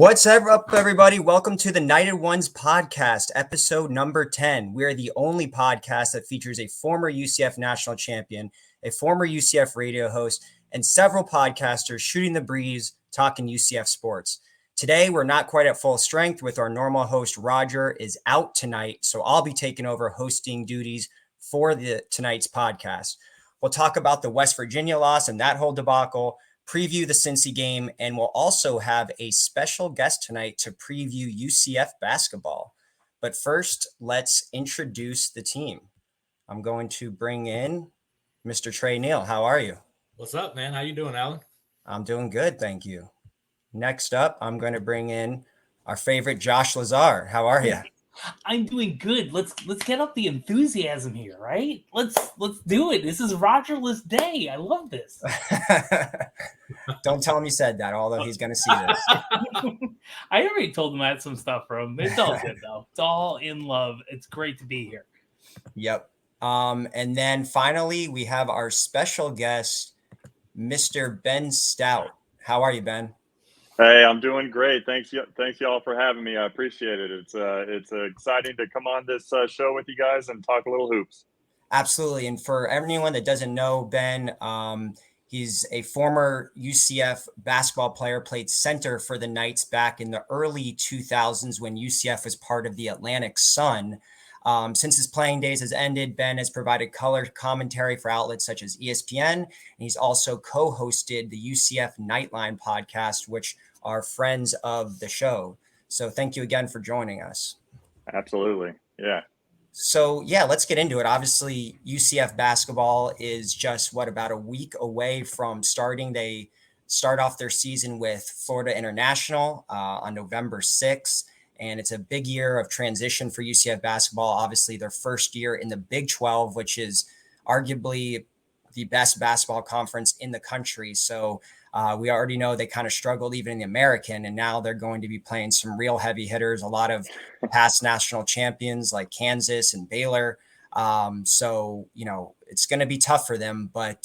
What's up, everybody? Welcome to the Knighted Ones podcast, episode number 10. We are the only podcast that features a former UCF national champion, a former UCF radio host, and several podcasters shooting the breeze, talking UCF sports. Today, we're not quite at full strength with our normal host, Roger, is out tonight, so I'll be taking over hosting duties for tonight's podcast. We'll talk about the West Virginia loss and that whole debacle, preview the Cincy game, and we'll also have a special guest tonight to preview UCF basketball. But first, let's introduce the team. I'm going to bring in Mr. Trey Neal. How are you? What's up, man? How you doing, Alan? I'm doing good, thank you. Next up, I'm going to bring in our favorite Josh Lazar. How are you? I'm doing good. Let's get up the enthusiasm here, right? Let's do it. This is Rogerless Day. I love this. Don't tell him you said that, although he's going to see this. I already told him I had some stuff for him. It's all good, though. It's all in love. It's great to be here. Yep. And then finally, we have our special guest, Mr. Ben Stout. How are you, Ben? Hey, I'm doing great. Thanks y'all for having me. I appreciate it. It's exciting to come on this show with you guys and talk a little hoops. Absolutely. And for anyone that doesn't know Ben, he's a former UCF basketball player, played center for the Knights back in the early 2000s when UCF was part of the Atlantic Sun. Since his playing days has ended, Ben has provided color commentary for outlets such as ESPN, and he's also co-hosted the UCF Nightline podcast, which are friends of the show. So thank you again for joining us. Absolutely. Yeah. So, let's get into it. Obviously, UCF basketball is just about a week away from starting. They start off their season with Florida International on November 6th. And it's a big year of transition for UCF basketball. Obviously, their first year in the Big 12, which is arguably the best basketball conference in the country. So we already know they kind of struggled even in the American, and now they're going to be playing some real heavy hitters, a lot of past national champions like Kansas and Baylor. So, it's going to be tough for them. But,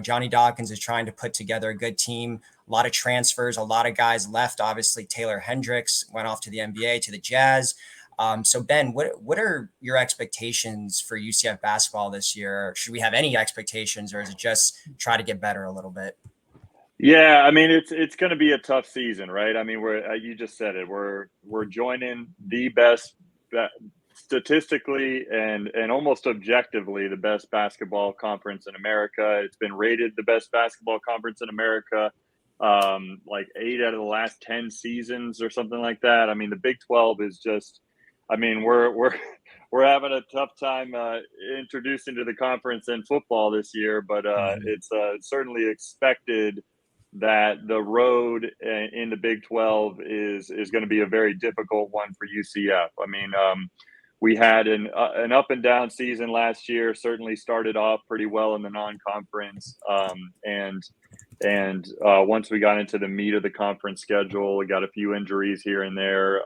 Johnny Dawkins is trying to put together a good team. A lot of transfers, a lot of guys left. Obviously, Taylor Hendricks went off to the NBA, to the Jazz. So, Ben, what are your expectations for UCF basketball this year? Should we have any expectations, or is it just try to get better a little bit? Yeah, I mean, it's going to be a tough season, right? I mean, you just said it. We're joining the best, statistically and almost objectively, the best basketball conference in America. It's been rated the best basketball conference in America, like 8 out of the last 10 seasons or something like that. I mean, the Big 12 is just, I mean, we're having a tough time introducing to the conference in football this year, but it's certainly expected that the road in the Big 12 is going to be a very difficult one for UCF. I mean, we had an up and down season last year. Certainly started off pretty well in the non-conference, and once we got into the meat of the conference schedule, we got a few injuries here and there.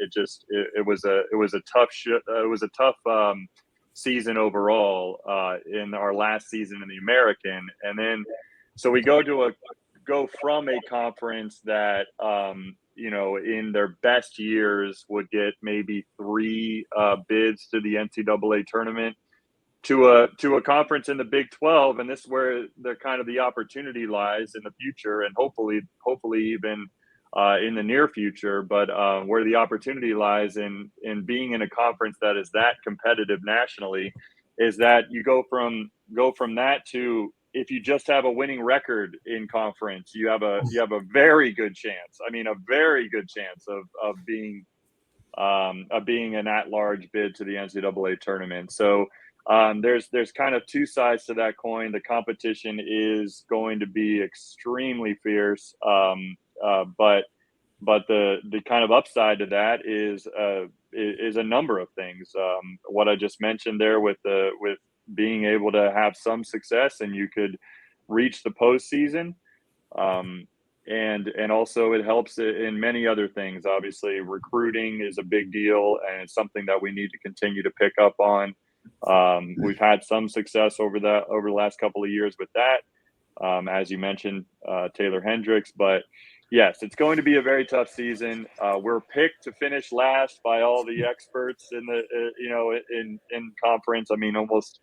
It was a tough season overall in our last season in the American, and then so we go from a conference that in their best years would get maybe 3 bids to the NCAA tournament to a conference in the Big 12, and this is where the opportunity lies in the future, and hopefully even in the near future. But where the opportunity lies in being in a conference that is that competitive nationally is that you go from that to, if you just have a winning record in conference, you have a very good chance. I mean, a very good chance of being an at-large bid to the NCAA tournament. So there's kind of two sides to that coin. The competition is going to be extremely fierce, but the kind of upside to that is a number of things. What I just mentioned there with being able to have some success, and you could reach the postseason. And also it helps in many other things. Obviously, recruiting is a big deal, and it's something that we need to continue to pick up on. We've had some success over the last couple of years with that, as you mentioned, Taylor Hendricks. But Yes, it's going to be a very tough season. We're picked to finish last by all the experts in the in conference. I mean, almost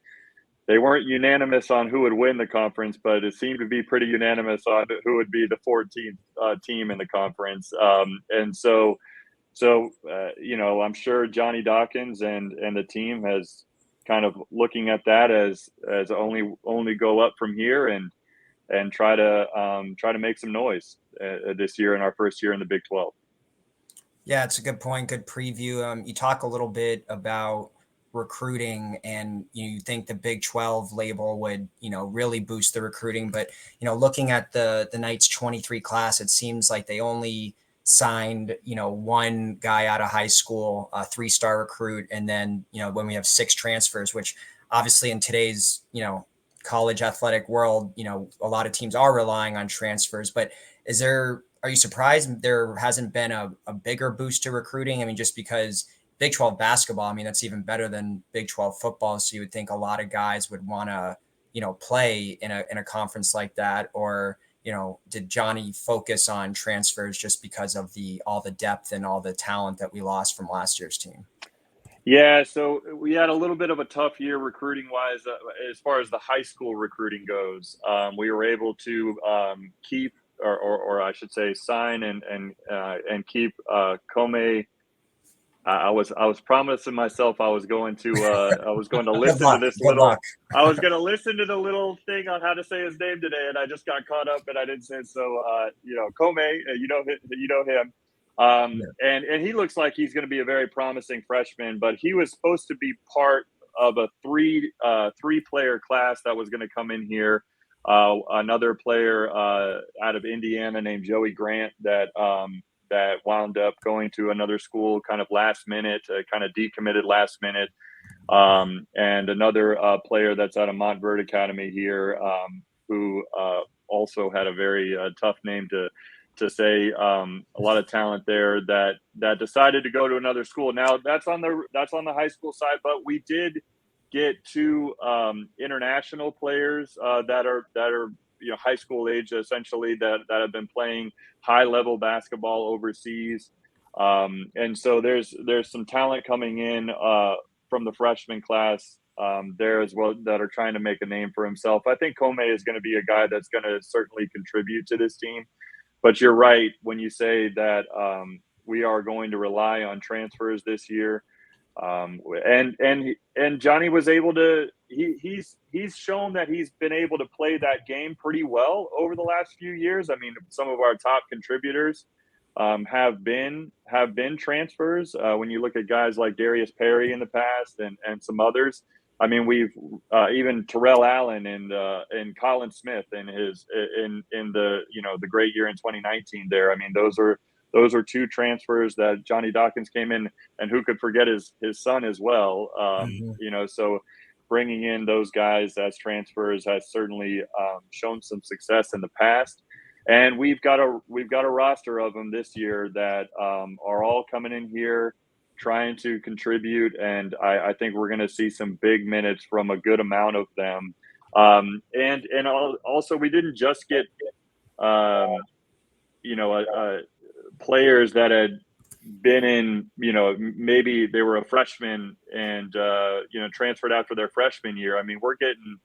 they weren't unanimous on who would win the conference, but it seemed to be pretty unanimous on who would be the 14th team in the conference. And so I'm sure Johnny Dawkins and the team has kind of looking at that as only go up from here and try to make some noise this year in our first year in the Big 12. Yeah, it's a good point. Good preview. You talk a little bit about recruiting, and you think the Big 12 label would, really boost the recruiting. But, looking at the Knights 23 class, it seems like they only signed, one guy out of high school, a 3-star recruit. And then, when we have 6 transfers, which obviously in today's, college athletic world, a lot of teams are relying on transfers. But are you surprised there hasn't been a bigger boost to recruiting? I mean, just because Big 12 basketball, I mean, that's even better than Big 12 football. So you would think a lot of guys would want to, play in a conference like that. Or, did Johnny focus on transfers just because of all the depth and all the talent that we lost from last year's team? Yeah, so we had a little bit of a tough year recruiting wise as far as the high school recruiting goes. We were able to keep, or I should say, sign and keep Kome. I was promising myself I was going to listen to this little. I was going to listen to the little thing on how to say his name today, and I just got caught up and I didn't say it. So Kome, you know him. And he looks like he's going to be a very promising freshman, but he was supposed to be part of a three-player class that was going to come in here. Another player out of Indiana named Joey Grant that wound up going to another school kind of last minute, kind of decommitted last minute. And another player that's out of Montverde Academy here who also had a very tough name to say, a lot of talent there that decided to go to another school. Now that's on the high school side, but we did get 2 international players that are high school age essentially that have been playing high level basketball overseas. And so there's some talent coming in from the freshman class there as well that are trying to make a name for himself. I think Kome is going to be a guy that's going to certainly contribute to this team. But you're right when you say that we are going to rely on transfers this year. And Johnny was able to. He's shown that he's been able to play that game pretty well over the last few years. I mean, some of our top contributors have been transfers. When you look at guys like Darius Perry in the past and some others. I mean, we've even Terrell Allen and Colin Smith in the the great year in 2019 there. I mean, those are 2 transfers that Johnny Dawkins came in, and who could forget his son as well. So bringing in those guys as transfers has certainly shown some success in the past. And we've got a roster of them this year that are all coming in here trying to contribute, and I think we're going to see some big minutes from a good amount of them. And also we didn't just get players that had been in, maybe they were a freshman and transferred after their freshman year. I mean, we're getting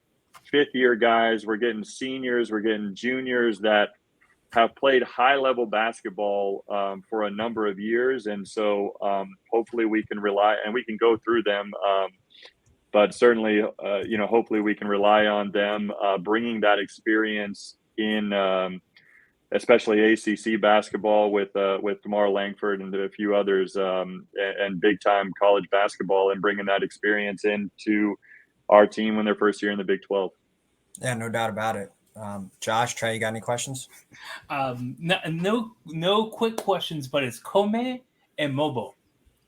5th-year guys, we're getting seniors, we're getting juniors that have played high-level basketball for a number of years, and so hopefully we can rely, and we can go through them, but certainly, hopefully we can rely on them bringing that experience in, especially ACC basketball with DeMar Langford and a few others, and big-time college basketball, and bringing that experience into our team when they're first year in the Big 12. Yeah, no doubt about it. Josh, Trey, you got any questions? No quick questions, but it's Kome and Mobo.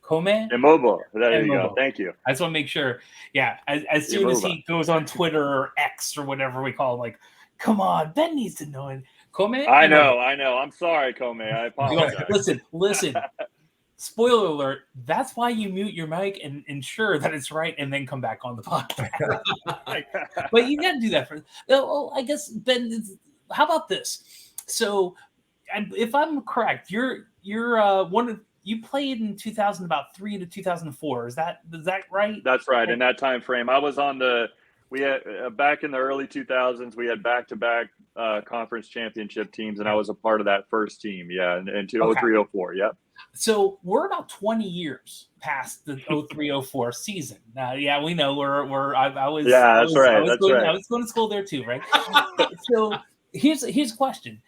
Kome and Mobo. There you go. Thank you. I just want to make sure. Yeah, as soon as he goes on Twitter or X or whatever we call it, like, come on, Ben needs to know it. Kome. I know. I'm sorry, Kome. I apologize. Listen. Spoiler alert, that's why you mute your mic and ensure that it's right and then come back on the podcast. But you got to do that for. Well, I guess, Ben, how about this? So if I'm correct, you're you played in 2000 about 3 to 2004. Is that right? That's right. In that time frame, I was on we had back in the early 2000s. We had back-to-back conference championship teams, and I was a part of that first team. Yeah, in 03-04. Yep. So we're about 20 years past the 03-04 season. Yeah, we know I was. Yeah, that's right. I was that's going, right. I was going to school there too, right? So here's a question.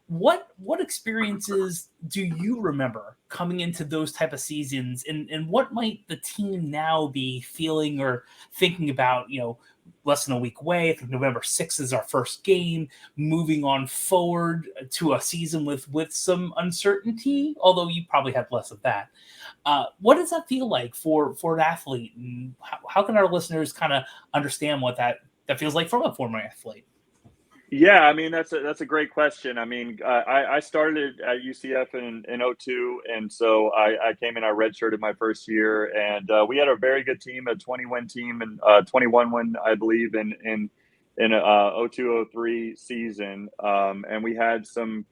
What experiences do you remember coming into those type of seasons, and what might the team now be feeling or thinking about? Less than a week away. I think November 6th is our first game. Moving on forward to a season with some uncertainty, although you probably have less of that. What does that feel like for an athlete, and how can our listeners kind of understand what that feels like from a former athlete? Yeah, I mean that's a great question. I mean, I started at UCF in 02, and so I came in. I redshirted my first year, and we had a very good team, a 20-win team, and 21 win, I believe, in 02-03 season. And we had some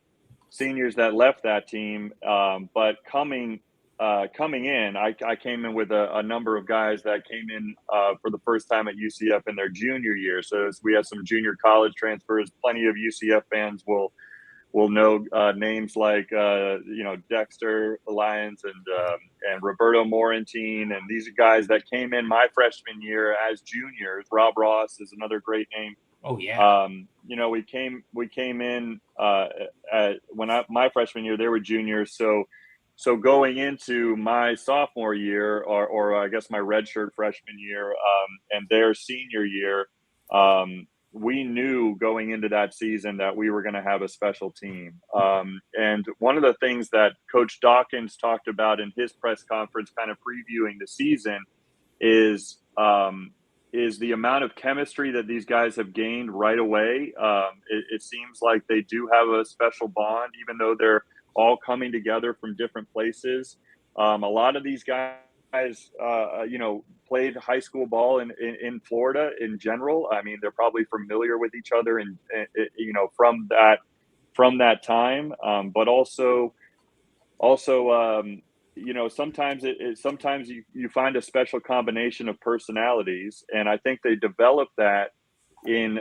seniors that left that team, but coming in, I came in with a number of guys that came in for the first time at UCF in their junior year. So we had some junior college transfers. Plenty of UCF fans will know names like Dexter Lyons and Roberto Morantine, and these are guys that came in my freshman year as juniors. Rob Ross is another great name. Oh yeah. We came in my freshman year, they were juniors. So going into my sophomore year, or I guess my redshirt freshman year, and their senior year, we knew going into that season that we were going to have a special team. And one of the things that Coach Dawkins talked about in his press conference, kind of previewing the season, is the amount of chemistry that these guys have gained right away. It seems like they do have a special bond, even though they're all coming together from different places. A lot of these guys, played high school ball in Florida in general. I mean, they're probably familiar with each other and from that time. But also, sometimes you find a special combination of personalities, and I think they developed that in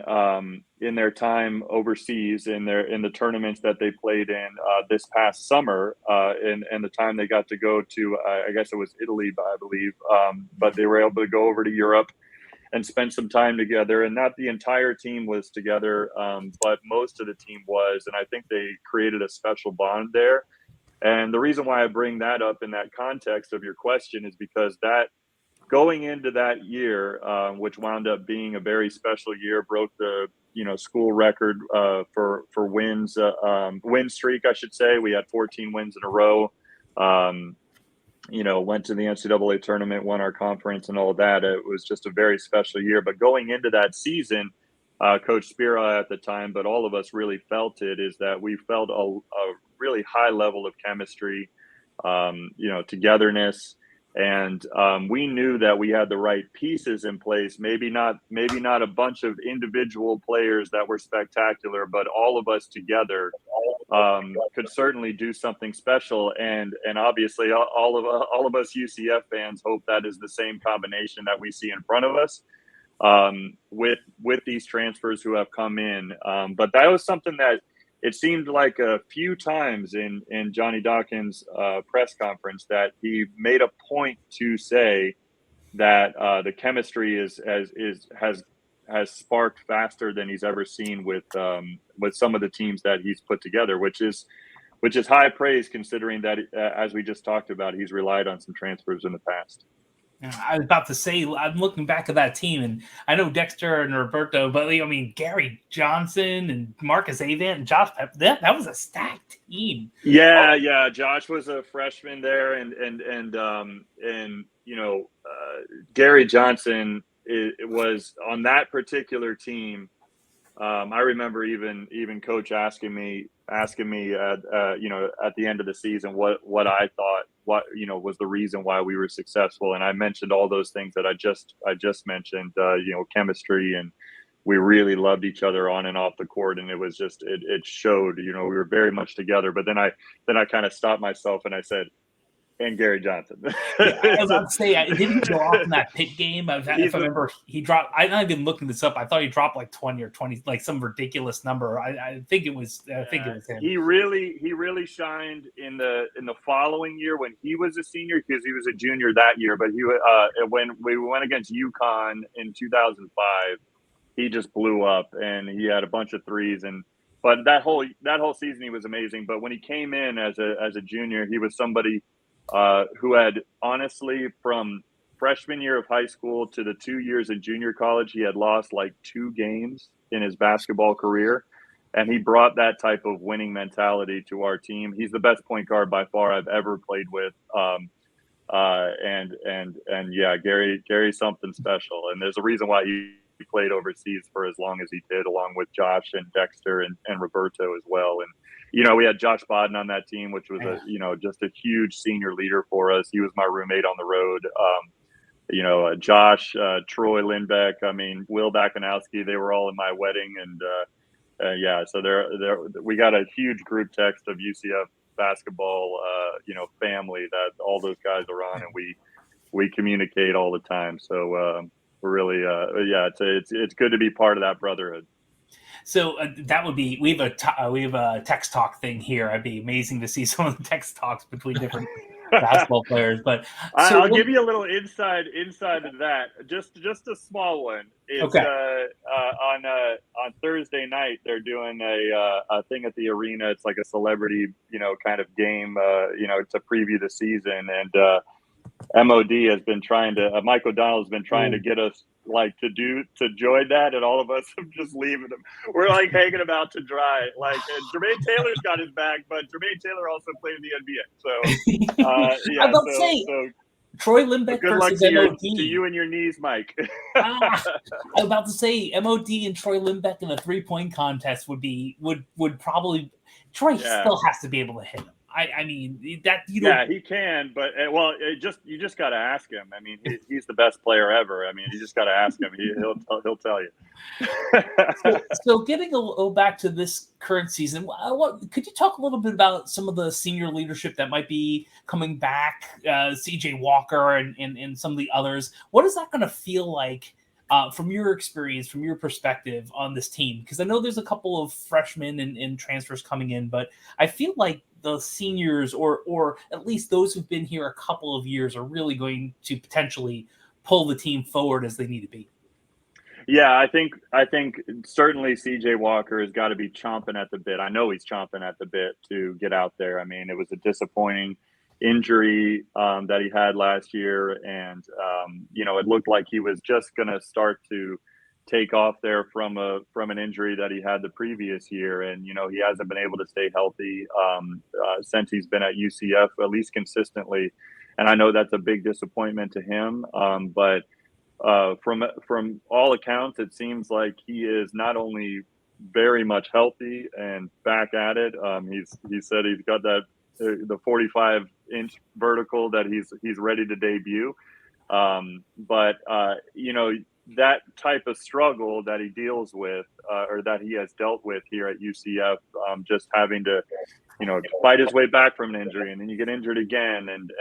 their time overseas, in the tournaments that they played in this past summer, and the time they got to go to I guess it was Italy, I believe, but they were able to go over to Europe and spend some time together. And not the entire team was together, but most of the team was, and I think they created a special bond there. And the reason why I bring that up in that context of your question is because that going into that year, which wound up being a very special year, broke the school record for wins, win streak, I should say. We had 14 wins in a row. Went to the NCAA tournament, won our conference, and all of that. It was just a very special year. But going into that season, Coach Spira at the time, but all of us really felt it, is that we felt a really high level of chemistry, togetherness. And we knew that we had the right pieces in place. Maybe not a bunch of individual players that were spectacular, but all of us together could certainly do something special. And obviously, all of us UCF fans hope that is the same combination that we see in front of us with these transfers who have come in. But that was something that it seemed like a few times in Johnny Dawkins' press conference that he made a point to say that the chemistry has sparked faster than he's ever seen with some of the teams that he's put together, which is high praise, considering that as we just talked about, he's relied on some transfers in the past. I was about to say, I'm looking back at that team, and I know Dexter and Roberto, but I mean, Gary Johnson and Marcus Avant and Josh Pep, that was a stacked team. Yeah. Josh was a freshman there, and Gary Johnson was on that particular team. I remember even Coach asking me at the end of the season what I thought was the reason why we were successful, and I mentioned all those things that I just mentioned, chemistry and we really loved each other on and off the court, and it was just it showed. We were very much together. But then I kind of stopped myself and I said, and Gary Johnson. Yeah, I was about to say, did he go off in that Pitt game? If I remember, he dropped. I'm not even looking this up. I thought he dropped like 20 or 20, like some ridiculous number. I think it was. I think it was him. He really shined in the following year when he was a senior, because he was a junior that year. But when we went against UConn in 2005, he just blew up and he had a bunch of threes. But that whole season he was amazing. But when he came in as a junior, he was somebody who had, honestly, from freshman year of high school to the 2 years in junior college, he had lost like 2 games in his basketball career. And he brought that type of winning mentality to our team. He's the best point guard by far I've ever played with. And yeah, Gary's something special. And there's a reason why he played overseas for as long as he did, along with Josh and Dexter and Roberto as well. And we had Josh Bodden on that team, which was just a huge senior leader for us. He was my roommate on the road. Josh, Troy Lindbeck, Will Bakanowski, they were all in my wedding. And so we got a huge group text of UCF basketball, family that all those guys are on, and we communicate all the time. So we're really, it's good to be part of that brotherhood. So that would be, we have a text talk thing here. It'd be amazing to see some of the text talks between different basketball players. But I'll give you a little insight of that. Just a small one. It's, okay. On Thursday night, they're doing a thing at the arena. It's like a celebrity, kind of game, to preview the season. And MOD has been trying to, Mike O'Donnell has been trying to get us to join that, and all of us have just leaving them. We're like hanging about to dry. Like Jermaine Taylor's got his back, but Jermaine Taylor also played in the NBA. So I'm about to say, Troy Lindbeck good luck versus MOD. To you and your knees, Mike. I'm about to say MOD and Troy Lindbeck in a 3-point contest would probably, Troy still has to be able to hit him. I mean that you don't. Yeah, he can, but you just got to ask him. I mean, he's the best player ever. I mean, you just got to ask him. He'll tell you. So getting a little back to this current season, could you talk a little bit about some of the senior leadership that might be coming back, CJ Walker and some of the others? What is that going to feel like? From your experience, from your perspective on this team, because I know there's a couple of freshmen and transfers coming in, but I feel like the seniors or at least those who've been here a couple of years are really going to potentially pull the team forward as they need to be. Yeah, I think certainly CJ Walker has got to be chomping at the bit. I know he's chomping at the bit to get out there. I mean, it was a disappointing injury that he had last year, and it looked like he was just going to start to take off there from an injury that he had the previous year, and he hasn't been able to stay healthy since he's been at UCF, at least consistently, and I know that's a big disappointment to him, but from all accounts, it seems like he is not only very much healthy and back at it. He said he's got the 45-inch vertical that he's ready to debut. But that type of struggle that he deals with, or that he has dealt with here at UCF, just having to, fight his way back from an injury, and then you get injured again, and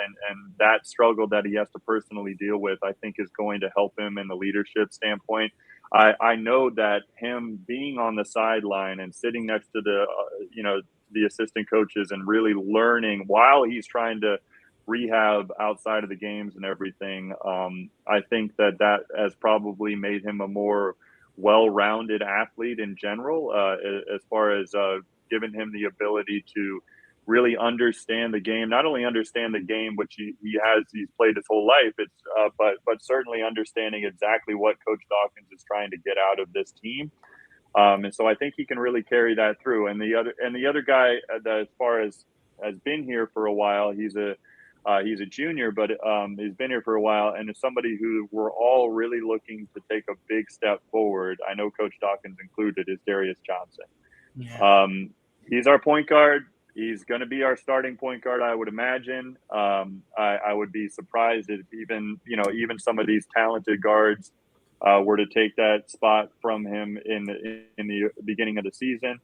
that struggle that he has to personally deal with, I think, is going to help him in the leadership standpoint. I know that him being on the sideline and sitting next to the assistant coaches and really learning while he's trying to rehab outside of the games and everything, I think that has probably made him a more well-rounded athlete in general, as far as giving him the ability to really understand the game, not only understand the game, which he's played his whole life, but certainly understanding exactly what Coach Dawkins is trying to get out of this team. And so I think he can really carry that through. And the other guy that, as far as has been here for a while, he's a junior, but he's been here for a while, and is somebody who we're all really looking to take a big step forward. I know Coach Dawkins included, is Darius Johnson. Yeah. He's our point guard. He's going to be our starting point guard, I would imagine. I would be surprised if even some of these talented guards were to take that spot from him in the beginning of the season.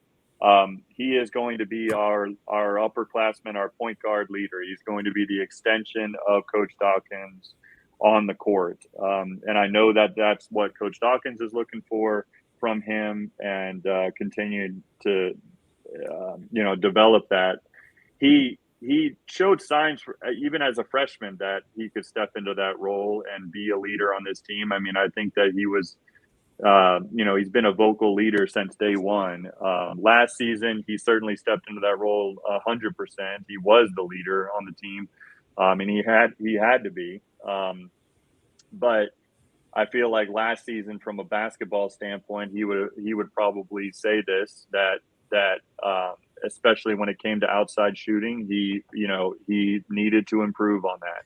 He is going to be our upperclassman, our point guard leader. He's going to be the extension of Coach Dawkins on the court. And I know that that's what Coach Dawkins is looking for from him, and continuing to, develop that. He showed signs, even as a freshman, that he could step into that role and be a leader on this team. I mean, I think that he was, he's been a vocal leader since day one. Last season, he certainly stepped into that role 100%. He was the leader on the team, and he had to be. But I feel like last season, from a basketball standpoint, he would probably say this, that especially when it came to outside shooting, he needed to improve on that.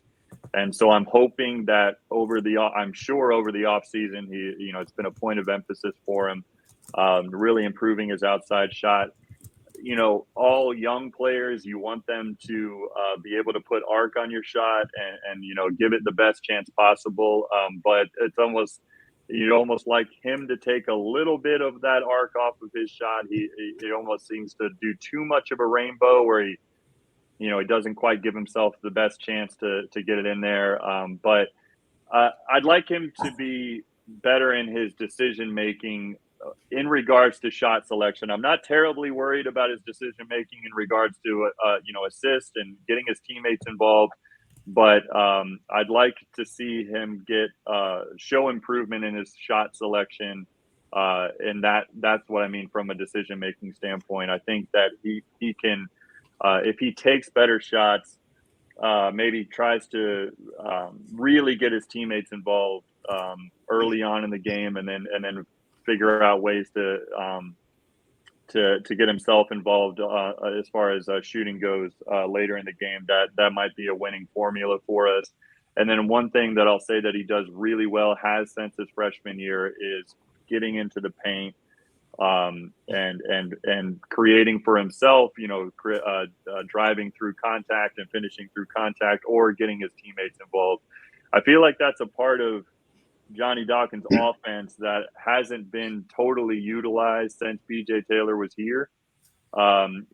And so I'm hoping that over the off season, it's been a point of emphasis for him, really improving his outside shot. All young players, you want them to be able to put arc on your shot and give it the best chance possible. But it's almost, you'd almost like him to take a little bit of that arc off of his shot. He almost seems to do too much of a rainbow where he doesn't quite give himself the best chance to get it in there. But I'd like him to be better in his decision making in regards to shot selection. I'm not terribly worried about his decision making in regards to assist and getting his teammates involved. But I'd like to see him show improvement in his shot selection, and that's what I mean from a decision making standpoint. I think that he can, if he takes better shots, maybe tries to really get his teammates involved early on in the game, and then figure out ways to get himself involved as far as shooting goes later in the game. That might be a winning formula for us. And then one thing that I'll say that he does really well, has since his freshman year, is getting into the paint and creating for himself, driving through contact and finishing through contact, or getting his teammates involved. I feel like that's a part of Johnny Dawkins' offense that hasn't been totally utilized since BJ Taylor was here,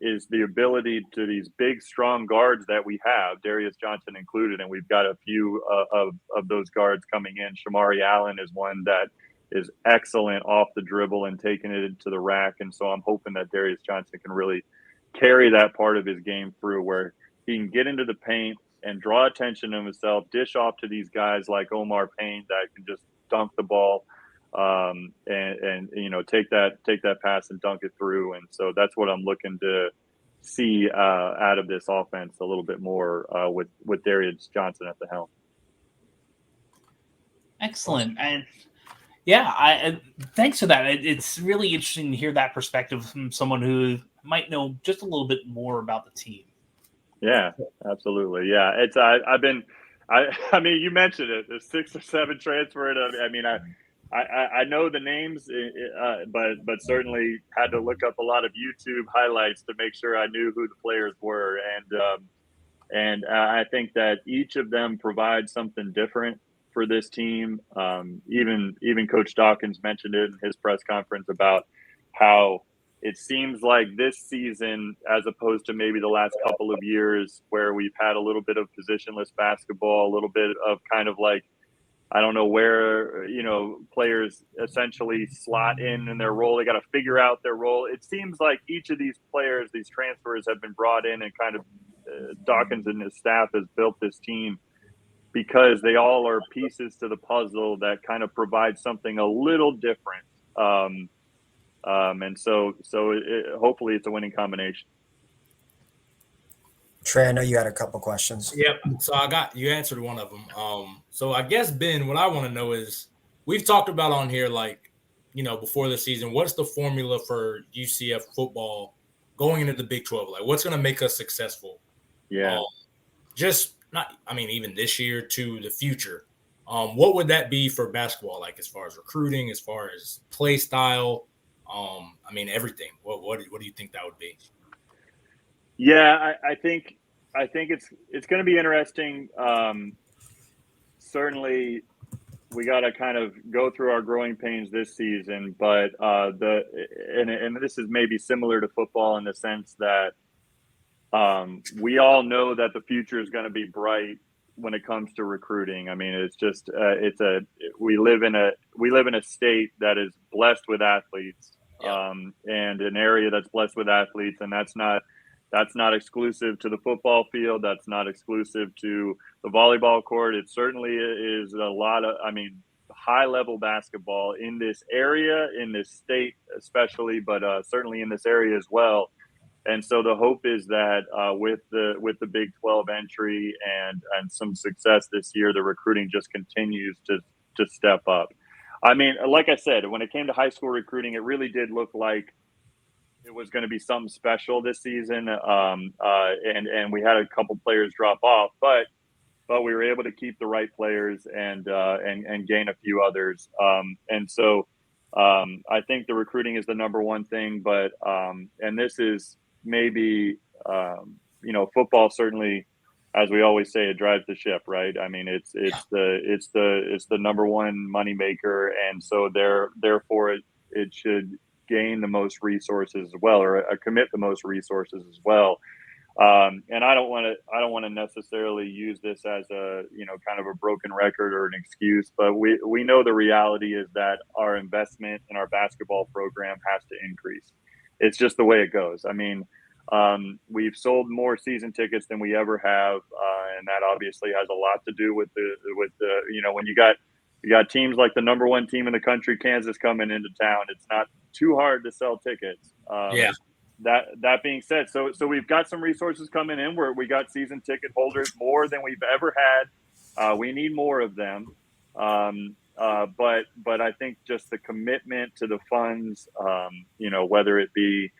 is the ability to these big, strong guards that we have, Darius Johnson included, and we've got a few of those guards coming in. Shamari Allen is one that is excellent off the dribble and taking it into the rack, and so I'm hoping that Darius Johnson can really carry that part of his game through, where he can get into the paint and draw attention to himself, dish off to these guys like Omar Payne that can just dunk the ball, and take that pass and dunk it through. And so that's what I'm looking to see out of this offense a little bit more with Darius Johnson at the helm. Excellent. And yeah, thanks for that. It's really interesting to hear that perspective from someone who might know just a little bit more about the team. Yeah, absolutely. Yeah, it's I mean, you mentioned it. There's 6 or 7 transferred. I mean, I know the names, but certainly had to look up a lot of YouTube highlights to make sure I knew who the players were. And I think that each of them provides something different for this team. Even Coach Dawkins mentioned it in his press conference about how it seems like this season, as opposed to maybe the last couple of years where we've had a little bit of positionless basketball, a little bit of kind of like, I don't know where, players essentially slot in their role. They got to figure out their role. It seems like each of these players, these transfers, have been brought in, and kind of Dawkins and his staff has built this team because they all are pieces to the puzzle that kind of provide something a little different. And so hopefully it's a winning combination. Trey, I know you had a couple questions. Yep. So you answered one of them. So I guess, Ben, what I want to know is, we've talked about on here, before the season, what's the formula for UCF football going into the Big 12? Like, what's going to make us successful? Yeah. Even this year to the future. What would that be for basketball? Like, as far as recruiting, as far as play style, everything. What do you think that would be? Yeah, I think it's going to be interesting. Certainly, we gotta kind of go through our growing pains this season, but and this is maybe similar to football in the sense that we all know that the future is going to be bright when it comes to recruiting. I mean, it's just we live in a state that is blessed with athletes, and an area that's blessed with athletes, and that's not exclusive to the football field. That's not exclusive to the volleyball court. It certainly is a lot of, high level basketball in this area, in this state especially, but certainly in this area as well. And so the hope is that with the Big 12 entry and some success this year, the recruiting just continues to step up. I mean, like I said, when it came to high school recruiting, it really did look like it was going to be something special this season, and we had a couple players drop off, but we were able to keep the right players and gain a few others. And so I think the recruiting is the number one thing, but and this is maybe football certainly, as we always say, it drives the ship, right? I mean, it's the number one moneymaker, and so therefore it should gain the most resources as well, or commit the most resources as well. And I don't want to necessarily use this as a kind of a broken record or an excuse, but we know the reality is that our investment in our basketball program has to increase. It's just the way it goes. I mean, we've sold more season tickets than we ever have, and that obviously has a lot to do with the when you got teams like the number one team in the country, Kansas, coming into town. It's not too hard to sell tickets. That being said, so we've got some resources coming in where we got season ticket holders more than we've ever had. We need more of them. But I think just the commitment to the funds, whether it be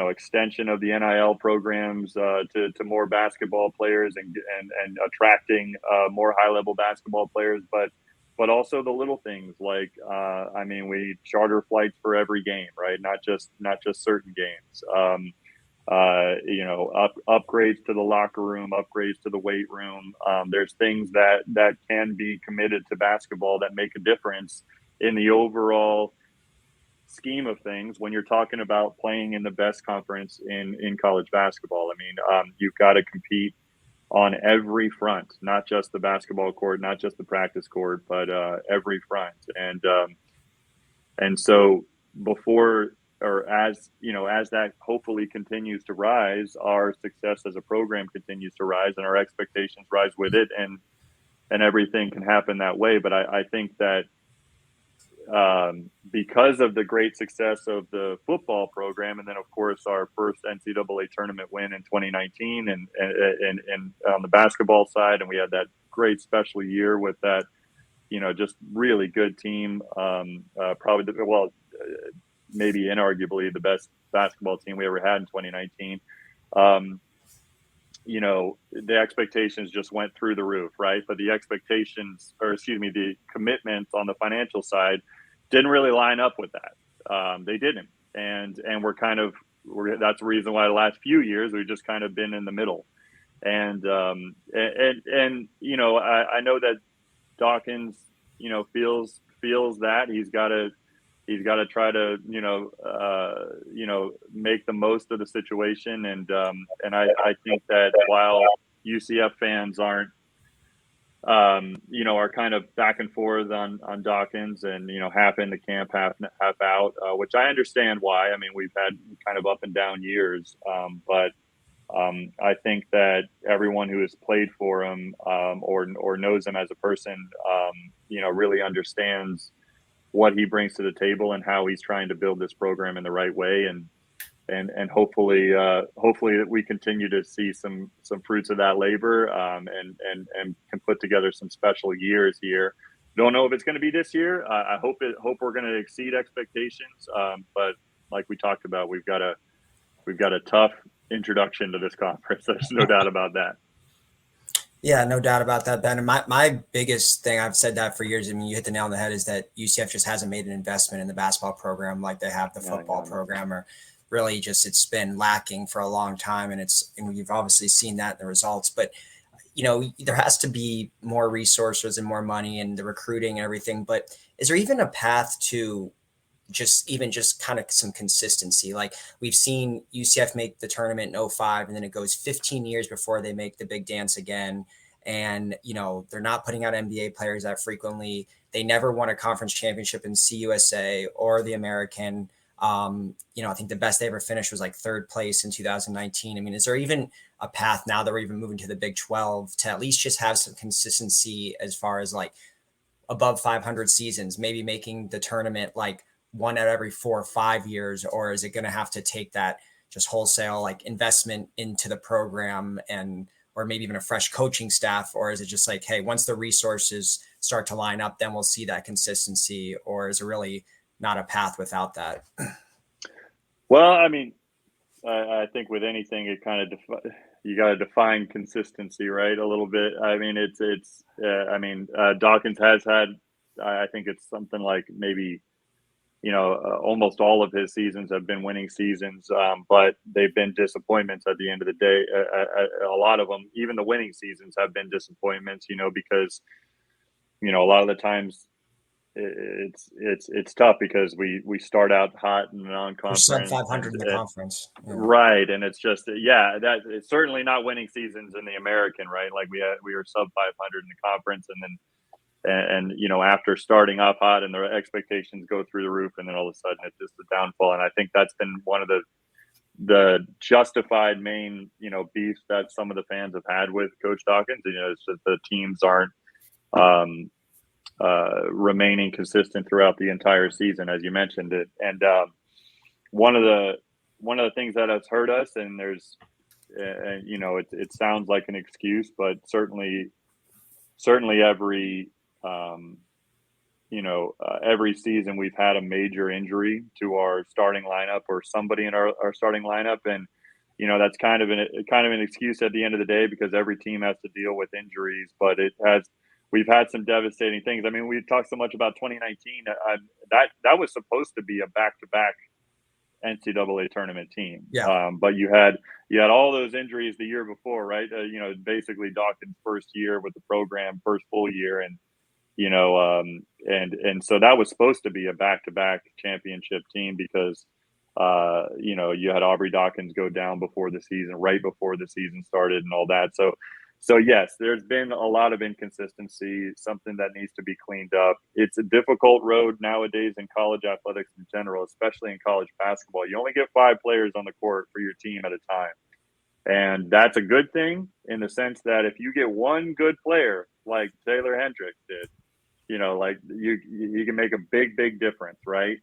extension of the NIL programs to more basketball players and attracting more high level basketball players, but also the little things like we charter flights for every game, right? Not just certain games. Upgrades to the locker room, upgrades to the weight room. There's things that can be committed to basketball that make a difference in the overall scheme of things when you're talking about playing in the best conference in college basketball. I mean, you've got to compete on every front, not just the basketball court, not just the practice court, but every front. And so before, or as that hopefully continues to rise, our success as a program continues to rise, and our expectations rise with it, and everything can happen that way. But I think that because of the great success of the football program, and then of course our first NCAA tournament win in 2019, and on the basketball side, and we had that great special year with that, just really good team, maybe inarguably the best basketball team we ever had in 2019. The expectations just went through the roof, right? But the the commitments on the financial side didn't really line up with that. They didn't. And that's the reason why the last few years we've just kind of been in the middle. And I know that Dawkins, feels that he's got to try to, make the most of the situation. And I think that while UCF fans aren't, are kind of back and forth on Dawkins and, half in the camp, half out, which I understand why. I mean, we've had kind of up and down years. But I think that everyone who has played for him, or knows him as a person, really understands what he brings to the table and how he's trying to build this program in the right way. And hopefully that we continue to see some fruits of that labor, and can put together some special years here. Don't know if it's going to be this year. I hope we're going to exceed expectations. But like we talked about, we've got a tough introduction to this conference. There's no doubt about that. Yeah, no doubt about that, Ben. And my biggest thing, I've said that for years, I mean, you hit the nail on the head, is that UCF just hasn't made an investment in the basketball program like they have the football program, or really just it's been lacking for a long time. And you've obviously seen that in the results. But, there has to be more resources and more money and the recruiting and everything, but is there even a path to just kind of some consistency? Like we've seen UCF make the tournament in 05 and then it goes 15 years before they make the big dance again. And, they're not putting out NBA players that frequently. They never won a conference championship in CUSA or the American. I think the best they ever finished was like third place in 2019. I mean, is there even a path now that we're even moving to the Big 12 to at least just have some consistency as far as like above 500 seasons, maybe making the tournament like one out every 4 or 5 years? Or is it going to have to take that just wholesale like investment into the program or maybe even a fresh coaching staff? Or is it just like, hey, once the resources start to line up, then we'll see that consistency? Or is it really not a path without that? Well, I mean, I think with anything, it kind of you got to define consistency, right? A little bit. I mean, Dawkins has had, I think it's something like maybe, almost all of his seasons have been winning seasons, but they've been disappointments at the end of the day. A lot of them, even the winning seasons, have been disappointments, because, a lot of the times it's tough because we start out hot in the non-conference. Sub 500 in the conference. Yeah. Right. And it's just, that it's certainly not winning seasons in the American, right? Like we were sub 500 in the conference, and then, after starting off hot and the expectations go through the roof, and then all of a sudden it's just a downfall. And I think that's been one of the justified main, beefs that some of the fans have had with Coach Dawkins. It's that the teams aren't remaining consistent throughout the entire season, as you mentioned it. And one of the things that has hurt us, and there's, it sounds like an excuse, but certainly every season we've had a major injury to our starting lineup or somebody in our starting lineup. And, that's kind of an excuse at the end of the day, because every team has to deal with injuries, but we've had some devastating things. I mean, we talked so much about 2019. That was supposed to be a back-to-back NCAA tournament team. Yeah. But you had all those injuries the year before, right? Basically Dawkins' first year with the program, first full year, and and so that was supposed to be a back-to-back championship team because you had Aubrey Dawkins go down right before the season started and all that. So yes, there's been a lot of inconsistency, something that needs to be cleaned up. It's a difficult road nowadays in college athletics in general, especially in college basketball. You only get 5 players on the court for your team at a time. And that's a good thing in the sense that if you get one good player like Taylor Hendricks did, like you can make a big, big difference, right?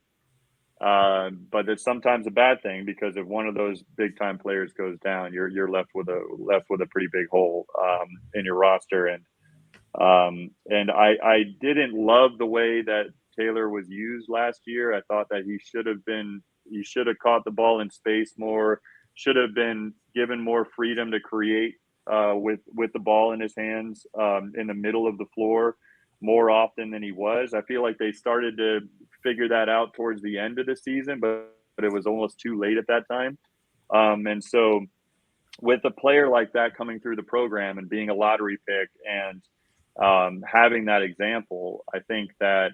But it's sometimes a bad thing because if one of those big time players goes down, you're left with a pretty big hole in your roster. And I didn't love the way that Taylor was used last year. I thought that he should have caught the ball in space more, should have been given more freedom to create with the ball in his hands in the middle of the floor more often than he was. I feel like they started to figure that out towards the end of the season, but it was almost too late at that time. And so with a player like that coming through the program and being a lottery pick and having that example, I think that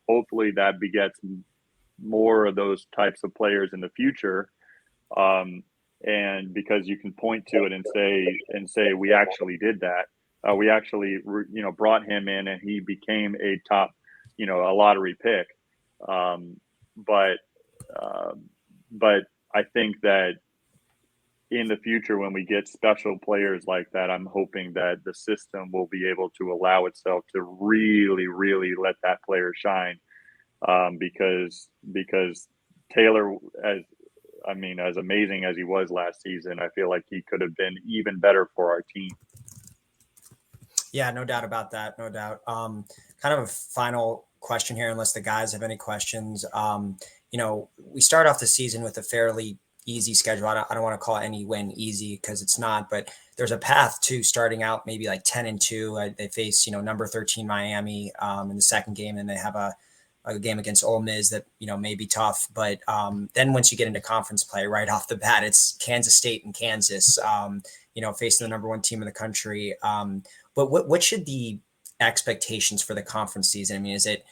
hopefully that begets more of those types of players in the future. And because you can point to it and say we actually did that. We actually, brought him in and he became a top, a lottery pick. But I think that in the future, when we get special players like that, I'm hoping that the system will be able to allow itself to really, really let that player shine. Because Taylor, as amazing as he was last season, I feel like he could have been even better for our team. Yeah, no doubt about that. No doubt. Kind of a final question here, unless the guys have any questions. We start off the season with a fairly easy schedule. I don't want to call any win easy because it's not, but there's a path to starting out maybe like 10-2. They face, number 13 Miami in the second game, and they have a game against Ole Miss that, may be tough. But then once you get into conference play right off the bat, it's Kansas State and Kansas. facing the number one team in the country. But what should the expectations for the conference season? I mean, is it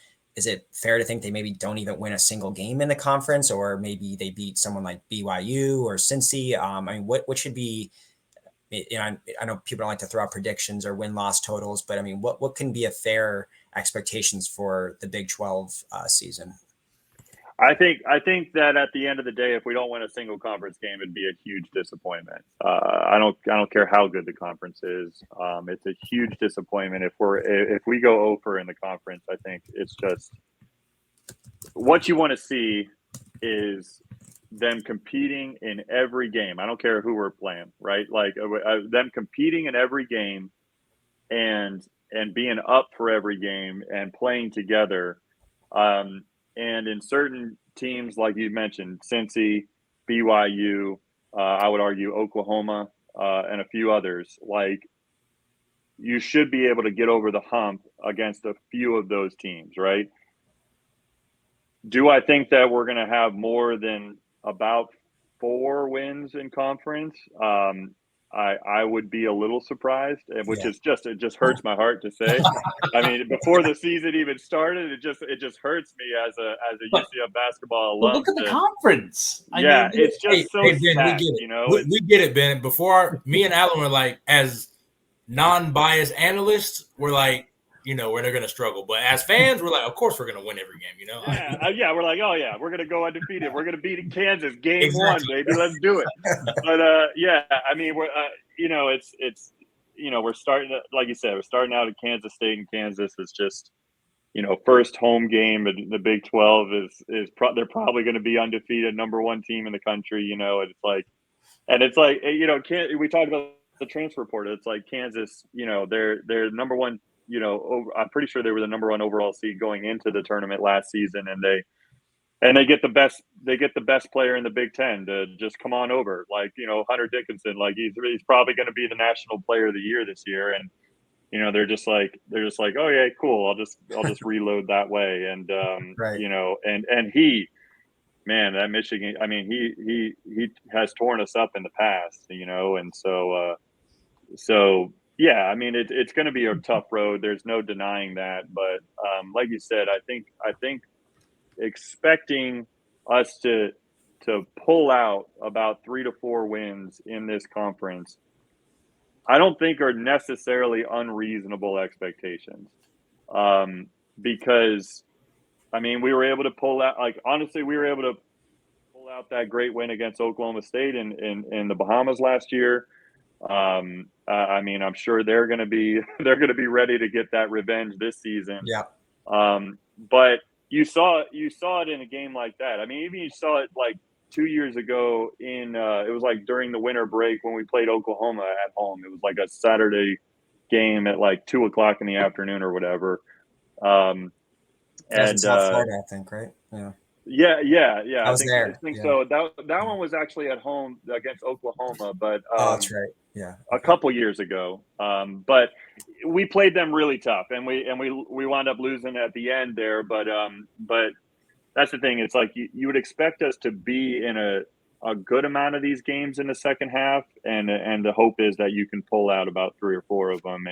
fair to think they maybe don't even win a single game in the conference, or maybe they beat someone like BYU or Cincy? I mean, what should be, I know people don't like to throw out predictions or win-loss totals, but I mean, what can be a fair expectations for the Big 12 season? I think that at the end of the day, if we don't win a single conference game, it'd be a huge disappointment. I don't care how good the conference is. It's a huge disappointment if we go over in the conference. I think it's just what you want to see is them competing in every game. I don't care who we're playing, right? Like them competing in every game and being up for every game and playing together. And in certain teams, like you mentioned, Cincy, BYU, I would argue Oklahoma, and a few others, like you should be able to get over the hump against a few of those teams, right? Do I think that we're going to have more than about 4 wins in conference? I would be a little surprised, which is it just hurts my heart to say. I mean, before the season even started, it just hurts me as a UCF basketball alum. Look at the conference. It's just so Ben, stacked, we get it, Ben. Before me and Alan were like, as non-biased analysts, we're like, where they're going to struggle. But as fans, we're like, of course we're going to win every game, Yeah, we're like, oh, yeah, we're going to go undefeated. We're going to beat Kansas game 1, baby. Let's do it. But, I mean, we're, we're starting to, like you said, we're starting out at Kansas State, and Kansas is just, first home game in the Big 12 they're probably going to be undefeated, number 1 team in the country, it's like, we talked about the transfer portal. It's like Kansas, they're number 1. I'm pretty sure they were the number 1 overall seed going into the tournament last season, and they get the best player in the Big Ten to just come on over, like Hunter Dickinson, like he's probably going to be the national player of the year this year, and they're just like, oh yeah, cool, I'll just reload that way, and right. And he, man, that Michigan, I mean, he has torn us up in the past, and so. Yeah, I mean, it's going to be a tough road. There's no denying that. But like you said, I think expecting us to pull out about 3 to 4 wins in this conference, I don't think are necessarily unreasonable expectations. Because, I mean, we were able to pull out, like, honestly, we were able to pull out that great win against Oklahoma State in the Bahamas last year. I mean, I'm sure they're going to be ready to get that revenge this season. Yeah. But you saw it in a game like that. I mean, even you saw it like 2 years ago it was like during the winter break when we played Oklahoma at home. It was like a Saturday game at like 2:00 in the afternoon or whatever. And South Florida, I think, right? Yeah. Yeah. I think so. That one was actually at home against Oklahoma, but that's right. Yeah, a couple years ago. But we played them really tough, and we wound up losing at the end there. But that's the thing. It's like you would expect us to be in a good amount of these games in the second half, and the hope is that you can pull out about 3 or 4 of them,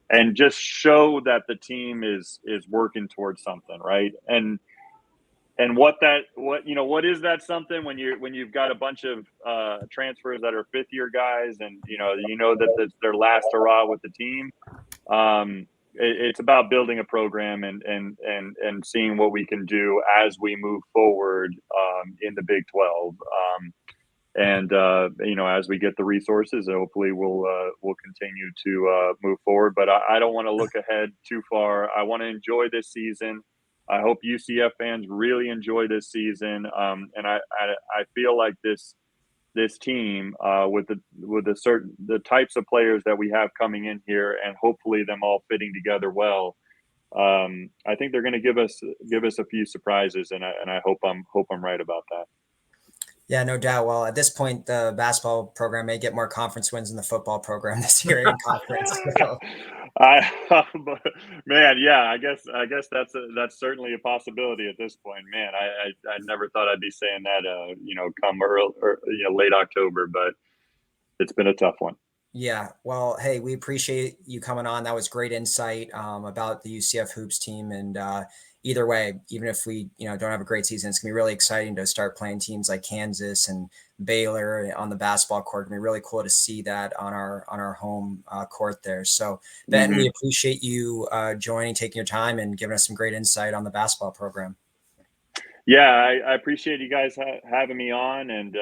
and just show that the team is working towards something, right? And what is that something when you've got a bunch of transfers that are 5th-year guys, and that that's their last hurrah with the team. It's about building a program and seeing what we can do as we move forward in the Big 12. As we get the resources, hopefully we'll continue to move forward. But I don't want to look ahead too far. I want to enjoy this season. I hope UCF fans really enjoy this season, and I feel like this team with the types of players that we have coming in here, and hopefully them all fitting together well. I think they're going to give us a few surprises, and I hope I'm right about that. Yeah, no doubt. Well, at this point, the basketball program may get more conference wins than the football program this year in conference. So. Man, yeah, I guess that's certainly a possibility at this point. Man, I never thought I'd be saying that, come early or late October, but it's been a tough one. Yeah. Well, hey, we appreciate you coming on. That was great insight about the UCF hoops team. And either way, even if we, don't have a great season, it's gonna be really exciting to start playing teams like Kansas and Baylor on the basketball court. It's gonna be really cool to see that on our home court there. So Ben, we appreciate you joining, taking your time, and giving us some great insight on the basketball program. Yeah, I appreciate you guys having me on, and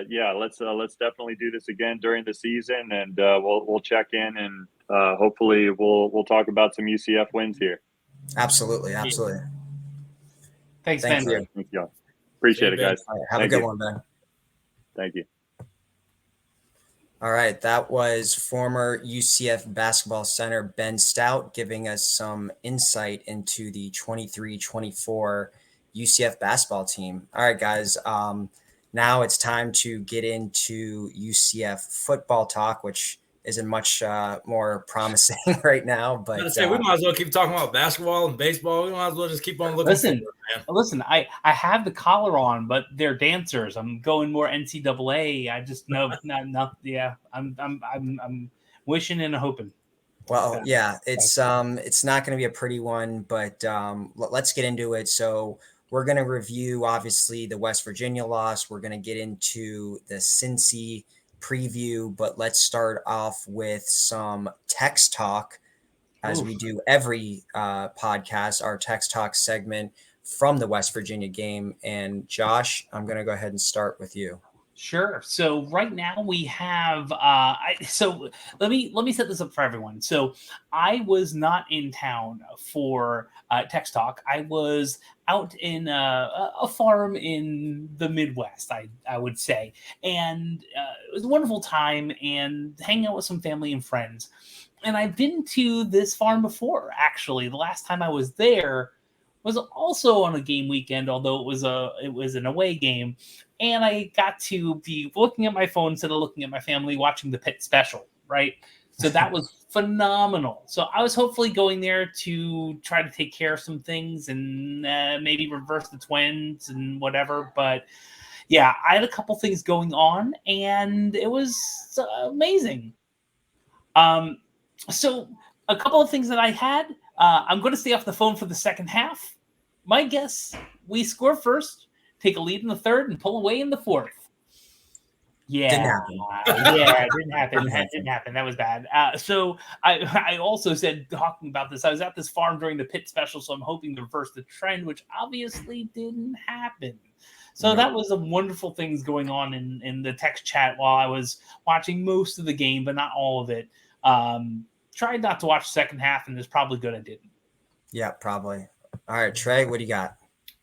yeah, let's definitely do this again during the season, and we'll check in, and hopefully we'll talk about some UCF wins here. Absolutely. Thanks, Thank Ben. you. Thank you. Appreciate it, guys. All right, have a good one, Ben. Thank you. All right, that was former UCF basketball center Ben Stout giving us some insight into the 23-24 UCF basketball team. All right, guys. Now it's time to get into UCF football talk, which isn't much more promising right now. But we might as well keep talking about basketball and baseball. We might as well just keep on looking. Listen, I have the collar on, but they're dancers. I'm going more NCAA. I just know not. Yeah, I'm wishing and hoping. Well, yeah, it's not going to be a pretty one, but let's get into it. So we're going to review, obviously, the West Virginia loss. We're going to get into the Cincy preview, but let's start off with some text talk, as we do every podcast, our text talk segment from the West Virginia game. And Josh, I'm going to go ahead and start with you. Sure. So right now we have so let me set this up for everyone. So I was not in town for Text Talk. I was out in a farm in the Midwest, I would say, and it was a wonderful time and hanging out with some family and friends. And I've been to this farm before. Actually, the last time I was there was also on a game weekend, although it was an away game. And I got to be looking at my phone instead of looking at my family, watching the Pitt special, right? So that was phenomenal. So I was hopefully going there to try to take care of some things and maybe reverse the Twins and whatever. But yeah, I had a couple things going on, and it was amazing. So a couple of things that I had. I'm going to stay off the phone for the second half. My guess, we score first, take a lead in the third, and pull away in the fourth. Yeah, it didn't happen. Didn't happen. That was bad. So I also said, talking about this, I was at this farm during the Pitt special, so I'm hoping to reverse the trend, which obviously didn't happen. So that was some wonderful things going on in the text chat while I was watching most of the game, but not all of it. Tried not to watch the second half, and it's probably good I didn't. Yeah, probably. All right, Trey, what do you got?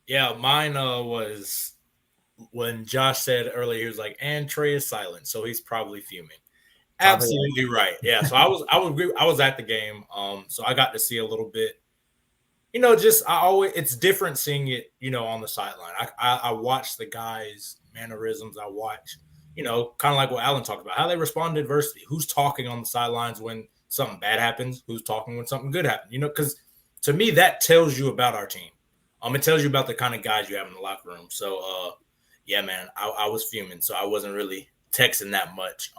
Yeah, mine was when Josh said earlier, he was like, and Trey is silent, so he's probably fuming. Absolutely right. Yeah, so I was at the game, so I got to see a little bit. It's different seeing it, on the sideline. I watch the guys' mannerisms. I watch, kind of like what Alan talked about, how they respond to adversity. Who's talking on the sidelines when something bad happens? Who's talking when something good happens? Because to me, that tells you about our team. It tells you about the kind of guys you have in the locker room. So, yeah, man, I was fuming, so I wasn't really texting that much.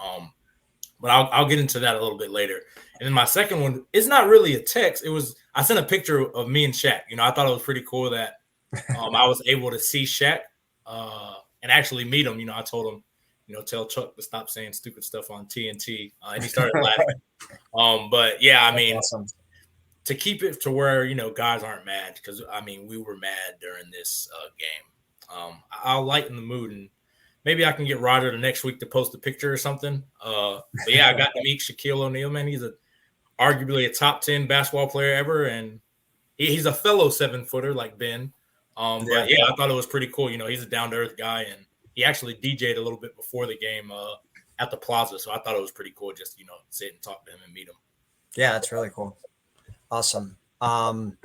But I'll get into that a little bit later. And then my second one is not really a text. I sent a picture of me and Shaq. I thought it was pretty cool that I was able to see Shaq and actually meet him. I told him, tell Chuck to stop saying stupid stuff on TNT, and he started laughing. But yeah, I mean, awesome. To keep it to where guys aren't mad, because we were mad during this game. I'll lighten the mood, and maybe I can get Roger the next week to post a picture or something. But yeah, I got to meet Shaquille O'Neal, man. He's arguably a top 10 basketball player ever, and he's a fellow 7-footer like Ben. But yeah, I thought it was pretty cool. He's a down-to-earth guy, and he actually DJ'd a little bit before the game at the Plaza, so I thought it was pretty cool just sit and talk to him and meet him. Yeah, that's really cool. Awesome. And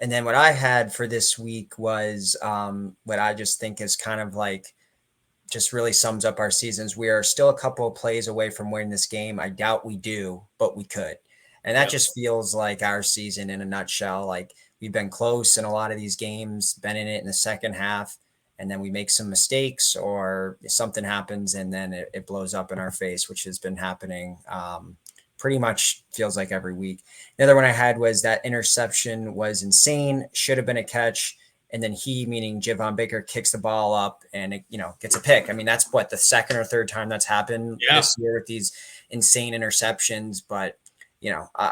then what I had for this week was what I just think is kind of like just really sums up our seasons. We are still a couple of plays away from winning this game. I doubt we do, but we could. And that just feels like our season in a nutshell. Like we've been close in a lot of these games, been in it in the second half. and then we make some mistakes or something happens and then it blows up in our face, which has been happening pretty much feels like every week. The other one I had was that interception was insane, should have been a catch. And then he, meaning Javon Baker, kicks the ball up and it, gets a pick. I mean, that's what the second or third time that's happened this year with these insane interceptions. But,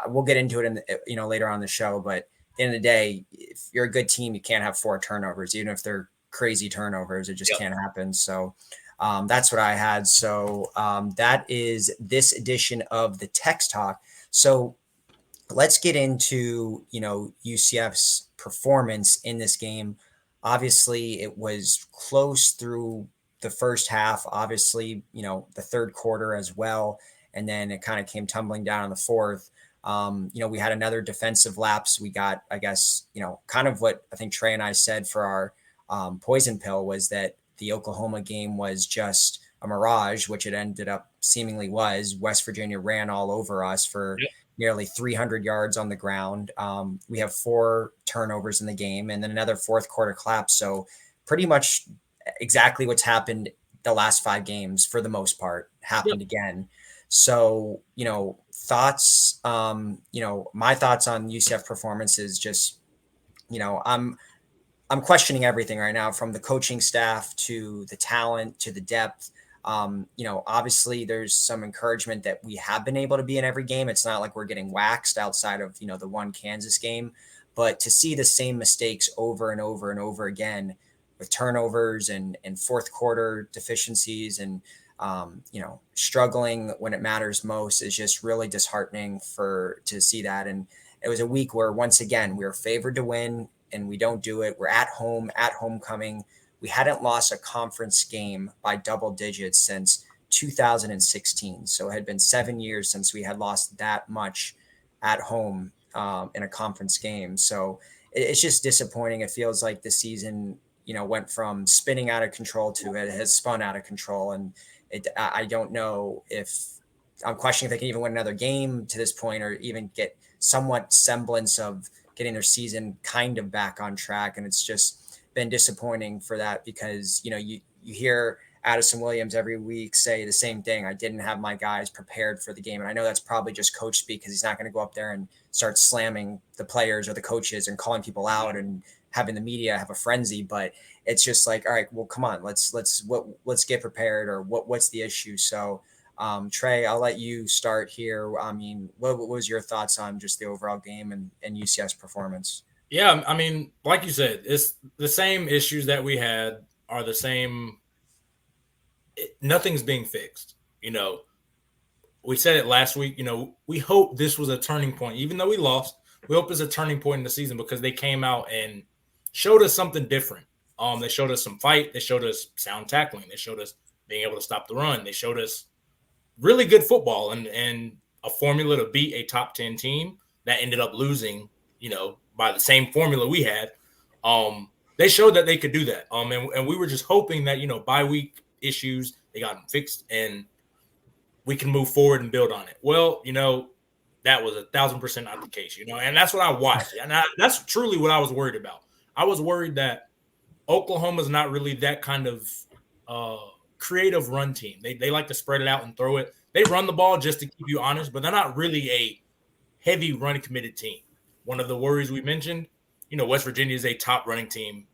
we'll get into it in later on in the show. But at the end of the day, if you're a good team, you can't have 4 turnovers, even if they're crazy turnovers. It just can't happen. So that's what I had. So that is this edition of the Text Talk. So let's get into, UCF's performance in this game. Obviously, it was close through the first half, obviously, the third quarter as well. And then it kind of came tumbling down in the fourth. We had another defensive lapse. We got, I guess, kind of what I think Trey and I said for our poison pill was that the Oklahoma game was just a mirage, which it ended up seemingly was. West Virginia ran all over us for nearly 300 yards on the ground. We have 4 turnovers in the game and then another fourth quarter collapse. So pretty much exactly what's happened the last 5 games for the most part happened again. So, thoughts, my thoughts on UCF performance is just, I'm questioning everything right now, from the coaching staff to the talent to the depth. Obviously there's some encouragement that we have been able to be in every game. It's not like we're getting waxed outside of, the one Kansas game, but to see the same mistakes over and over and over again with turnovers and fourth quarter deficiencies and, struggling when it matters most is just really disheartening to see that. And it was a week where once again, we were favored to win and we don't do it. We're at home, at homecoming. We hadn't lost a conference game by double digits since 2016. So it had been 7 years since we had lost that much at home in a conference game. So it's just disappointing. It feels like the season, went from spinning out of control to it has spun out of control. And I don't know if I'm questioning if they can even win another game to this point or even get somewhat semblance of getting their season kind of back on track. And it's just been disappointing for that because, you hear Addison Williams every week say the same thing. I didn't have my guys prepared for the game. And I know that's probably just coach speak because he's not going to go up there and start slamming the players or the coaches and calling people out and having the media have a frenzy. But it's just like, all right, well, come on, let's get prepared, or what's the issue? So Trey, I'll let you start here. I mean, what was your thoughts on just the overall game and UCF's performance? Yeah, I mean, like you said, it's the same issues that we had are the same. Nothing's being fixed. We said it last week. We hope this was a turning point. Even though we lost, we hope it's a turning point in the season because they came out and showed us something different. They showed us some fight. They showed us sound tackling. They showed us being able to stop the run. They showed us really good football and a formula to beat a top 10 team that ended up losing, by the same formula we had. They showed that they could do that. And we were just hoping that, bye week issues, they got them fixed and we can move forward and build on it. Well, that was 1,000% not the case, and that's what I watched. And that's truly what I was worried about. I was worried that Oklahoma's not really that kind of creative run team. They like to spread it out and throw it. They run the ball just to keep you honest, but they're not really a heavy run committed team. One of the worries we mentioned, West Virginia is a top running team,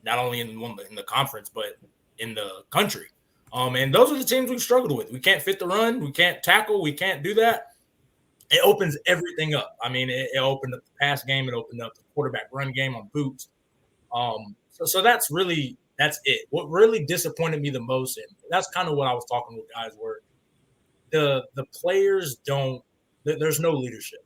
not only in the conference, but in the country. And those are the teams we've struggled with. We can't fit the run. We can't tackle. We can't do that. It opens everything up. I mean, it opened up the pass game. It opened up the quarterback run game on boots. So that's it. What really disappointed me the most, and that's kind of what I was talking with guys, were the players there's no leadership.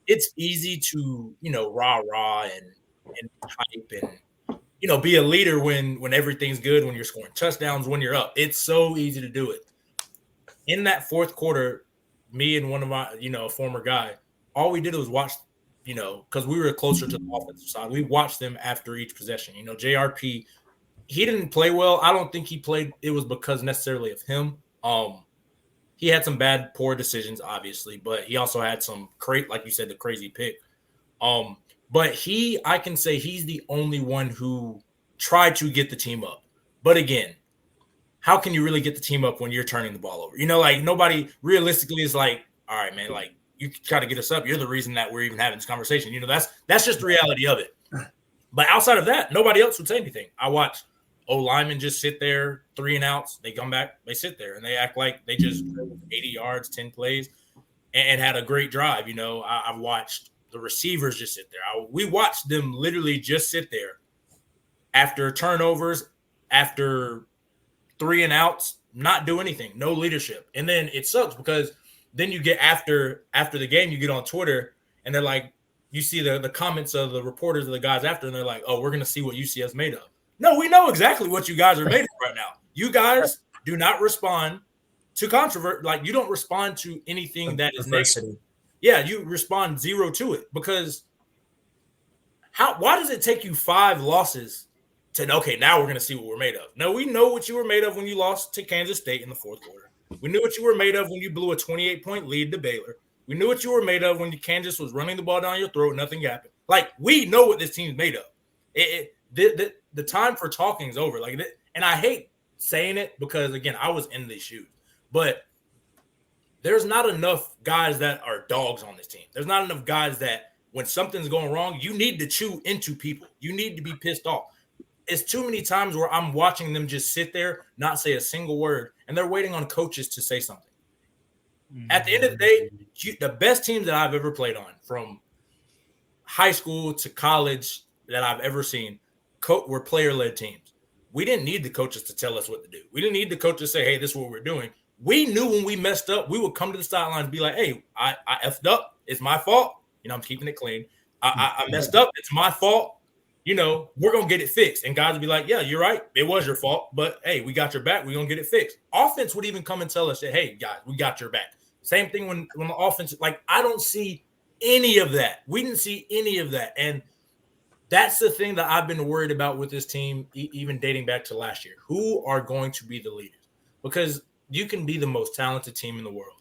It's easy to, rah and hype and, be a leader when everything's good, when you're scoring touchdowns, when you're up. It's so easy to do it. In that fourth quarter, me and one of my, a former guy, all we did was watch, because we were closer to the offensive side. We watched them after each possession. JRP, he didn't play well. I don't think he played. It was because necessarily of him. He had some poor decisions, obviously, but he also had some like you said, the crazy pick. But I can say he's the only one who try to get the team up. But again, how can you really get the team up when you're turning the ball over? Like nobody realistically is like, all right, man, like you try to get us up. You're the reason that we're even having this conversation. That's just the reality of it. But outside of that, nobody else would say anything. I watch linemen just sit there, 3 and outs. They come back, they sit there, and they act like they just 80 yards, 10 plays, and had a great drive. I've watched the receivers just sit there. We watched them literally just sit there after turnovers, after 3 and outs, not do anything, no leadership. And then it sucks because then you get after the game, you get on Twitter, and they're like, you see the comments of the reporters of the guys after, and they're like, oh, we're going to see what UCF's made of. No, we know exactly what you guys are made of right now. You guys do not respond to controversy. Like, you don't respond to anything that is negative. Yeah, you respond 0 to it because why does it take you 5 losses to, okay, now we're going to see what we're made of? No, we know what you were made of when you lost to Kansas State in the 4th quarter. We knew what you were made of when you blew a 28-point lead to Baylor. We knew what you were made of when Kansas was running the ball down your throat. Nothing happened. Like, we know what this team's made of. The time for talking is over. Like, and I hate saying it because, again, I was in these shoes. But there's not enough guys that are dogs on this team. There's not enough guys that when something's going wrong, you need to chew into people. You need to be pissed off. It's too many times where I'm watching them just sit there, not say a single word, and they're waiting on coaches to say something. At the end of the day, the best teams that I've ever played on, from high school to college that I've ever seen, were player-led teams. We didn't need the coaches to tell us what to do. We didn't need the coaches to say, hey, this is what we're doing. We knew when we messed up, we would come to the sidelines and be like, hey, I effed up. It's my fault. I'm keeping it clean. I messed up. It's my fault. We're going to get it fixed. And guys would be like, yeah, you're right. It was your fault. But, hey, we got your back. We're going to get it fixed. Offense would even come and tell us that, hey, guys, we got your back. Same thing when the offense – like, I don't see any of that. We didn't see any of that. And that's the thing that I've been worried about with this team, even dating back to last year. Who are going to be the leaders? Because you can be the most talented team in the world.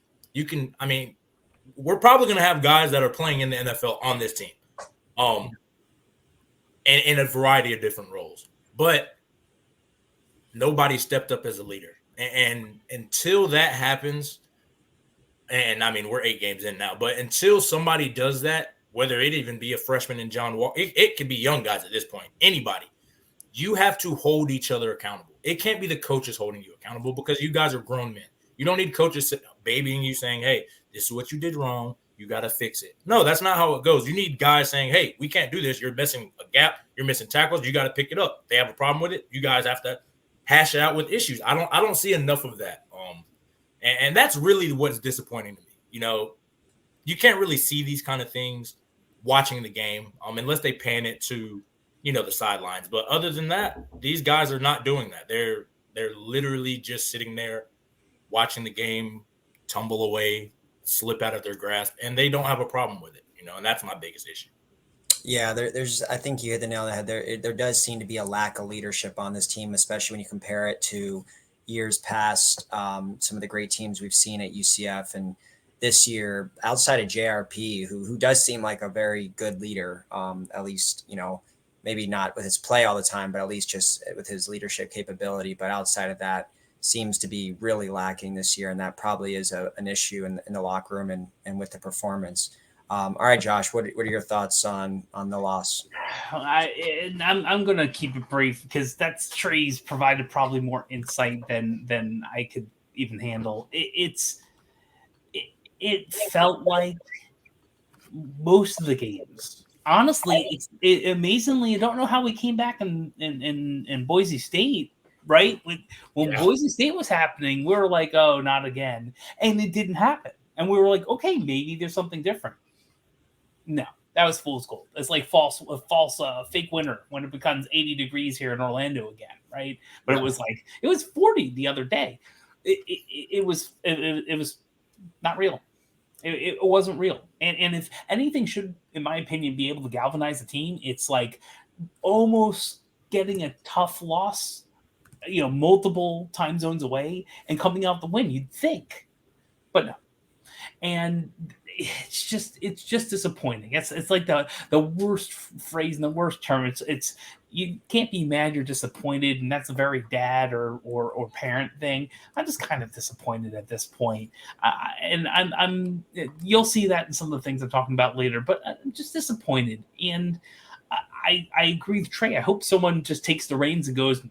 We're probably going to have guys that are playing in the NFL on this team. And in a variety of different roles. But nobody stepped up as a leader. And until that happens, and we're 8 games in now, but until somebody does that, whether it even be a freshman in John Wall, it could be young guys at this point, anybody, you have to hold each other accountable. It can't be the coaches holding you accountable because you guys are grown men. You don't need coaches babying you saying, hey, this is what you did wrong. You got to fix it. No, that's not how it goes. You need guys saying, hey, we can't do this. You're missing a gap. You're missing tackles. You got to pick it up. If they have a problem with it, you guys have to hash it out with issues. I don't see enough of that. And that's really what's disappointing to me. You can't really see these kind of things watching the game unless they pan it to, the sidelines. But other than that, these guys are not doing that. They're literally just sitting there watching the game tumble away, slip out of their grasp, and they don't have a problem with it, and that's my biggest issue. Yeah, there's. I think you hit the nail on the head. There does seem to be a lack of leadership on this team, especially when you compare it to years past. Some of the great teams we've seen at UCF, and this year, outside of JRP, who does seem like a very good leader, at least maybe not with his play all the time, but at least just with his leadership capability. But outside of that, seems to be really lacking this year, and that probably is an issue in the locker room and with the performance. All right, Josh, what are your thoughts on the loss? I'm going to keep it brief because that's Trey's provided probably more insight than I could even handle. It felt like most of the games. Honestly, amazingly, I don't know how we came back in Boise State. Right? When Boise State was happening, we were like, oh, not again. And it didn't happen. And we were like, okay, maybe there's something different. No, that was fool's gold. It's like false fake winter when it becomes 80 degrees here in Orlando again, right? But it was 40 the other day. It was not real. It wasn't real. And if anything should, in my opinion, be able to galvanize the team, it's like almost getting a tough loss, multiple time zones away and coming out the win, you'd think, but no. And it's just disappointing. It's like the worst phrase and the worst term. It's you can't be mad, you're disappointed, and that's a very dad or parent thing. I'm just kind of disappointed at this point, and I'm you'll see that in some of the things I'm talking about later. But I'm just disappointed, and I agree with Trey. I hope someone just takes the reins and goes,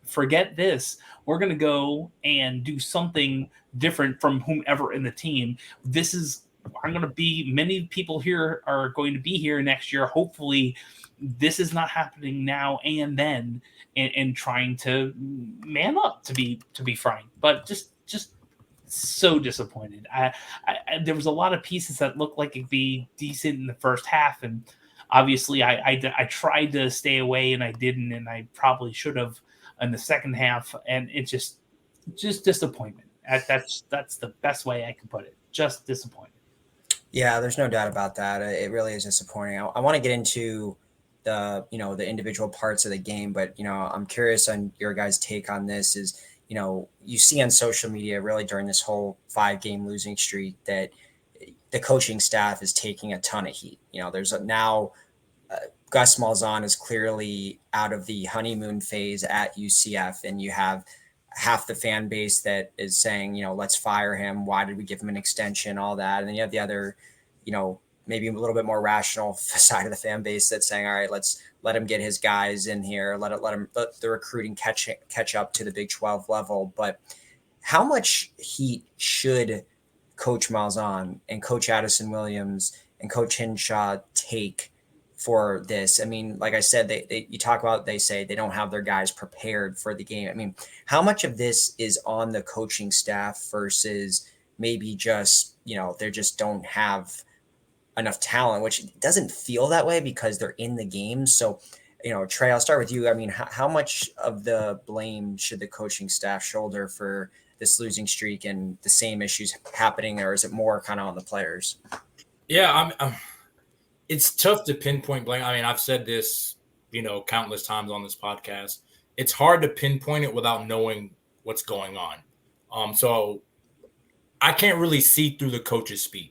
forget this. We're going to go and do something different from whomever in the team. I'm going to be, many people here are going to be here next year. Hopefully this is not happening now and then, and trying to man up, to be frank, but just so disappointed. There was a lot of pieces that looked like it'd be decent in the first half. And obviously I tried to stay away and I didn't, and I probably should have in the second half, and it's just disappointment. That's the best way I can put it. Just disappointment. Yeah, there's no doubt about that. It really is disappointing. I want to get into the individual parts of the game, but I'm curious on your guys' take on this. Is you see on social media really during this whole 5-game losing streak that the coaching staff is taking a ton of heat. There's now Gus Malzahn is clearly out of the honeymoon phase at UCF, and you have half the fan base that is saying, let's fire him. Why did we give him an extension? All that. And then you have the other, maybe a little bit more rational side of the fan base that's saying, all right, let's let him get his guys in here. Let the recruiting catch up to the Big 12 level. But how much heat should Coach Malzahn and Coach Addison Williams and Coach Hinshaw take for this? I mean, like I said, they say they don't have their guys prepared for the game. I mean, how much of this is on the coaching staff versus maybe just, they just don't have enough talent, which doesn't feel that way because they're in the game. So, Trey, I'll start with you. I mean, how much of the blame should the coaching staff shoulder for this losing streak and the same issues happening, or is it more kind of on the players? Yeah, it's tough to pinpoint blame. I mean, I've said this, countless times on this podcast. It's hard to pinpoint it without knowing what's going on. So I can't really see through the coaches speak.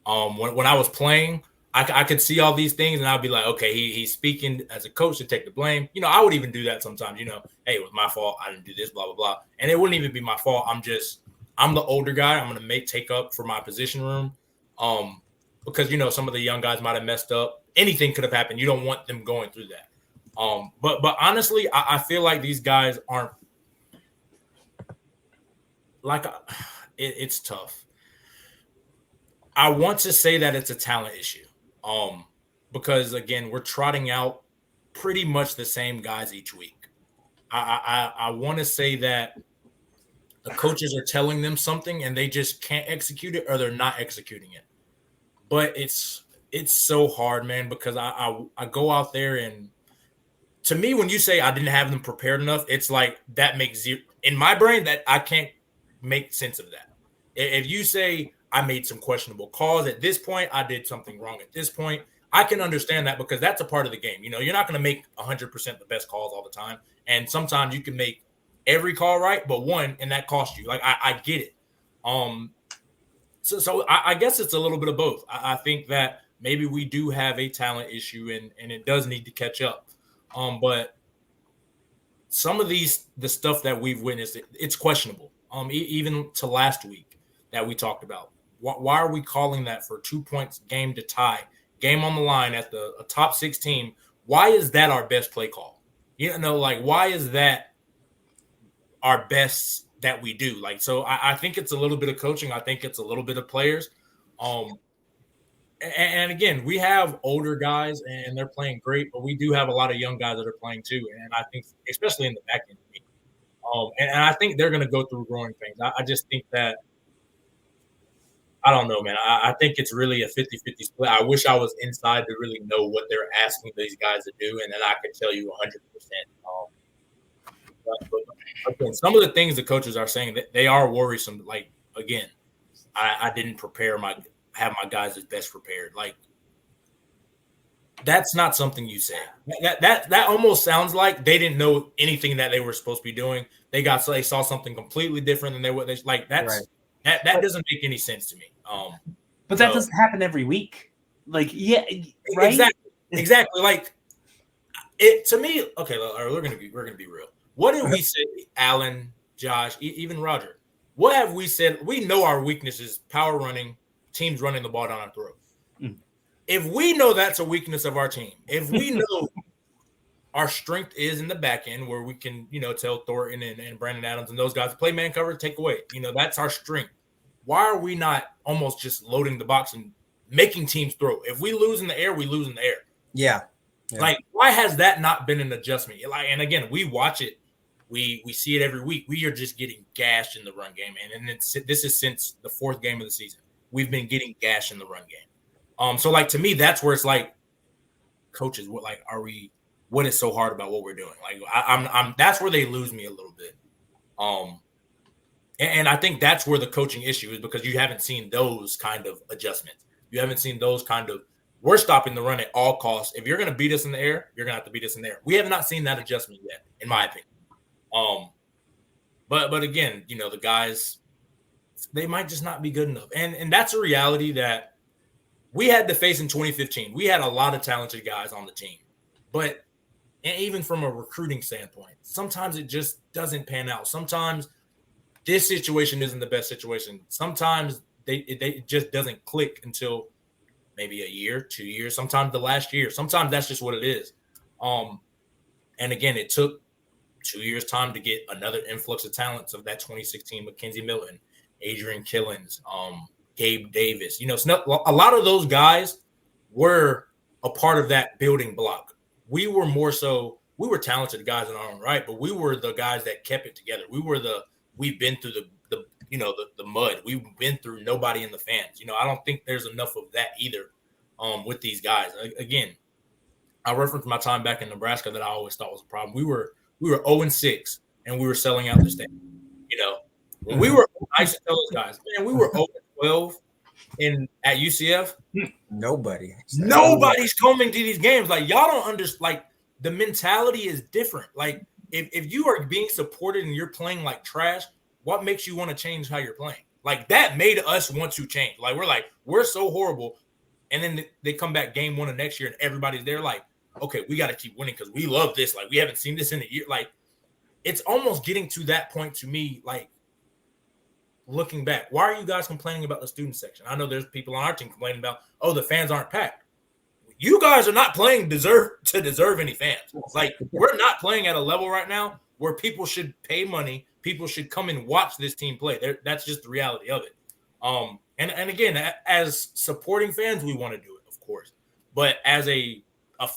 When I was playing, I could see all these things and I'd be like, okay, he's speaking as a coach to take the blame. I would even do that sometimes, hey, it was my fault. I didn't do this, blah, blah, blah. And it wouldn't even be my fault. I'm the older guy. I'm going to take up for my position room. Because, some of the young guys might have messed up. Anything could have happened. You don't want them going through that. But honestly, I feel like these guys aren't like it's tough. I want to say that it's a talent issue. Because again, we're trotting out pretty much the same guys each week. I want to say that the coaches are telling them something and they just can't execute it, or they're not executing it. But it's so hard, man, because I go out there, and to me, when you say I didn't have them prepared enough, it's like that makes zero in my brain, that I can't make sense of that. If you say I made some questionable calls at this point, I did something wrong at this point, I can understand that because that's a part of the game. You're not going to make 100% the best calls all the time. And sometimes you can make every call right, but one, and that costs you. Like, I get it. So I guess it's a little bit of both. I think that maybe we do have a talent issue and it does need to catch up. But some of the stuff that we've witnessed, it's questionable. Even to last week that we talked about. Why are we calling that for 2 points, game to tie, game on the line at a top 6 team? Why is that our best play call? Why is that our best that we do? So I think it's a little bit of coaching. I think it's a little bit of players. And again, we have older guys and they're playing great, but we do have a lot of young guys that are playing too. And I think, especially in the back end, and I think they're going to go through growing pains. I just think that, I don't know, man. I think it's really a 50-50 split. I wish I was inside to really know what they're asking these guys to do, and then I could tell you 100%. But again, some of the things the coaches are saying, that they are worrisome. Like, again, I didn't have my guys as best prepared. Like, that's not something you say. That almost sounds like they didn't know anything that they were supposed to be doing. They saw something completely different than they like. That's right. That doesn't make any sense to me. But that doesn't happen every week. Like, yeah, right? Exactly. Like it to me. Okay, we're gonna be real. What did we say, Alan, Josh, even Roger? What have we said? We know our weakness is power running, teams running the ball down our throat. If we know that's a weakness of our team, if we know our strength is in the back end where we can, tell Thornton and Brandon Adams and those guys play man cover, take away. That's our strength. Why are we not almost just loading the box and making teams throw? If we lose in the air, we lose in the air. Yeah. Like, why has that not been an adjustment? And again, we watch it. We see it every week. We are just getting gashed in the run game. And this is since the fourth game of the season. We've been getting gashed in the run game. So, like, to me, that's where it's like, coaches, what is so hard about what we're doing? Like, I'm that's where they lose me a little bit. And I think that's where the coaching issue is, because you haven't seen those kind of adjustments. You haven't seen those kind of, we're stopping the run at all costs. If you're going to beat us in the air, you're going to have to beat us in the air. We have not seen that adjustment yet, in my opinion. But again, the guys, they might just not be good enough. And that's a reality that we had to face in 2015. We had a lot of talented guys on the team. But even from a recruiting standpoint, sometimes it just doesn't pan out. Sometimes this situation isn't the best situation. Sometimes it just doesn't click until maybe a year, 2 years, sometimes the last year. Sometimes that's just what it is. And again, it took 2 years' time to get another influx of talents of that 2016 Mackenzie Milton, Adrian Killens, Gabe Davis. A lot of those guys were a part of that building block. We were more so, we were talented guys in our own right, but we were the guys that kept it together. We've been through the mud. We've been through nobody in the fans. I don't think there's enough of that either with these guys. Again, I referenced my time back in Nebraska that I always thought was a problem. We were 0-6 and we were selling out the stadium. When we were, I used to tell those guys, man, we were 0-12 at UCF. Nobody's coming to these games. Like, y'all don't understand. Like, the mentality is different. Like, if you are being supported and you're playing like trash, what makes you want to change how you're playing? Like, that made us want to change. Like, we're so horrible. And then they come back game one of next year and everybody's there like, okay, we got to keep winning because we love this. Like, we haven't seen this in a year. Like, it's almost getting to that point to me, like, looking back. Why are you guys complaining about the student section? I know there's people on our team complaining about, the fans aren't packed. You guys are not playing deserve any fans. Like, we're not playing at a level right now where people should pay money. People should come and watch this team play. That's just the reality of it. And again, as supporting fans, we want to do it, of course. But as a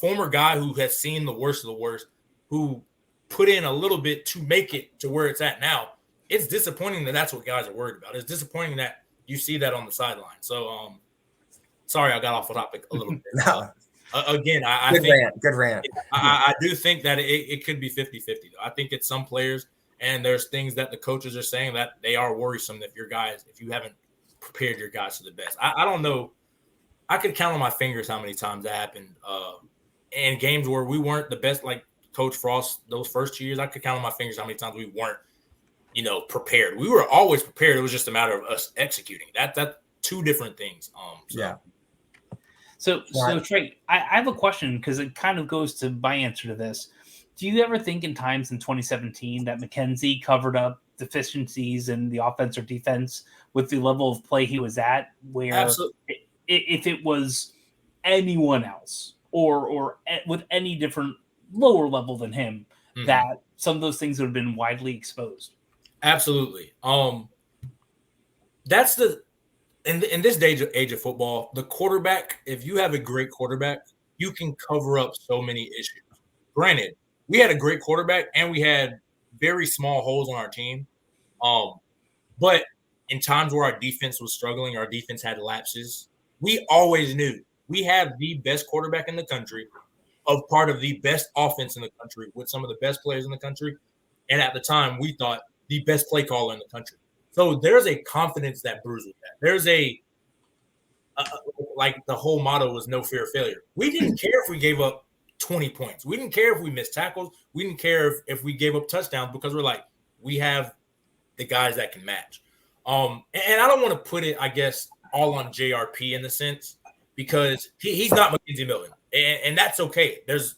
former guy who has seen the worst of the worst, who put in a little bit to make it to where it's at now, it's disappointing that that's what guys are worried about. It's disappointing that you see that on the sideline. So, sorry, I got off the topic a little bit. No. Again, I good think rant. Good rant. I do think that it could be 50-50. I think it's some players, and there's things that the coaches are saying that they are worrisome if you haven't prepared your guys to the best. I don't know. I could count on my fingers how many times that happened. In games where we weren't the best, like Coach Frost, those first 2 years, I could count on my fingers how many times we weren't, prepared. We were always prepared. It was just a matter of us executing. That's two different things. Yeah. So Trey, I have a question because it kind of goes to my answer to this. Do you ever think in times in 2017 that Mackenzie covered up deficiencies in the offense or defense with the level of play he was at, where if it was anyone else or with any different lower level than him, that some of those things would have been widely exposed? Absolutely. That's in this age of football, the quarterback, if you have a great quarterback, you can cover up so many issues. Granted, we had a great quarterback and we had very small holes on our team. But in times where our defense was struggling, our defense had lapses, we always knew we have the best quarterback in the country, of part of the best offense in the country with some of the best players in the country. And at the time, we thought the best play caller in the country. So there's a confidence that brews with that. There's like the whole motto was no fear of failure. We didn't care if we gave up 20 points. We didn't care if we missed tackles. We didn't care if we gave up touchdowns, because we're like, we have the guys that can match. And I don't want to put it, I guess, all on JRP in the sense because he's not Mackenzie Milton, and that's okay. There's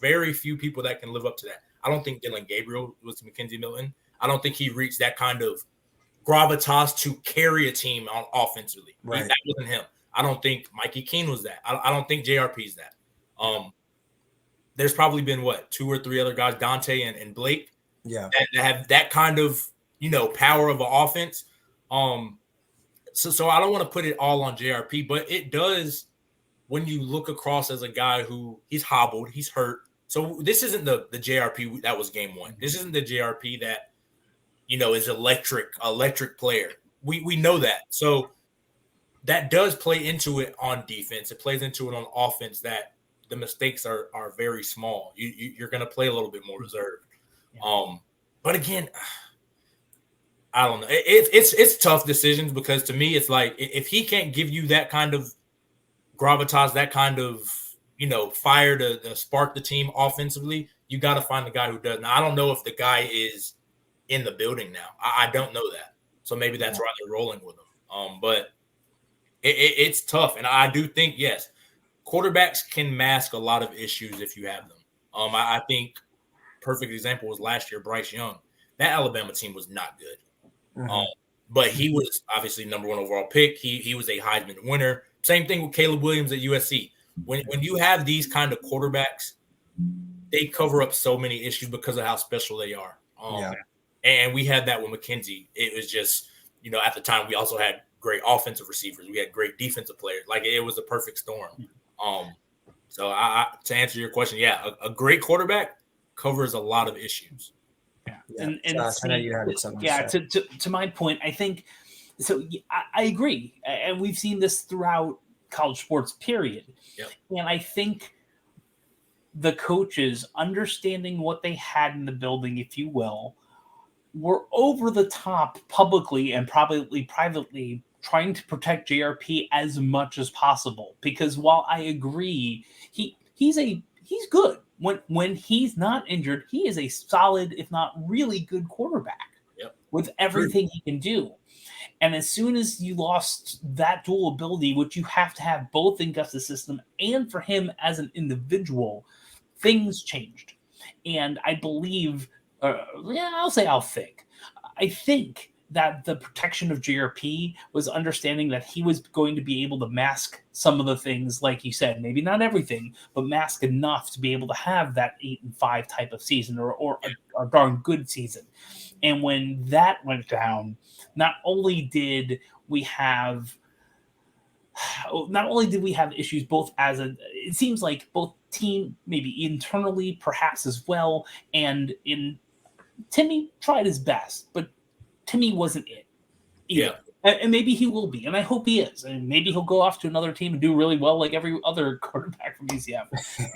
very few people that can live up to that. I don't think Dylan Gabriel was Mackenzie Milton. I don't think he reached that kind of gravitas to carry a team on offensively. Right. That wasn't him. I don't think Mikey Keene was that. I don't think JRP is that. There's probably been 2 or 3 other guys, Dante and Blake, that have that kind of power of an offense. So I don't want to put it all on JRP, but it does when you look across as a guy who he's hobbled, he's hurt. So this isn't the JRP that was game 1. This isn't the JRP that is electric player. We know that. So that does play into it on defense. It plays into it on offense that the mistakes are very small. You're going to play a little bit more reserved. Yeah. But again, I don't know. It's tough decisions because to me, it's like if he can't give you that kind of gravitas, that kind of fire to spark the team offensively, you got to find the guy who does. Now, I don't know if the guy is in the building now. I don't know that. So maybe that's why they're rolling with him. But it's tough. And I do think, yes, quarterbacks can mask a lot of issues if you have them. I think perfect example was last year, Bryce Young. That Alabama team was not good. Mm-hmm. But he was obviously number 1 overall pick. He was a Heisman winner. Same thing with Caleb Williams at USC. When you have these kind of quarterbacks, they cover up so many issues because of how special they are. And we had that with McKenzie. It was just, at the time we also had great offensive receivers. We had great defensive players. Like it was a perfect storm. So to answer your question, a great quarterback covers a lot of issues. And I know you had something. To my point, I think so. I agree, and we've seen this throughout college sports. Period. Yep. And I think the coaches understanding what they had in the building, if you will, were over the top publicly and probably privately trying to protect JRP as much as possible. Because while I agree, he's good. When he's not injured, he is a solid, if not really good quarterback with everything he can do. And as soon as you lost that dual ability, which you have to have both in Gus's system and for him as an individual, things changed. And I believe, I think that the protection of JRP was understanding that he was going to be able to mask some of the things, like you said, maybe not everything, but mask enough to be able to have that 8-5 type of season or a darn good season. And when that went down, not only did we have issues both it seems like both team, maybe internally, perhaps as well, and Timmy tried his best, but Timmy wasn't it either. Yeah. And maybe he will be, and I hope he is. And maybe he'll go off to another team and do really well like every other quarterback from UCF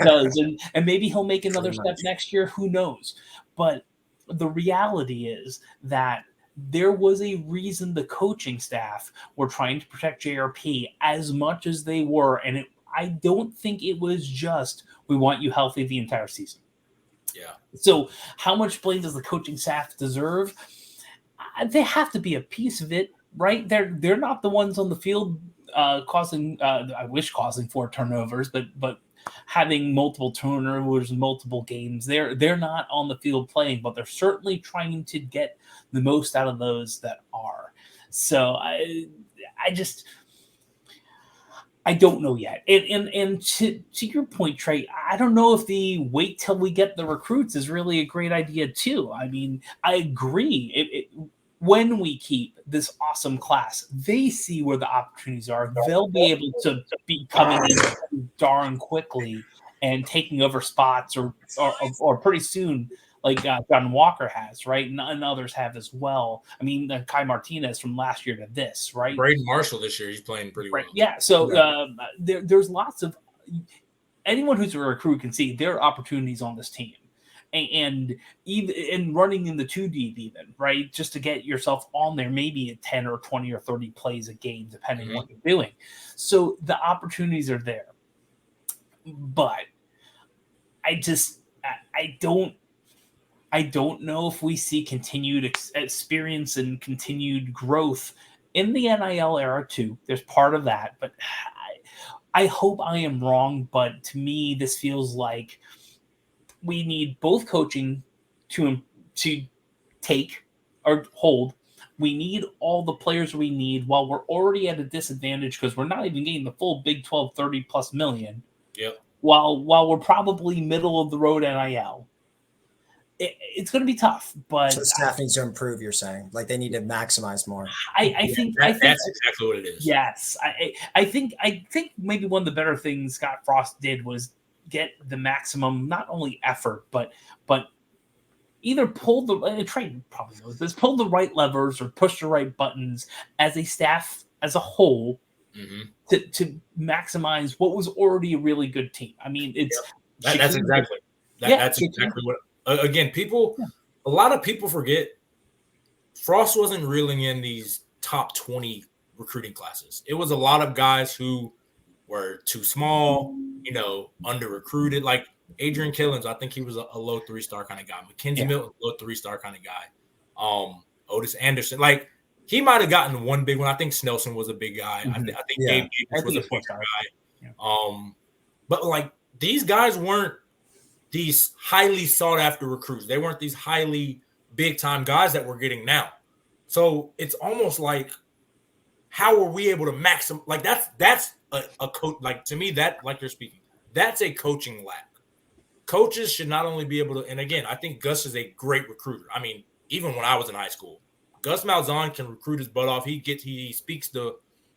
does. And maybe he'll make another step next year. Who knows? But the reality is that there was a reason the coaching staff were trying to protect JRP as much as they were. And I don't think it was just, we want you healthy the entire season. Yeah. So how much blame does the coaching staff deserve? They have to be a piece of it, right? They're not the ones on the field causing 4 turnovers, but having multiple turnovers in multiple games. They're not on the field playing, but they're certainly trying to get the most out of those that are. So I don't know yet. And to your point, Trey, I don't know if the wait till we get the recruits is really a great idea too. I mean, I agree. When we keep this awesome class, they see where the opportunities are. They'll be able to be coming in darn quickly and taking over spots or pretty soon, like John Walker has, right? And others have as well. I mean, Kai Martinez from last year to this, right? Braden Marshall this year, he's playing pretty well. Yeah, so there's lots of – anyone who's a recruit can see there are opportunities on this team. And even in running in the 2 deep even, right? Just to get yourself on there, maybe at 10 or 20 or 30 plays a game, depending on what you're doing. So the opportunities are there. But I don't know if we see continued experience and continued growth in the NIL era too. There's part of that, but I hope I am wrong. But to me, this feels like we need both coaching to take or hold. We need all the players we need while we're already at a disadvantage because we're not even getting the full Big 12 30+ million. Yep. While we're probably middle of the road NIL. It's going to be tough, but so the staff needs to improve. You're saying like they need to maximize more. I think that's exactly what it is. Yes, I think maybe one of the better things Scott Frost did was get the maximum not only effort but either pull the Trey probably knows this, pull the right levers or push the right buttons as a staff as a whole to maximize what was already a really good team. I mean, it's that's exactly what. Again, a lot of people forget Frost wasn't reeling in these top 20 recruiting classes. It was a lot of guys who were too small, under recruited. Like Adrian Killens, I think he was a low 3-star kind of guy. Mackenzie Milton, low 3-star kind of guy. Otis Anderson, like he might have gotten one big one. I think Snelson was a big guy. I think Gabe Davis was a big guy. Yeah. But like these guys weren't these highly sought after recruits. They weren't these highly big time guys that we're getting now. So it's almost like, how are we able to maximize? Like that's a coach. Like to me, that like you're speaking, that's a coaching lack. Coaches should not only be able to, and again, I think Gus is a great recruiter. I mean, even when I was in high school, Gus Malzahn can recruit his butt off. He speaks the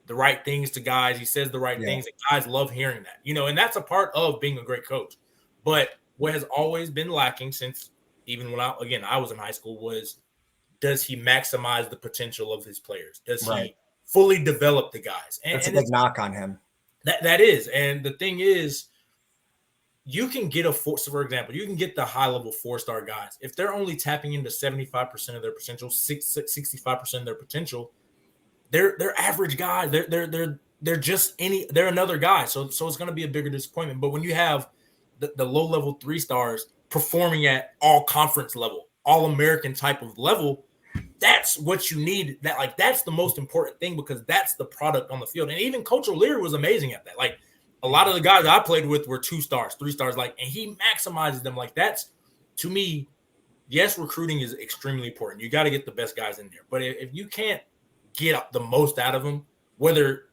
right things to guys. He says the right things, and guys love hearing that. And that's a part of being a great coach. But what has always been lacking since even when I was in high school was, does he maximize the potential of his players? Does he fully develop the guys? That's a big knock on him. That is. And the thing is, you can get for example, you can get the high level 4-star guys. If they're only tapping into 75% of their potential, 65% of their potential, they're average guys. They're just they're another guy. So it's going to be a bigger disappointment. But when you have the low-level 3-stars performing at all conference level, all American type of level, that's what you need. That's the most important thing because that's the product on the field. And even Coach O'Leary was amazing at that. Like a lot of the guys I played with were 2-stars, 3-stars, and he maximizes them. Like that's, to me, yes, recruiting is extremely important. You got to get the best guys in there. But if you can't get the most out of them, whether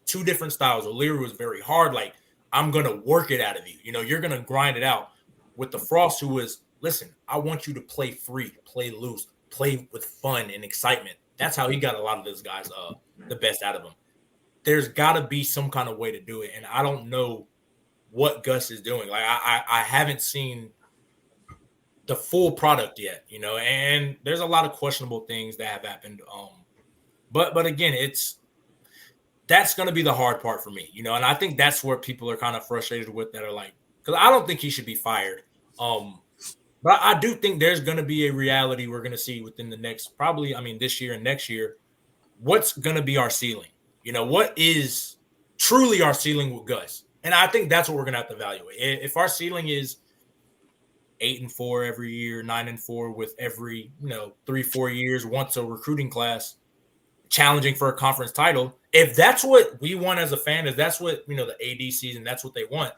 two different styles, O'Leary was very hard. Like, I'm going to work it out of you. You're going to grind it out. With the Frost, who was, listen, I want you to play free, play loose, play with fun and excitement. That's how he got a lot of those guys the best out of them. There's got to be some kind of way to do it. And I don't know what Gus is doing. Like, I haven't seen the full product yet, and there's a lot of questionable things that have happened. But again, that's going to be the hard part for me, and I think that's where people are kind of frustrated with that are like, because I don't think he should be fired. But I do think there's going to be a reality we're going to see within the next, probably, this year and next year, what's going to be our ceiling? What is truly our ceiling with Gus? And I think that's what we're going to have to evaluate. If our ceiling is 8-4 every year, 9-4 with every, 3-4 years, once a recruiting class, challenging for a conference title. If that's what we want as a fan, if that's what, the AD season, that's what they want,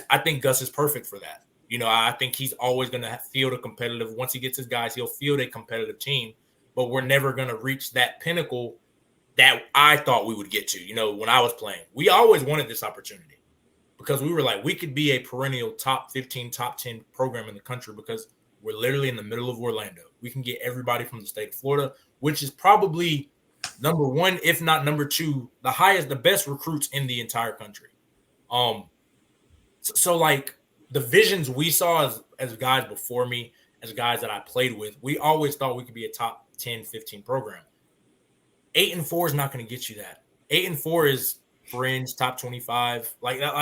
I think Gus is perfect for that. I think he's always going to field a competitive, once he gets his guys, he'll field a competitive team, but we're never going to reach that pinnacle that I thought we would get to, when I was playing. We always wanted this opportunity because we were like, we could be a perennial top 15, top 10 program in the country because we're literally in the middle of Orlando. We can get everybody from the state of Florida, which is probably number one, if not number two, the best recruits in the entire country. So like the visions we saw as guys before me, as guys that I played with, we always thought we could be a top 10, 15 program. 8-4 is not going to get you that. 8-4 is fringe, top 25. Like that,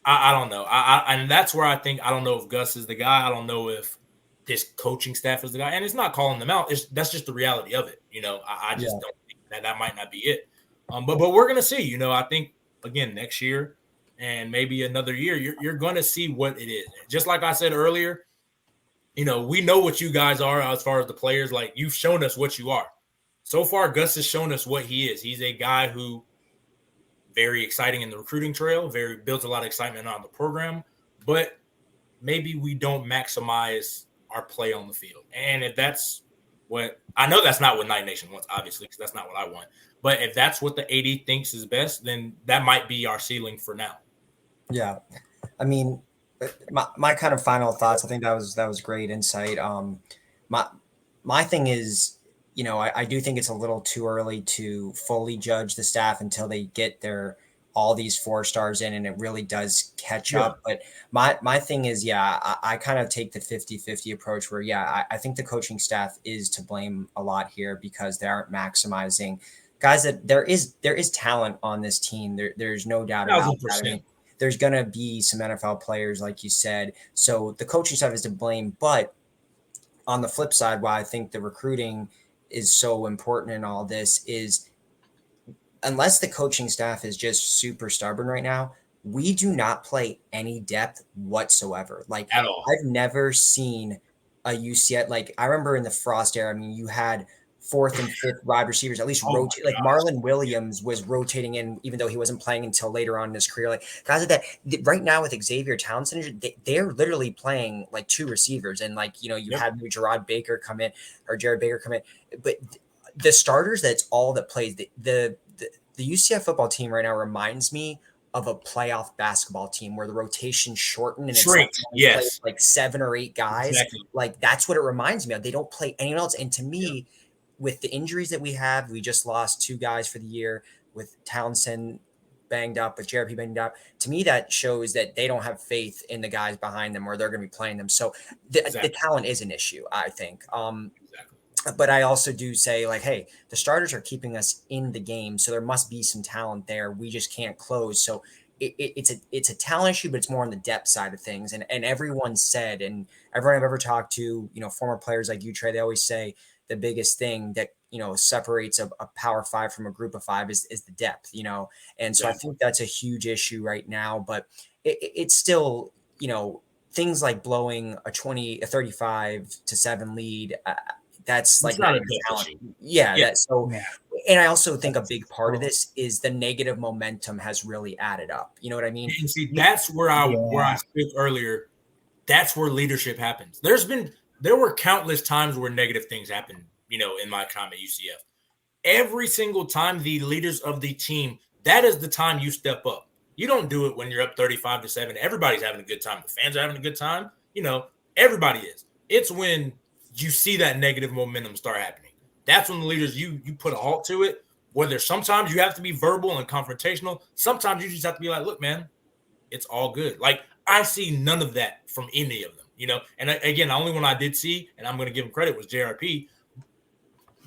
I don't know. And that's where I think, I don't know if Gus is the guy. I don't know if this coaching staff is the guy. And it's not calling them out. That's just the reality of it. I just don't think that might not be it. But we're going to see, I think, again, next year and maybe another year, you're going to see what it is. Just like I said earlier, we know what you guys are as far as the players. Like, you've shown us what you are. So far, Gus has shown us what he is. He's a guy who very exciting in the recruiting trail, builds a lot of excitement on the program, but maybe we don't maximize our play on the field. And if that's what – I know that's not what Night Nation wants, obviously, because that's not what I want. But if that's what the AD thinks is best, then that might be our ceiling for now. Yeah. I mean, my kind of final thoughts, I think that was great insight. My thing is, I do think it's a little too early to fully judge the staff until they get all these 4 stars in and it really does catch up. But my thing is, I kind of take the 50-50 approach where, I think the coaching staff is to blame a lot here because they aren't maximizing guys that there is talent on this team. There's no doubt about that. I mean, there's going to be some NFL players, like you said. So the coaching staff is to blame. But on the flip side, why I think the recruiting is so important in all this is unless the coaching staff is just super stubborn right now, we do not play any depth whatsoever. Like, at all. I've never seen a UCF. Like, I remember in the Frost era, I mean, you had 4th and 5th wide receivers, at least rotate. Like, Marlon Williams was rotating in, even though he wasn't playing until later on in his career. Like, guys like that. Right now with Xavier Townsend, they're literally playing like 2 receivers. And like, you had Jared Baker come in. But the starters, that's all that plays. The UCF football team right now reminds me of a playoff basketball team where the rotation shortened and it's like 7 or 8 guys. Exactly. Like, that's what it reminds me of. They don't play anyone else. And to me, with the injuries that we have, we just lost 2 guys for the year with Townsend banged up, with JRP banged up. To me, that shows that they don't have faith in the guys behind them or they're going to be playing them. So the talent is an issue, I think. But I also do say, like, hey, the starters are keeping us in the game, so there must be some talent there. We just can't close. So it's a talent issue, but it's more on the depth side of things. And everyone said, and everyone I've ever talked to, former players like you, Trey, they always say the biggest thing that separates a Power 5 from a Group of 5 is the depth. And so I think that's a huge issue right now. But it's still things like blowing a 35-7 lead. That's like not a talent. And I also think a big part of this is the negative momentum has really added up. You know what I mean? And see, that's where I spoke earlier. That's where leadership happens. There were countless times where negative things happened, in my time at UCF. Every single time the leaders of the team, that is the time you step up. You don't do it when you're up 35-7. Everybody's having a good time. The fans are having a good time. Everybody is. It's when you see that negative momentum start happening. That's when the leaders, you put a halt to it, whether sometimes you have to be verbal and confrontational. Sometimes you just have to be like, look, man, it's all good. Like, I see none of that from any of them, And again, the only one I did see, and I'm going to give him credit, was JRP.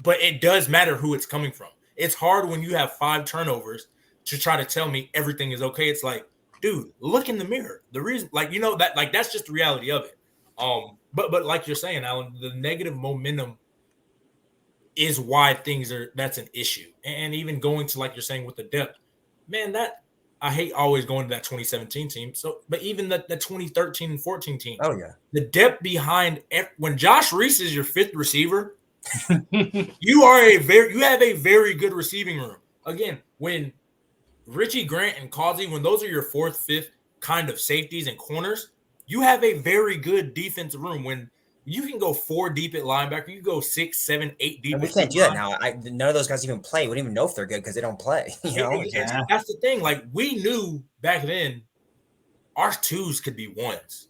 But it does matter who it's coming from. It's hard when you have 5 turnovers to try to tell me everything is okay. It's like, dude, look in the mirror. The reason, that's just the reality of it. But like you're saying, Alan, the negative momentum is why that's an issue. And even going to, like you're saying, with the depth, man, I hate always going to that 2017 team. So, but even the 2013 and 14 team. Oh yeah. The depth behind when Josh Reese is your 5th receiver, you have a very good receiving room. Again, when Richie Grant and Causey, when those are your 4th, 5th kind of safeties and corners, you have a very good defensive room. When you can go 4 deep at linebacker, you go 6, 7, 8 deep. And we can't do that now. None of those guys even play. We don't even know if they're good because they don't play. That's the thing. Like, we knew back then, our 2s could be 1s.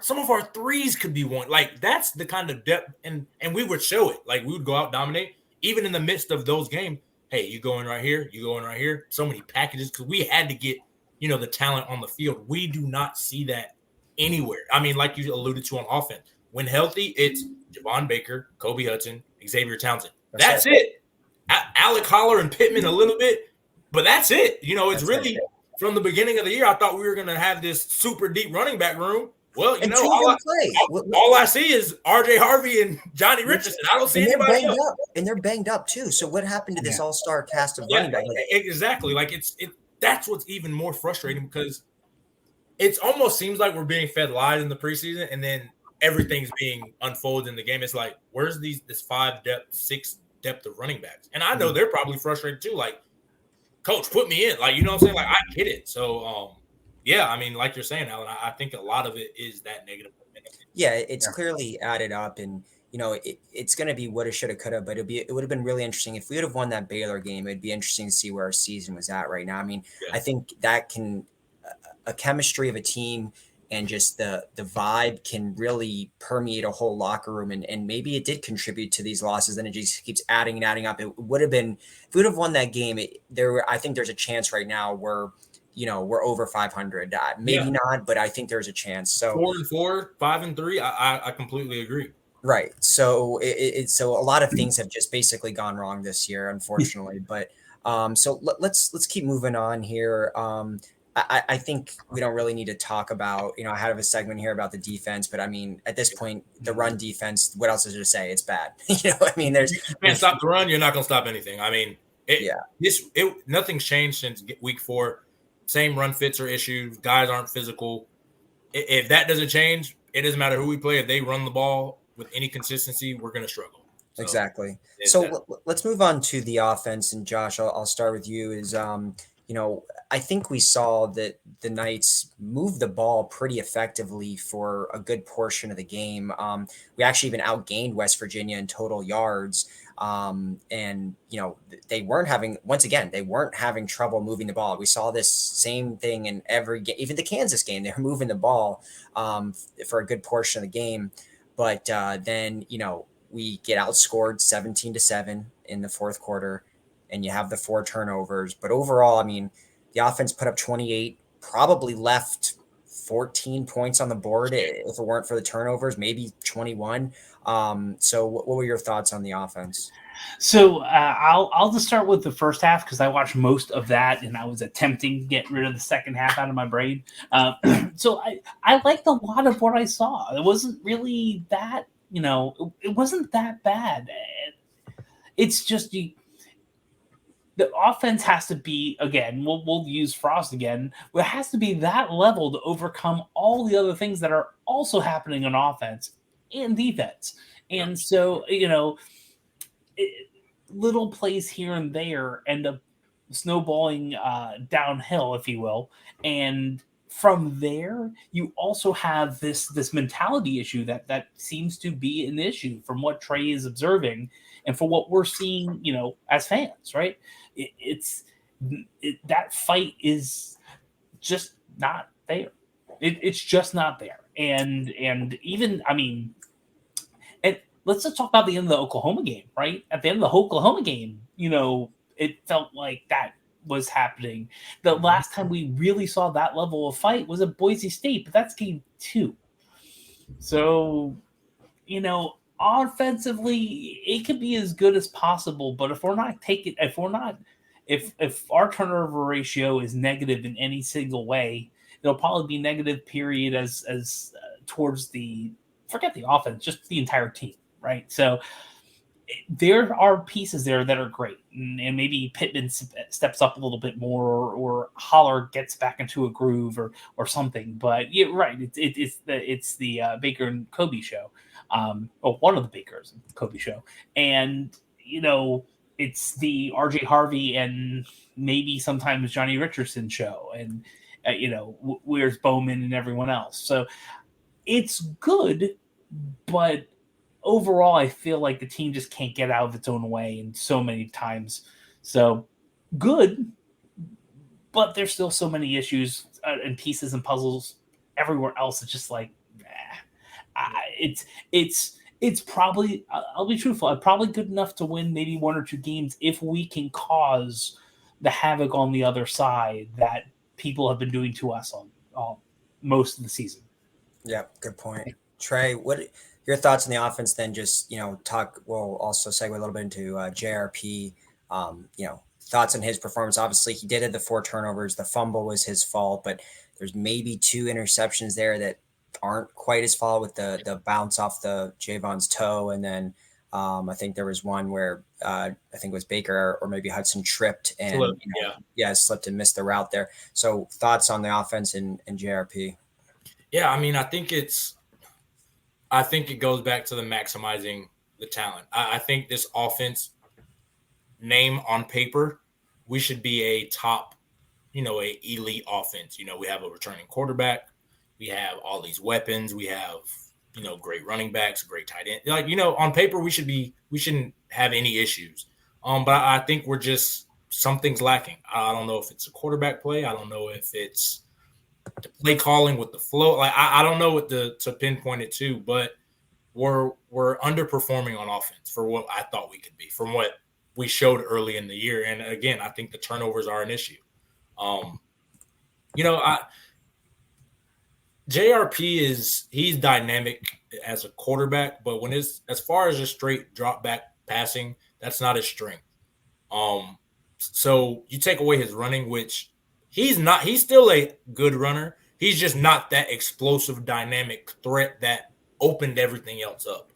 Some of our 3s could be 1. Like, that's the kind of depth, and we would show it. Like, we would go out, dominate, even in the midst of those games. Hey, you going right here, you going right here. So many packages because we had to get the talent on the field. We do not see that anywhere. I mean, like you alluded to on offense, when healthy, it's Javon Baker, Kobe Hudson, Xavier Townsend. That's it. Alec Holler and Pittman a little bit, but that's it. It's really from the beginning of the year, I thought we were going to have this super deep running back room. Well, all I see is RJ Harvey and Johnny Richardson. I don't see anybody else. And they're banged up too. So what happened to this all-star cast of running backs? Exactly. Like, that's what's even more frustrating because it almost seems like we're being fed lies in the preseason, and then everything's being unfolded in the game. It's like, where's this 6 depth of running backs? And I know they're probably frustrated too. Like, coach, put me in. Like, you know what I'm saying? Like, I get it. So, yeah, I mean, like you're saying, Alan, I think a lot of it is that negative momentum. Yeah, it's clearly added up, and it's going to be woulda, shoulda, coulda, but it would have been really interesting if we would have won that Baylor game. It'd be interesting to see where our season was at right now. I mean, I think that a chemistry of a team and just the vibe can really permeate a whole locker room, and maybe it did contribute to these losses, and it just keeps adding and adding up. It would have been, if we would have won that game, I think there's a chance right now where we're over 500. Maybe not, but I think there's a chance. So 4-4, 5-3. I completely agree. Right. So so a lot of things have just basically gone wrong this year, unfortunately. But so let's keep moving on here. I think we don't really need to talk about, I have a segment here about the defense, but I mean, at this point, the run defense, what else is there to say? It's bad. I mean, you can't stop the run. You're not going to stop anything. I mean, nothing's changed since week 4. Same run fits or issues. Guys aren't physical. If that doesn't change, it doesn't matter who we play. If they run the ball with any consistency, we're going to struggle. So, exactly. So let's move on to the offense. And Josh, I'll start with you. I think we saw that the Knights moved the ball pretty effectively for a good portion of the game. We actually even outgained West Virginia in total yards. And they weren't having trouble moving the ball. We saw this same thing in every game, even the Kansas game. They were moving the ball for a good portion of the game. But then, we get outscored 17-7 in the fourth quarter, and you have the 4 turnovers. But overall, I mean, the offense put up 28, probably left 14 points on the board if it weren't for the turnovers, maybe 21. So what were your thoughts on the offense? So I'll just start with the first half because I watched most of that and I was attempting to get rid of the second half out of my brain. So I liked a lot of what I saw. It wasn't really that, it wasn't that bad. It's just the offense has to be, again, we'll use Frost again. It has to be that level to overcome all the other things that are also happening on offense and defense. And so, little plays here and there end up snowballing downhill, if you will. And from there, you also have this mentality issue that seems to be an issue from what Trey is observing and for what we're seeing, as fans, right? That fight is just not there. It's just not there. And even, I mean, and let's just talk about the end of the Oklahoma game, right? At the end of the Oklahoma game, it felt like that was happening. The last time we really saw that level of fight was at Boise State, but that's game 2. So, offensively, it could be as good as possible, but if our turnover ratio is negative in any single way, it'll probably be negative period as towards forget the offense, just the entire team, right? So there are pieces there that are great, and maybe Pittman steps up a little bit more, or Holler gets back into a groove, or something. But you're right, it's the Baker and Kobe show, or one of the Bakers and Kobe show, and it's the RJ Harvey and maybe sometimes Johnny Richardson show, and where's Bowman and everyone else. So it's good, but overall, I feel like the team just can't get out of its own way in so many times. So good, but there's still so many issues and pieces and puzzles everywhere else. It's just like, it's probably, I'll be truthful, probably good enough to win maybe 1 or 2 games if we can cause the havoc on the other side that people have been doing to us on most of the season. Yeah, good point. Trey, what your thoughts on the offense? Then just we'll also segue a little bit into JRP. Thoughts on his performance. Obviously, he did have the 4 turnovers. The fumble was his fault, but there's maybe 2 interceptions there that aren't quite his fault, with the bounce off the Javon's toe, and then I think there was one where I think it was Baker or maybe Hudson tripped and slipped and missed the route there. So thoughts on the offense and JRP? Yeah, I mean, I think I think it goes back to the maximizing the talent. I think this offense, name on paper, we should be a top, a elite offense. We have a returning quarterback. We have all these weapons. We have, great running backs, great tight end. On paper, we shouldn't have any issues. But I think something's lacking. I don't know if it's a quarterback play. I don't know if it's the play calling with the flow. I don't know what to pinpoint it to, but we're underperforming on offense for what I thought we could be from what we showed early in the year. And again, I think the turnovers are an issue. JRP he's dynamic as a quarterback, but as far as just straight drop back passing, that's not his strength. So you take away his running, which he's still a good runner. He's just not that explosive, dynamic threat that opened everything else up.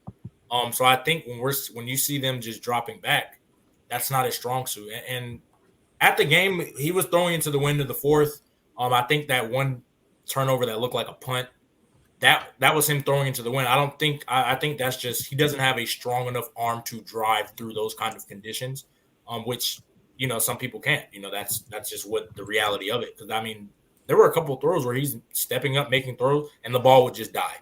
So I think when you see them just dropping back, that's not his strong suit. And at the game, he was throwing into the wind of the fourth. I think that one turnover that looked like a punt, that was him throwing into the wind. I think that's just he doesn't have a strong enough arm to drive through those kind of conditions, which some people can't. That's just what the reality of it. Because there were a couple of throws where he's stepping up, making throws, and the ball would just die.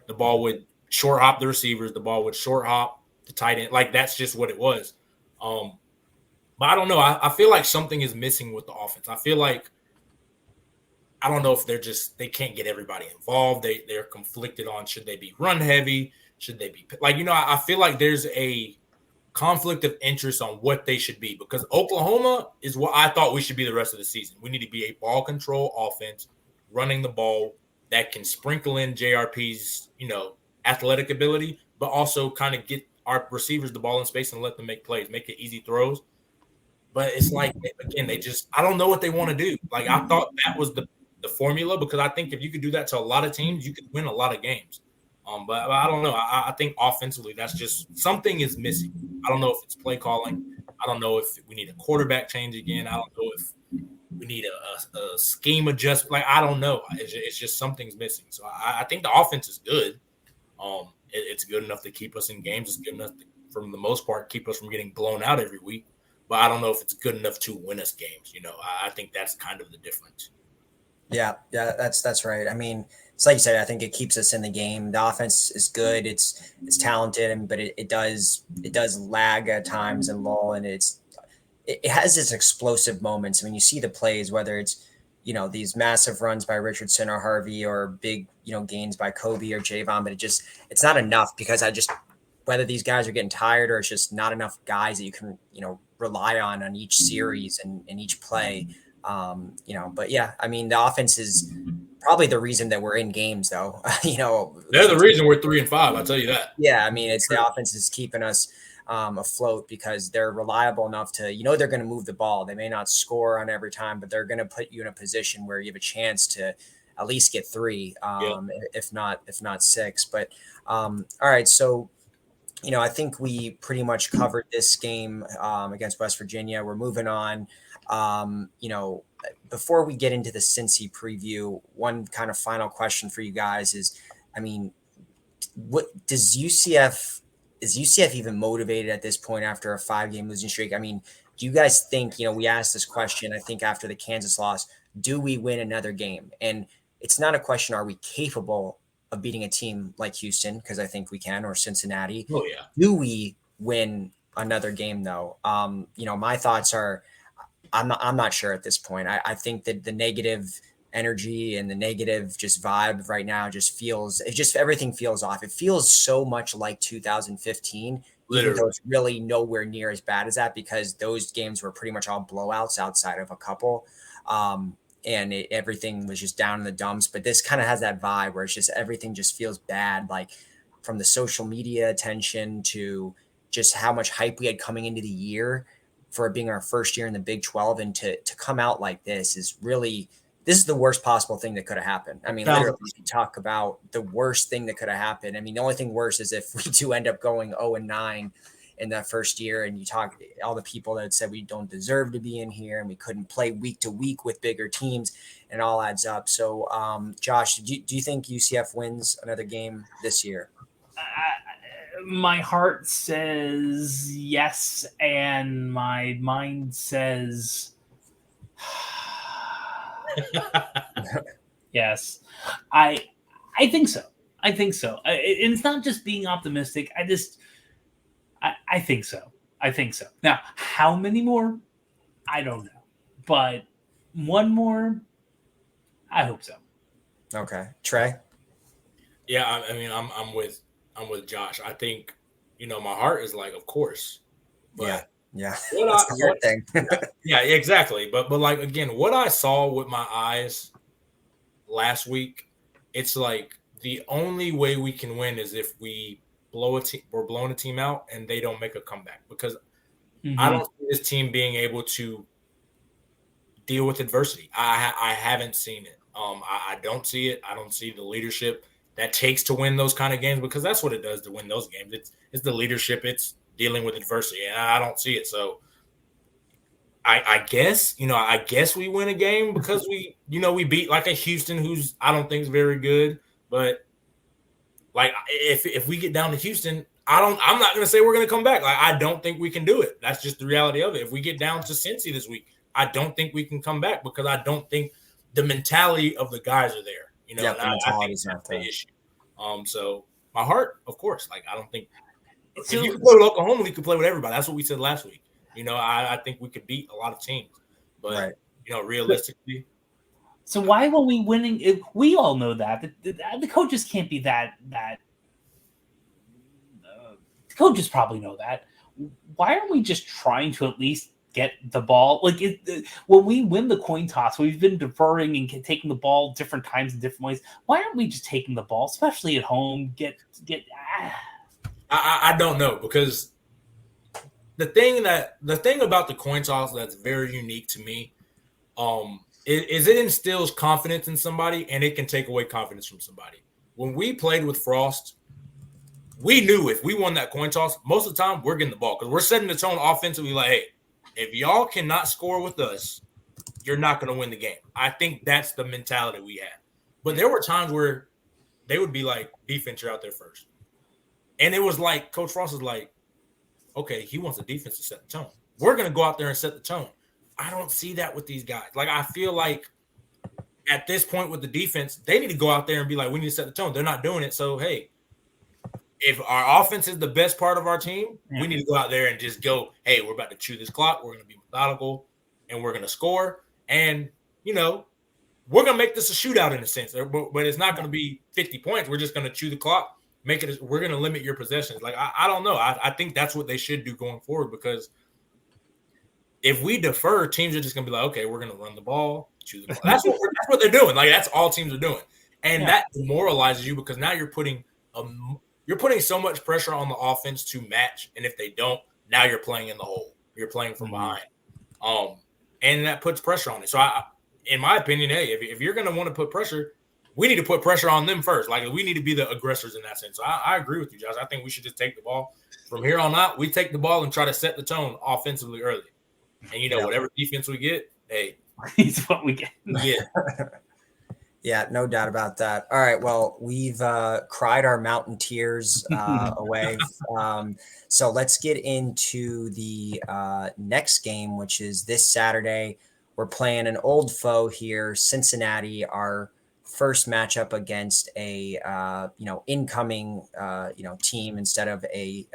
The ball would short hop the receivers. The ball would short hop the tight end. That's just what it was. But I don't know. I feel like something is missing with the offense. I don't know if they can't get everybody involved. They're conflicted on should they be run heavy? Should they be I feel like there's a conflict of interest on what they should be because Oklahoma is what I thought we should be the rest of the season. We need to be a ball control offense, running the ball that can sprinkle in JRP's, athletic ability, but also kind of get our receivers the ball in space and let them make plays, make it easy throws. But it's again, I don't know what they want to do. I thought that was the formula because I think if you could do that to a lot of teams, you could win a lot of games. But I don't know. I think offensively, that's just something is missing. I don't know if it's play calling. I don't know if we need a quarterback change again. I don't know if we need a scheme adjustment. I don't know. It's just something's missing. So I think the offense is good. It's good enough to keep us in games. It's good enough to, for the most part, keep us from getting blown out every week. But I don't know if it's good enough to win us games. I think that's kind of the difference. Yeah, that's right. It's like you said. I think it keeps us in the game. The offense is good. It's talented, but it does lag at times and lull, and it has its explosive moments. You see the plays, whether it's these massive runs by Richardson or Harvey or big gains by Kobe or Javon, but it's not enough because whether these guys are getting tired or it's just not enough guys that you can rely on each series and each play. But yeah, the offense is probably the reason that we're in games though. They're the reason we're 3-5. I'll tell you that. Yeah. It's the offense is keeping us afloat because they're reliable enough to, they're going to move the ball. They may not score on every time, but they're going to put you in a position where you have a chance to at least get 3, if not 6, but all right. So, I think we pretty much covered this game against West Virginia. We're moving on. Before we get into the Cincy preview, one kind of final question for you guys is, what is UCF even motivated at this point after a 5-game losing streak? Do you guys think, we asked this question, I think after the Kansas loss, do we win another game? And it's not a question, are we capable of beating a team like Houston? Because I think we can, or Cincinnati. Oh yeah. Do we win another game though? My thoughts are, I'm not sure at this point. I think that the negative energy and the negative just vibe right now everything feels off. It feels so much like 2015, Literally. even though it's really nowhere near as bad as that because those games were pretty much all blowouts outside of a couple. And everything was just down in the dumps. But this kind of has that vibe where it's just everything just feels bad, like from the social media attention to just how much hype we had coming into the year for it being our first year in the Big 12, and to come out like this is the worst possible thing that could have happened. Literally, if you talk about the worst thing that could have happened. The only thing worse is if we do end up going 0-9 in that first year, and you talk all the people that said we don't deserve to be in here and we couldn't play week to week with bigger teams, and it all adds up. So, Josh, do you think UCF wins another game this year? My heart says yes, and my mind says yes. I think so. I think so. And it's not just being optimistic. I think so. I think so. Now, how many more? I don't know. But one more, I hope so. Okay. Trey? Yeah, I mean, I'm with Josh. I think, my heart is like, of course, but yeah, what that's the hard thing. yeah, exactly. But like again, what I saw with my eyes last week, it's like the only way we can win is if we're blowing a team out and they don't make a comeback, because I don't see this team being able to deal with adversity. I haven't seen it. I don't see it. I don't see the leadership that takes to win those kind of games, because that's what it does to win those games. It's the leadership. It's dealing with adversity, and I don't see it. So I guess we win a game because we beat like a Houston, who's I don't think is very good, but like if we get down to Houston, I'm not going to say we're going to come back. Like, I don't think we can do it. That's just the reality of it. If we get down to Cincy this week, I don't think we can come back, because I don't think the mentality of the guys are there. Yeah, and I think that's the issue. So my heart, of course, like I don't think if you can play with Oklahoma, you can play with everybody. That's what we said last week. I think we could beat a lot of teams, but realistically. So why were we winning? If we all know that the coaches can't be that. The coaches probably know that. Why aren't we just trying to at least get the ball? Like when we win the coin toss, we've been deferring and taking the ball different times in different ways. Why aren't we just taking the ball, especially at home? I don't know, because the thing about the coin toss that's very unique to me, is it instills confidence in somebody, and it can take away confidence from somebody. When we played with Frost, we knew if we won that coin toss, most of the time we're getting the ball, because we're setting the tone offensively. Like, hey, if y'all cannot score with us, you're not going to win the game. I think that's the mentality we had. But there were times where they would be like, defense, you're out there first. And it was like Coach Frost is like, okay, he wants the defense to set the tone. We're going to go out there and set the tone. I don't see that with these guys. Like, I feel like at this point with the defense, they need to go out there and be like, we need to set the tone. They're not doing it. So, hey, if our offense is the best part of our team, we need to go out there and just go, hey, we're about to chew this clock. We're going to be methodical, and we're going to score. And, we're going to make this a shootout in a sense. But it's not going to be 50 points. We're just going to chew the clock. We're going to limit your possessions. Like, I don't know. I think that's what they should do going forward, because if we defer, teams are just going to be like, okay, we're going to run the ball, chew the ball. That's what they're doing. Like, that's all teams are doing. And that demoralizes you, because now you're putting so much pressure on the offense to match. And if they don't, now you're playing in the hole. You're playing from behind. And that puts pressure on it. So in my opinion, hey, if you're going to want to put pressure, we need to put pressure on them first. Like, we need to be the aggressors in that sense. So I agree with you, Josh. I think we should just take the ball from here on out. We take the ball and try to set the tone offensively early. And whatever defense we get, hey, it's what we get. Yeah. Yeah, no doubt about that. All right, well, we've cried our mountain tears away. So let's get into the next game, which is this Saturday. We're playing an old foe here, Cincinnati, our first matchup against a incoming team instead of a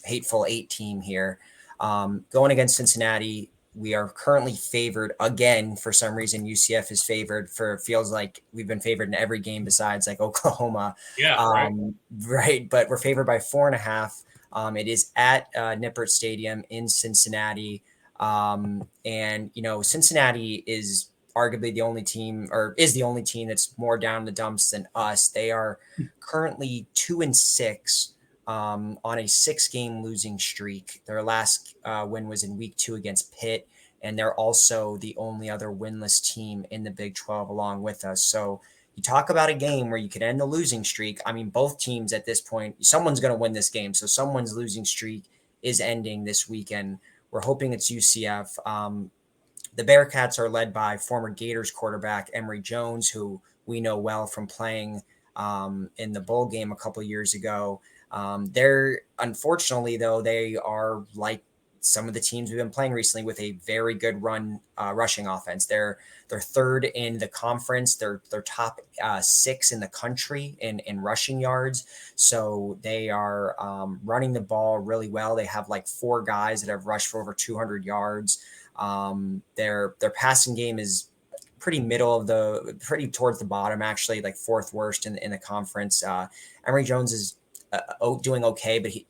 hateful 8 team here. Going against Cincinnati, we are currently favored again. For some reason, UCF is favored. Feels like we've been favored in every game besides like Oklahoma. Yeah, right. But we're favored by 4.5. It is at Nippert Stadium in Cincinnati. And Cincinnati is arguably the only team, or is the only team that's more down in the dumps than us. They are currently 2-6. On a 6-game losing streak. Their last win was in week 2 against Pitt, and they're also the only other winless team in the Big 12 along with us. So you talk about a game where you could end the losing streak. I mean, both teams at this point, someone's going to win this game. So someone's losing streak is ending this weekend. We're hoping it's UCF. The Bearkats are led by former Gators quarterback Emory Jones, who we know well from playing in the bowl game a couple of years ago. They're unfortunately though they are like some of the teams we've been playing recently with a very good rushing offense. They're third in the conference. They're top 6 in the country in rushing yards. So they are running the ball really well. They have like 4 guys that have rushed for over 200 yards. Their passing game is pretty pretty towards the bottom, actually, like 4th worst in the conference. Emory Jones is doing okay, but his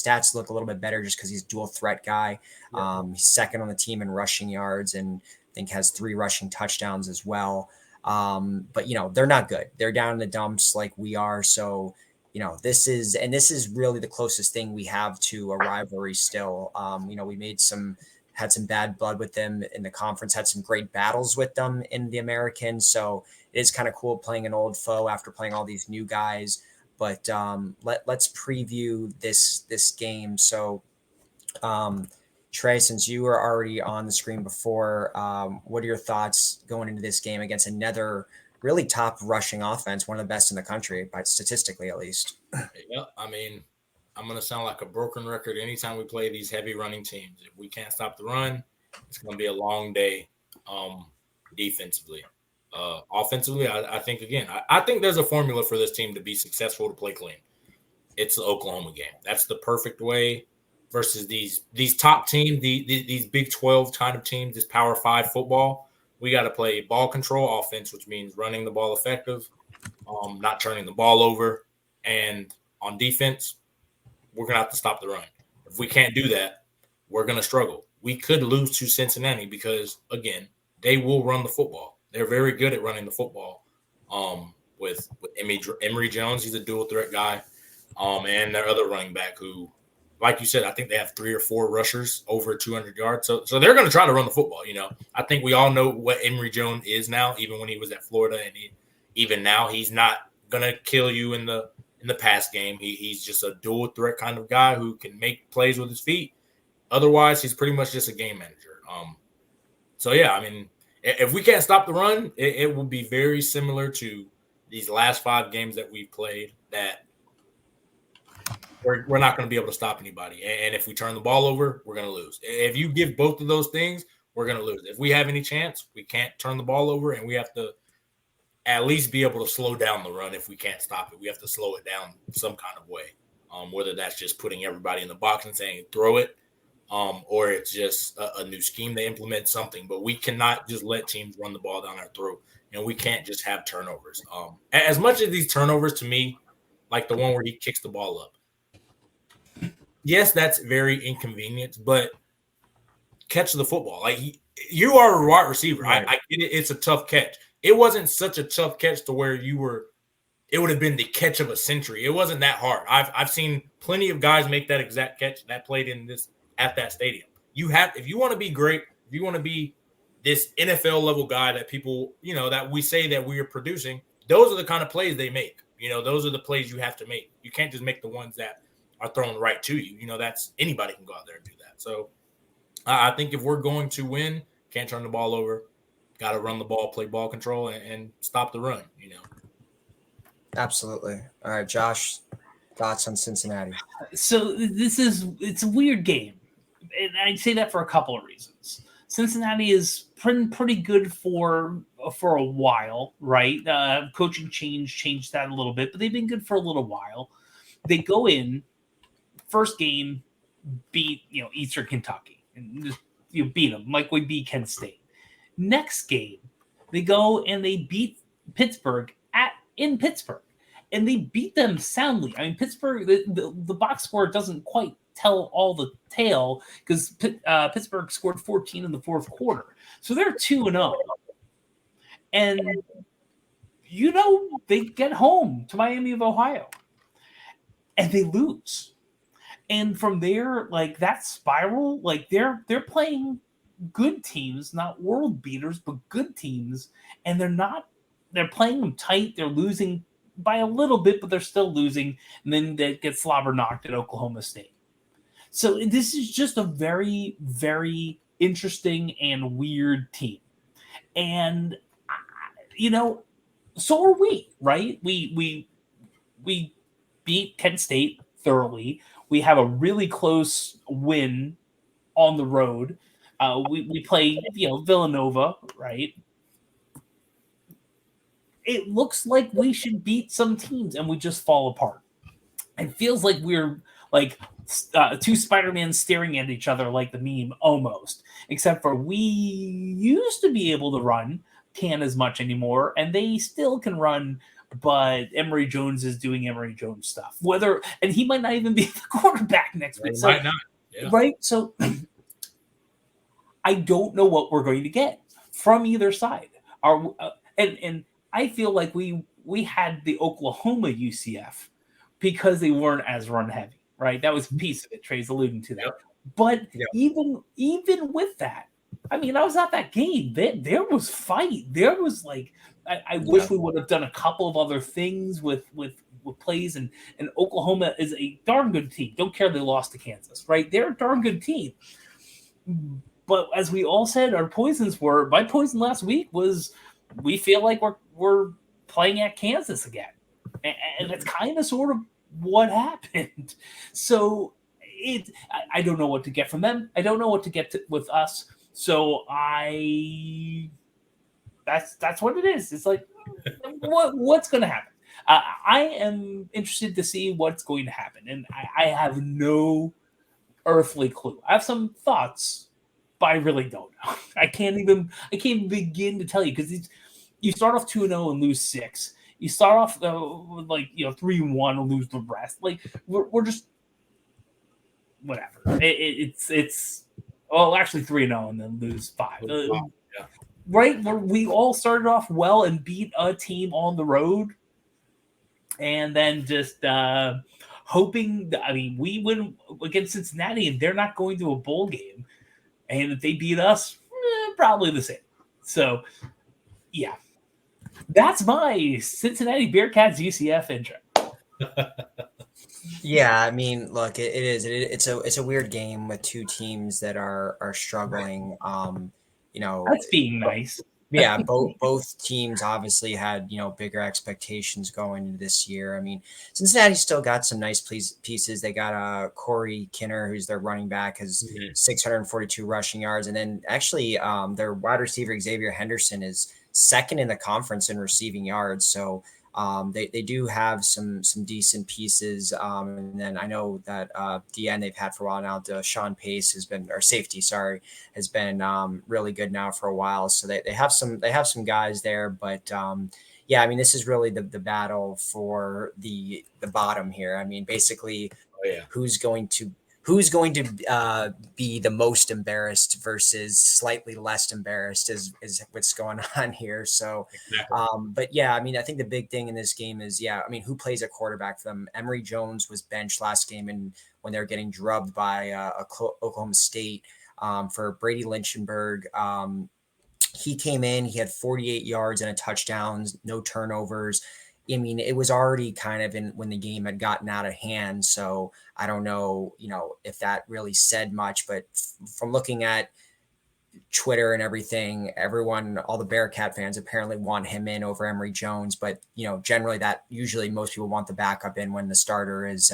stats look a little bit better just because he's a dual threat guy. He's 2nd on the team in rushing yards and I think has 3 rushing touchdowns as well. But they're not good. They're down in the dumps like we are. So this is really the closest thing we have to a rivalry still. We had some bad blood with them in the conference, had some great battles with them in the American. So it is kind of cool playing an old foe after playing all these new guys. But let's preview this game. So, Trey, since you were already on the screen before, what are your thoughts going into this game against another really top rushing offense, one of the best in the country, but statistically at least? Yeah, I mean, I'm going to sound like a broken record anytime we play these heavy running teams. If we can't stop the run, it's going to be a long day defensively. Offensively, I think, again, I think there's a formula for this team to be successful, to play clean. It's the Oklahoma game. That's the perfect way versus these top teams, these Big 12 kind of teams, this Power 5 football. We got to play ball control offense, which means running the ball effective, not turning the ball over. And on defense, we're going to have to stop the run. If we can't do that, we're going to struggle. We could lose to Cincinnati because, again, they will run the football. They're very good at running the football. With Emory Jones, he's a dual threat guy, and their other running back who, like you said, I think they have 3 or 4 rushers over 200 yards. So they're going to try to run the football. I think we all know what Emory Jones is now. Even when he was at Florida, and even now, he's not going to kill you in the pass game. He's just a dual threat kind of guy who can make plays with his feet. Otherwise, he's pretty much just a game manager. So yeah, I mean, if we can't stop the run, it will be very similar to these last 5 games that we've played, that we're not going to be able to stop anybody. And if we turn the ball over, we're going to lose. If you give both of those things, we're going to lose. If we have any chance, we can't turn the ball over, and we have to at least be able to slow down the run. If we can't stop it, we have to slow it down some kind of way, whether that's just putting everybody in the box and saying throw it, or it's just a new scheme they implement, something. But we cannot just let teams run the ball down our throat, and we can't just have turnovers. As much as these turnovers, to me, like the one where he kicks the ball up, yes, that's very inconvenient, but catch the football. Like, you are a wide receiver. Right. I get it. It's a tough catch. It wasn't such a tough catch to where it would have been the catch of a century. It wasn't that hard. I've seen plenty of guys make that exact catch that played at that stadium. If you want to be great, if you want to be this NFL level guy that people, that we say that we are producing, those are the kind of plays they make. Those are the plays you have to make. You can't just make the ones that are thrown right to you. That's anybody can go out there and do that. So I think if we're going to win, can't turn the ball over, got to run the ball, play ball control, and stop the run. Absolutely. All right, Josh, thoughts on Cincinnati? So it's a weird game, and I'd say that for a couple of reasons. Cincinnati is pretty good for a while, right? Coaching changed that a little bit, but they've been good for a little while. They go in, first game, beat Eastern Kentucky, and just beat them like we beat Kent State. Next game, they go and they beat Pittsburgh in Pittsburgh, and they beat them soundly. I mean, Pittsburgh, the box score doesn't quite tell all the tale because Pittsburgh scored 14 in the 4th quarter, so they're 2-0, and they get home to Miami of Ohio, and they lose. And from there, like, that spiral, like, they're playing good teams, not world beaters, but good teams, and they're playing them tight. They're losing by a little bit, but they're still losing, and then they get slobber knocked at Oklahoma State. So this is just a very, very interesting and weird team. And so are we, right? We beat Kent State thoroughly. We have a really close win on the road. We play, Villanova, right? It looks like we should beat some teams, and we just fall apart. It feels like we're like two Spider-Man staring at each other like the meme almost, except for we used to be able to run, can't as much anymore, and they still can run, but Emory Jones is doing Emory Jones stuff. And he might not even be the quarterback next week. Might not. Yeah. Right? So I don't know what we're going to get from either side. And I feel like we had the Oklahoma UCF because they weren't as run heavy, right? That was a piece of it. Trey's alluding to that. Yep. But even with that, I mean, I was at that game. There was fight. There was like, I wish we would have done a couple of other things with plays. And Oklahoma is a darn good team. Don't care they lost to Kansas, right? They're a darn good team. But as we all said, my poison last week was we feel like we're playing at Kansas again. And that's kind of sort of what happened. So I don't know what to get from them. I don't know what to get with us. So that's what it is. It's like, what's going to happen? I am interested to see what's going to happen. And I have no earthly clue. I have some thoughts, but I really don't know. I can't begin to tell you, because you start off 2-0 and lose 6. You start off with 3-1 and lose the rest. Like we're just whatever. It's actually 3-0 and then lose 5. Right? We all started off well and beat a team on the road, and then just hoping. We win against Cincinnati, and they're not going to a bowl game, and if they beat us, probably the same. So, yeah. That's my Cincinnati Bearcats UCF intro. Yeah, I mean, look, it is. It's a weird game with two teams that are struggling. That's being nice. Yeah, both teams obviously had bigger expectations going into this year. I mean, Cincinnati still got some nice pieces. They got Corey Kinner, who's their running back, has 642 rushing yards, and then actually their wide receiver Xavier Henderson is second in the conference in receiving yards. So they do have some decent pieces. And then I know that DN they've had for a while now, Sean Pace has been really good now for a while. So they have some guys there, but yeah, I mean, this is really the battle for the bottom here. I mean, basically who's going to be the most embarrassed versus slightly less embarrassed is what's going on here. So, but yeah, I mean, I think the big thing in this game is, who plays a quarterback for them? Emory Jones was benched last game, and when they were getting drubbed by Oklahoma State for Brady Lynchenberg, he came in, he had 48 yards and a touchdown, no turnovers. I mean, it was already kind of when the game had gotten out of hand. So I don't know, if that really said much, but from looking at Twitter and everything, all the Bearcat fans apparently want him in over Emory Jones. But, generally that usually most people want the backup in when the starter is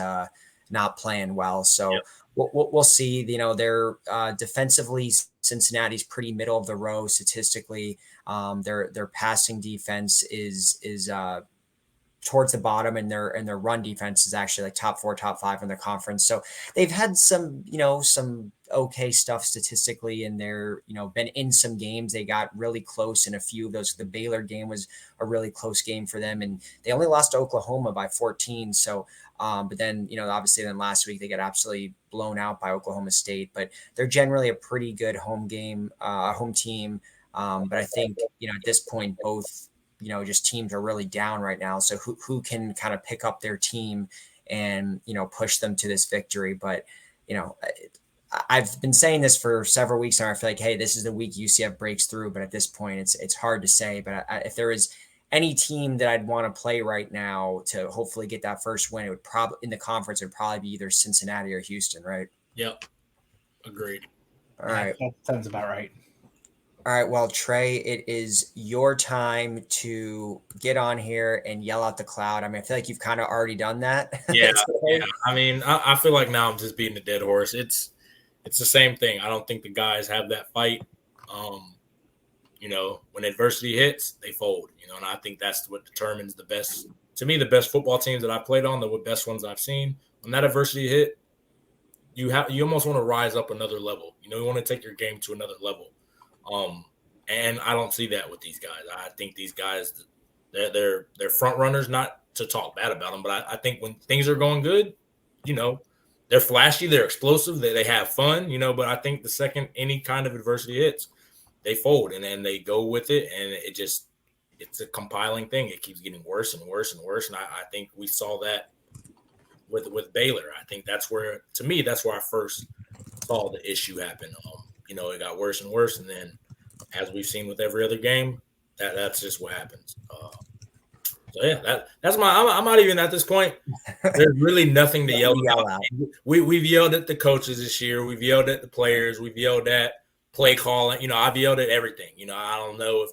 not playing well. So we'll see. They're defensively, Cincinnati's pretty middle of the row statistically. Their passing defense is towards the bottom, and their run defense is actually like top 4, top 5 in the conference. So they've had some okay stuff statistically, and they're, been in some games. They got really close in a few of those. The Baylor game was a really close game for them, and they only lost to Oklahoma by 14. So, but then, obviously then last week they got absolutely blown out by Oklahoma State, but they're generally a pretty good home team. But I think, at this point, both, just teams are really down right now. So who can kind of pick up their team and, push them to this victory. But, I've been saying this for several weeks now. I feel like, hey, this is the week UCF breaks through. But at this point, it's hard to say. But if there is any team that I'd want to play right now to hopefully get that first win, it would probably in the conference, it would probably be either Cincinnati or Houston, right? Yep. Agreed. All right. That sounds about right. All right, well, Trey, it is your time to get on here and yell out the cloud. I mean, I feel like you've kind of already done that. Yeah. I mean, I feel like now I'm just beating the dead horse. It's the same thing. I don't think the guys have that fight. When adversity hits, they fold. And I think that's what determines the best football teams that I played on, the best ones I've seen. When that adversity hit, you almost want to rise up another level. You want to take your game to another level. And I don't see that with these guys. I think these guys, they're front runners. Not to talk bad about them, but I think when things are going good, they're flashy, they're explosive, they have fun. But I think the second any kind of adversity hits, they fold and then they go with it, and it's a compiling thing. It keeps getting worse and worse and worse. And I think we saw that with Baylor. I think that's where I first saw the issue happen. It got worse and worse, and then as we've seen with every other game, that's just what happens. So yeah, that's I'm not even at this point. There's really nothing to yell about. We've yelled at the coaches this year. We've yelled at the players. We've yelled at play calling. I've yelled at everything. I don't know if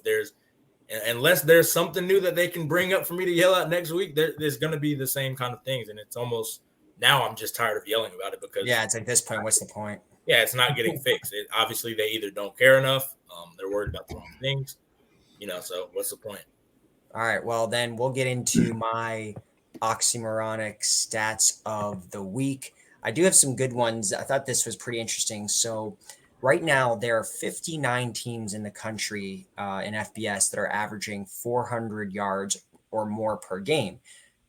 unless there's something new that they can bring up for me to yell at next week, there's going to be the same kind of things. And it's almost now I'm just tired of yelling about it because it's at this point, what's the point? Yeah, it's not getting fixed. Obviously, they either don't care enough. They're worried about the wrong things. So what's the point? All right, well, then we'll get into my Oxymoronic stats of the week. I do have some good ones. I thought this was pretty interesting. So right now, there are 59 teams in the country in FBS that are averaging 400 yards or more per game.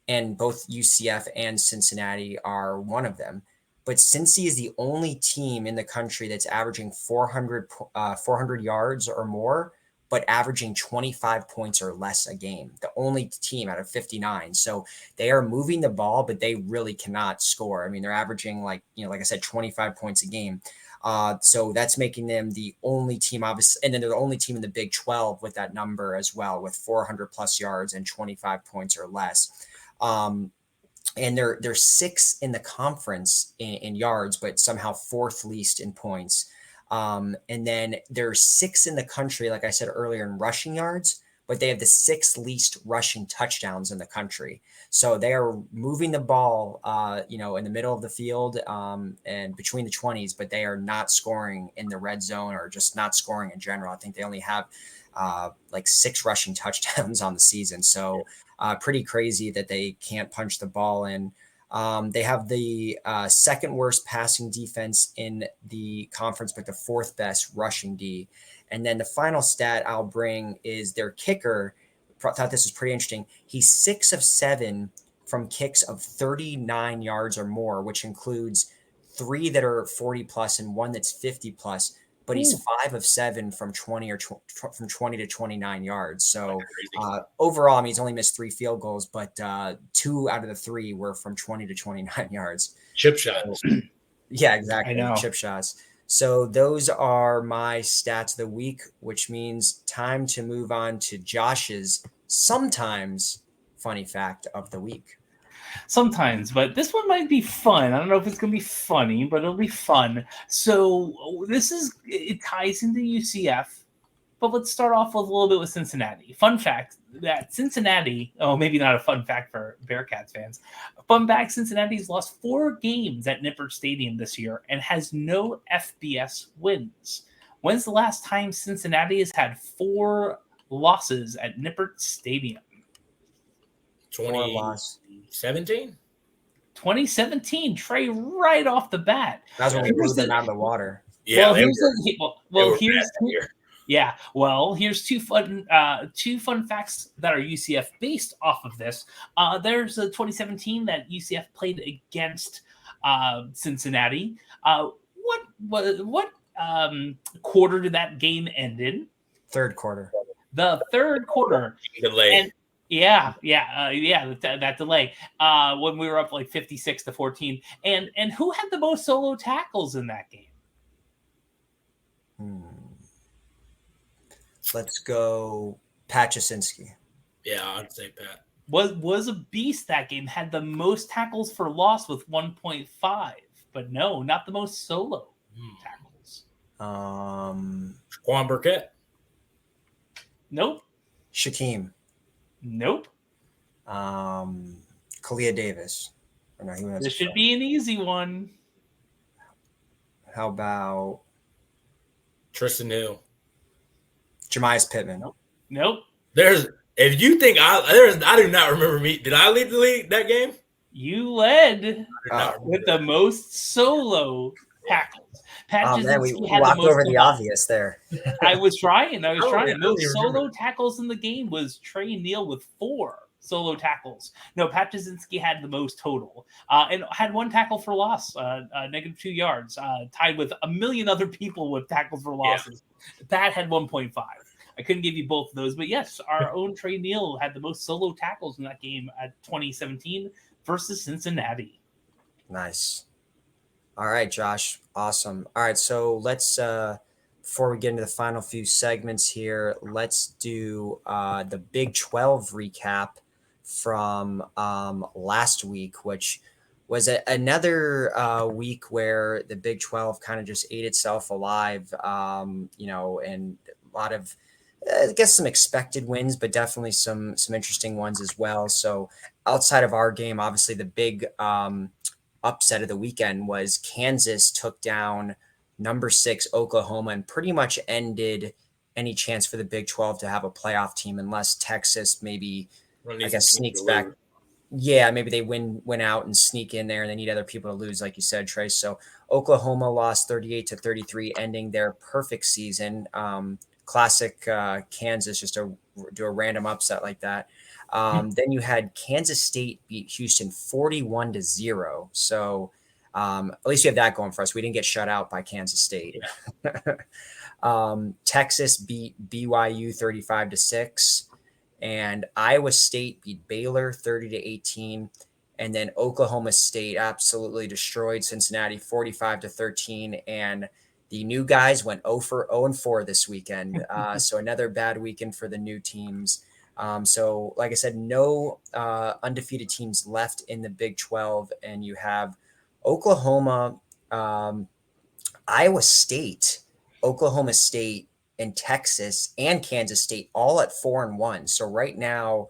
And both UCF and Cincinnati are one of them. But Cincy is the only team in the country that's averaging 400 yards or more, but averaging 25 points or less a game. The only team out of 59. So they are moving the ball, but they really cannot score. I mean, they're averaging like I said, 25 points a game. So that's making them the only team, obviously. And then they're the only team in the Big 12 with that number as well, with 400 plus yards and 25 points or less. And they're sixth in the conference in yards, but somehow fourth least in points. And then they're sixth in the country, like I said earlier, in rushing yards, but they have the sixth least rushing touchdowns in the country. So they are moving the ball, in the middle of the field and between the 20s, but they are not scoring in the red zone or just not scoring in general. I think they only have like 6 rushing touchdowns on the season. So pretty crazy that they can't punch the ball in. They have the second worst passing defense in the conference, but the fourth best rushing D. And then the final stat I'll bring is their kicker. Thought this was pretty interesting. He's 6 of 7 from kicks of 39 yards or more, which includes 3 that are 40 plus and 1 that's 50 plus. But he's 5 of 7 from 20 from 20 to 29 yards. So overall, I mean, he's only missed 3 field goals, but 2 out of the 3 were from 20 to 29 yards. Chip shots. Yeah, exactly. I know. Chip shots. So those are my stats of the week, which means time to move on to Josh's sometimes funny fact of the week. Sometimes, but this one might be fun. I don't know if it's going to be funny, but it'll be fun. So it ties into UCF, but let's start off with a little bit with Cincinnati. Fun fact that Cincinnati, maybe not a fun fact for Bearcats fans. Fun fact, Cincinnati's lost 4 games at Nippert Stadium this year and has no FBS wins. When's the last time Cincinnati has had 4 losses at Nippert Stadium? 2017? 2017, Trey, right off the bat. That's when we blew them out of the water. Yeah. Here's two fun facts that are UCF based off of this. There's a 2017 that UCF played against Cincinnati. What quarter did that game end in? Third quarter. The third quarter. Delay. And that delay when we were up like 56-14. And who had the most solo tackles in that game? Let's go Pat Jasinski. Yeah, I'd say Pat. Was a beast that game, had the most tackles for loss with 1.5, but no, not the most solo tackles. Quan Burkett. Nope. Shaquem. Nope. Kalia Davis. Or no, he was This should be an easy one. How about Tristan Hill. Jemias Pittman? Nope. If you think I do not remember me. Did I lead the league that game? You led with the most solo tackles. Pat we had walked the most over the obvious there. I was trying. Most solo remember. tackles in the game was Trey Neal with 4 solo tackles. No, Pat Jasinski had the most total and had 1 tackle for loss, -2 yards, tied with a million other people with tackles for losses. Yeah. Pat had 1.5. I couldn't give you both of those, but yes, our own Trey Neal had the most solo tackles in that game at 2017 versus Cincinnati. Nice. All right, Josh. Awesome. All right, so let's before we get into the final few segments here, let's do the Big 12 recap from last week, which was another week where the Big 12 kind of just ate itself alive, and a lot of, I guess, some expected wins, but definitely some interesting ones as well. So outside of our game, obviously the big upset of the weekend was Kansas took down number 6 Oklahoma and pretty much ended any chance for the Big 12 to have a playoff team unless Texas maybe, I guess, sneaks back. Yeah, maybe they win out and sneak in there, and they need other people to lose, like you said, Trey. So Oklahoma lost 38-33, ending their perfect season. Classic Kansas, just to do a random upset like that. Then you had Kansas State beat Houston 41-0. So at least we have that going for us. We didn't get shut out by Kansas State. Texas beat BYU 35-6. And Iowa State beat Baylor 30-18. And then Oklahoma State absolutely destroyed Cincinnati 45-13. And the new guys went 0-4 this weekend. So another bad weekend for the new teams. So like I said, no undefeated teams left in the Big 12. And you have Oklahoma, Iowa State, Oklahoma State, and Texas and Kansas State all at 4-1. So right now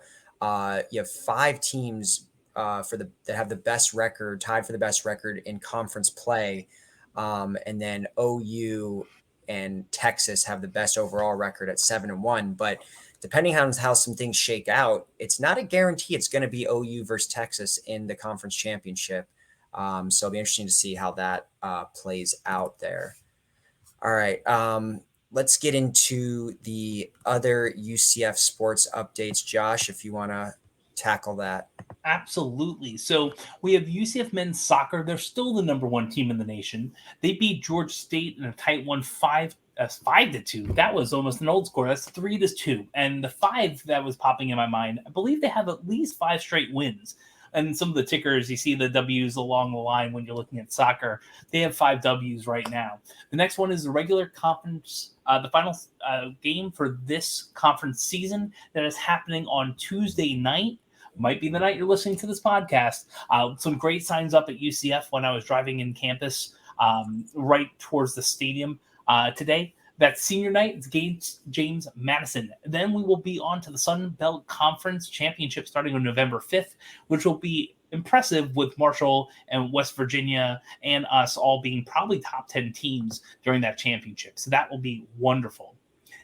you have 5 teams that have the best record, tied for the best record in conference play. And then OU and Texas have the best overall record at 7-1. But depending on how some things shake out, it's not a guarantee it's going to be OU versus Texas in the conference championship. So it'll be interesting to see how that plays out there. All right. Let's get into the other UCF sports updates. Josh, if you want to tackle that. Absolutely. So we have UCF men's soccer. They're still the number 1 team in the nation. They beat Georgia State in a tight one, 5-2. That was almost an old score. That's 3-2. And the 5 that was popping in my mind, I believe they have at least 5 straight wins. And some of the tickers, you see the W's along the line when you're looking at soccer. They have 5 W's right now. The next one is the regular conference, the final game for this conference season that is happening on Tuesday night. Might be the night you're listening to this podcast. Some great signs up at UCF when I was driving in campus right towards the stadium today. That's senior night. It's James Madison. Then we will be on to the Sun Belt Conference Championship starting on November 5th, which will be impressive with Marshall and West Virginia and us all being probably top 10 teams during that championship. So that will be wonderful.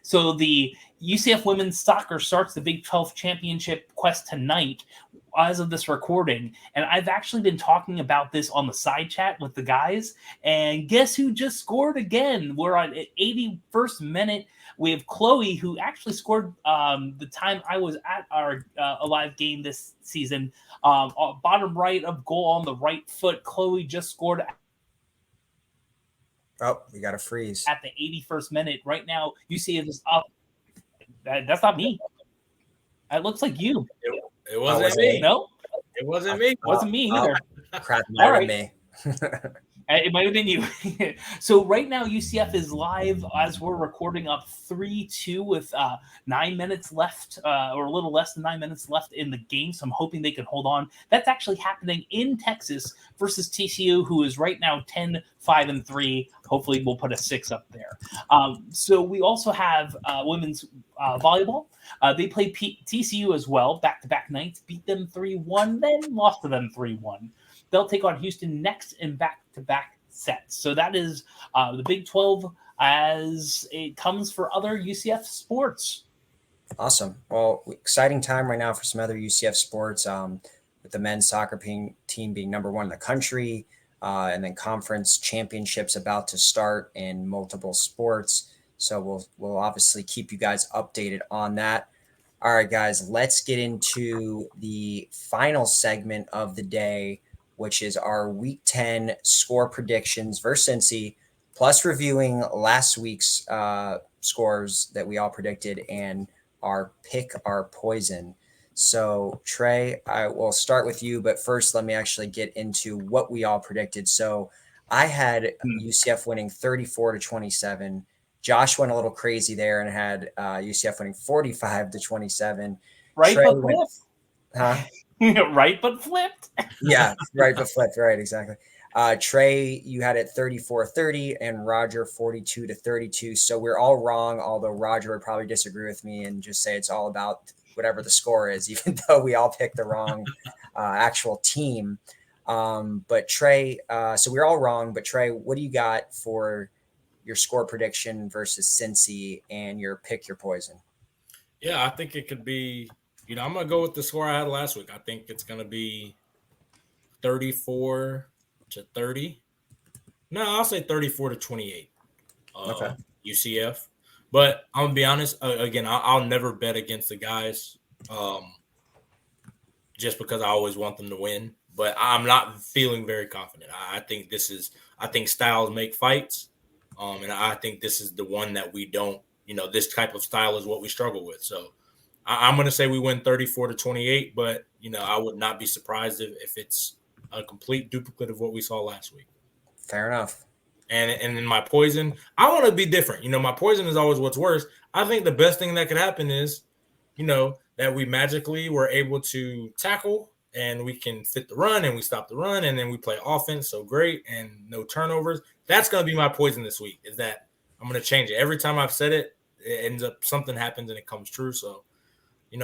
So the UCF women's soccer starts the Big 12 championship quest tonight as of this recording. And I've actually been talking about this on the side chat with the guys. And guess who just scored again? We're on 81st minute. We have Chloe, who actually scored the time I was at our live game this season. Bottom right of goal on the right foot. Chloe just scored. Oh, we got a freeze at the 81st minute. Right now, UCF is up. That's not me. It looks like you. It wasn't me. No, it wasn't me. It wasn't me either. Crap, might have me. It might have been you. So right now, UCF is live as we're recording up 3-2 with 9 minutes left, or a little less than 9 minutes left in the game. So I'm hoping they can hold on. That's actually happening in Texas versus TCU, who is right now 10-5-3. Hopefully we'll put a 6 up there. So we also have women's volleyball. They played TCU as well, back-to-back nights, beat them 3-1, then lost to them 3-1. They'll take on Houston next in back-to-back sets. So that is the Big 12 as it comes for other UCF sports. Awesome. Well, exciting time right now for some other UCF sports, with the men's soccer team being number 1 in the country, and then conference championships about to start in multiple sports. So we'll obviously keep you guys updated on that. All right, guys, let's get into the final segment of the day, which is our Week 10 score predictions versus Cincy, plus reviewing last week's scores that we all predicted and our pick our poison. So Trey, I will start with you, but first let me actually get into what we all predicted. So I had UCF winning 34-27. Josh went a little crazy there and had UCF winning 45-27. Right, Trey but went, flipped. Right, but flipped. Yeah, right, but flipped. Right, exactly. Trey, you had it 34-30 and Roger 42-32. So we're all wrong, although Roger would probably disagree with me and just say it's all about whatever the score is, even though we all picked the wrong actual team. But Trey, so we're all wrong, but Trey, what do you got for your score prediction versus Cincy and your pick your poison? Yeah, I think it could be, I'm going to go with the score I had last week. I think it's going to be 34-30. No, I'll say 34-28. Okay. UCF. But I'm going to be honest, again, I'll never bet against the guys just because I always want them to win. But I'm not feeling very confident. I think styles make fights. And I think this is the one that we don't, this type of style is what we struggle with. So I'm going to say we win 34-28, but, I would not be surprised if it's a complete duplicate of what we saw last week. Fair enough. And in my poison, I want to be different. My poison is always what's worse. I think the best thing that could happen is, that we magically were able to tackle and we can fit the run and we stop the run and then we play offense so great and no turnovers. That's going to be my poison this week, is that I'm going to change it. Every time I've said it, it ends up something happens and it comes true. So,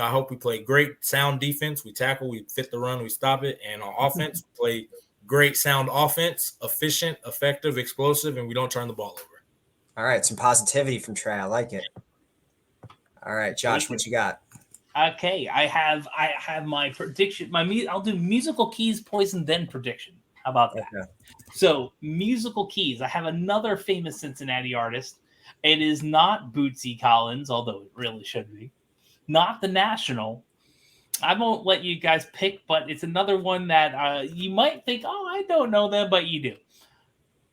I hope we play great sound defense. We tackle, we fit the run, we stop it. And on offense, we play great sound offense, efficient, effective, explosive, and we don't turn the ball over. All right. Some positivity from Trey. I like it. All right, Josh, what you got? Okay, I have my prediction. I'll do musical keys, poison, then prediction. How about that? Okay. So musical keys. I have another famous Cincinnati artist. It is not Bootsy Collins, although it really should be. Not the National. I won't let you guys pick, but it's another one that you might think, oh, I don't know them, but you do.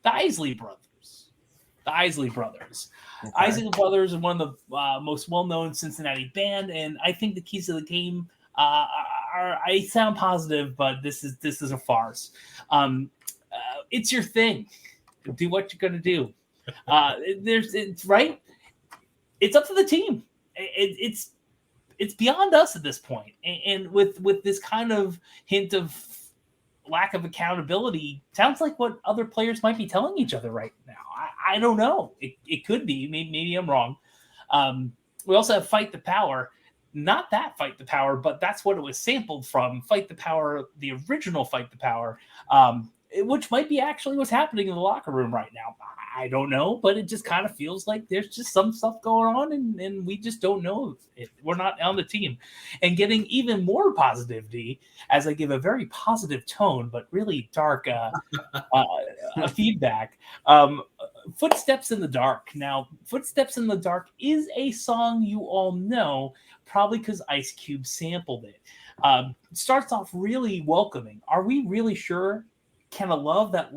The Isley Brothers. Okay. Isley Brothers are one of the most well-known Cincinnati band, and I think the keys to the game I sound positive, but this is a farce. It's your thing. Do what you're going to do. It's right. It's up to the team. It's beyond us at this point. And with this kind of hint of lack of accountability, sounds like what other players might be telling each other right now. I don't know. It could be. Maybe I'm wrong. We also have Fight the Power. Not that Fight the Power, but that's what it was sampled from. Fight the Power, the original Fight the Power, which might be actually what's happening in the locker room right now. I don't know, but it just kind of feels like there's just some stuff going on, and we just don't know. We're not on the team. And getting even more positivity as I give a very positive tone, but really dark feedback. Footsteps in the Dark. Now, Footsteps in the Dark is a song you all know, probably because Ice Cube sampled it. It starts off really welcoming. Are we really sure? Can a love that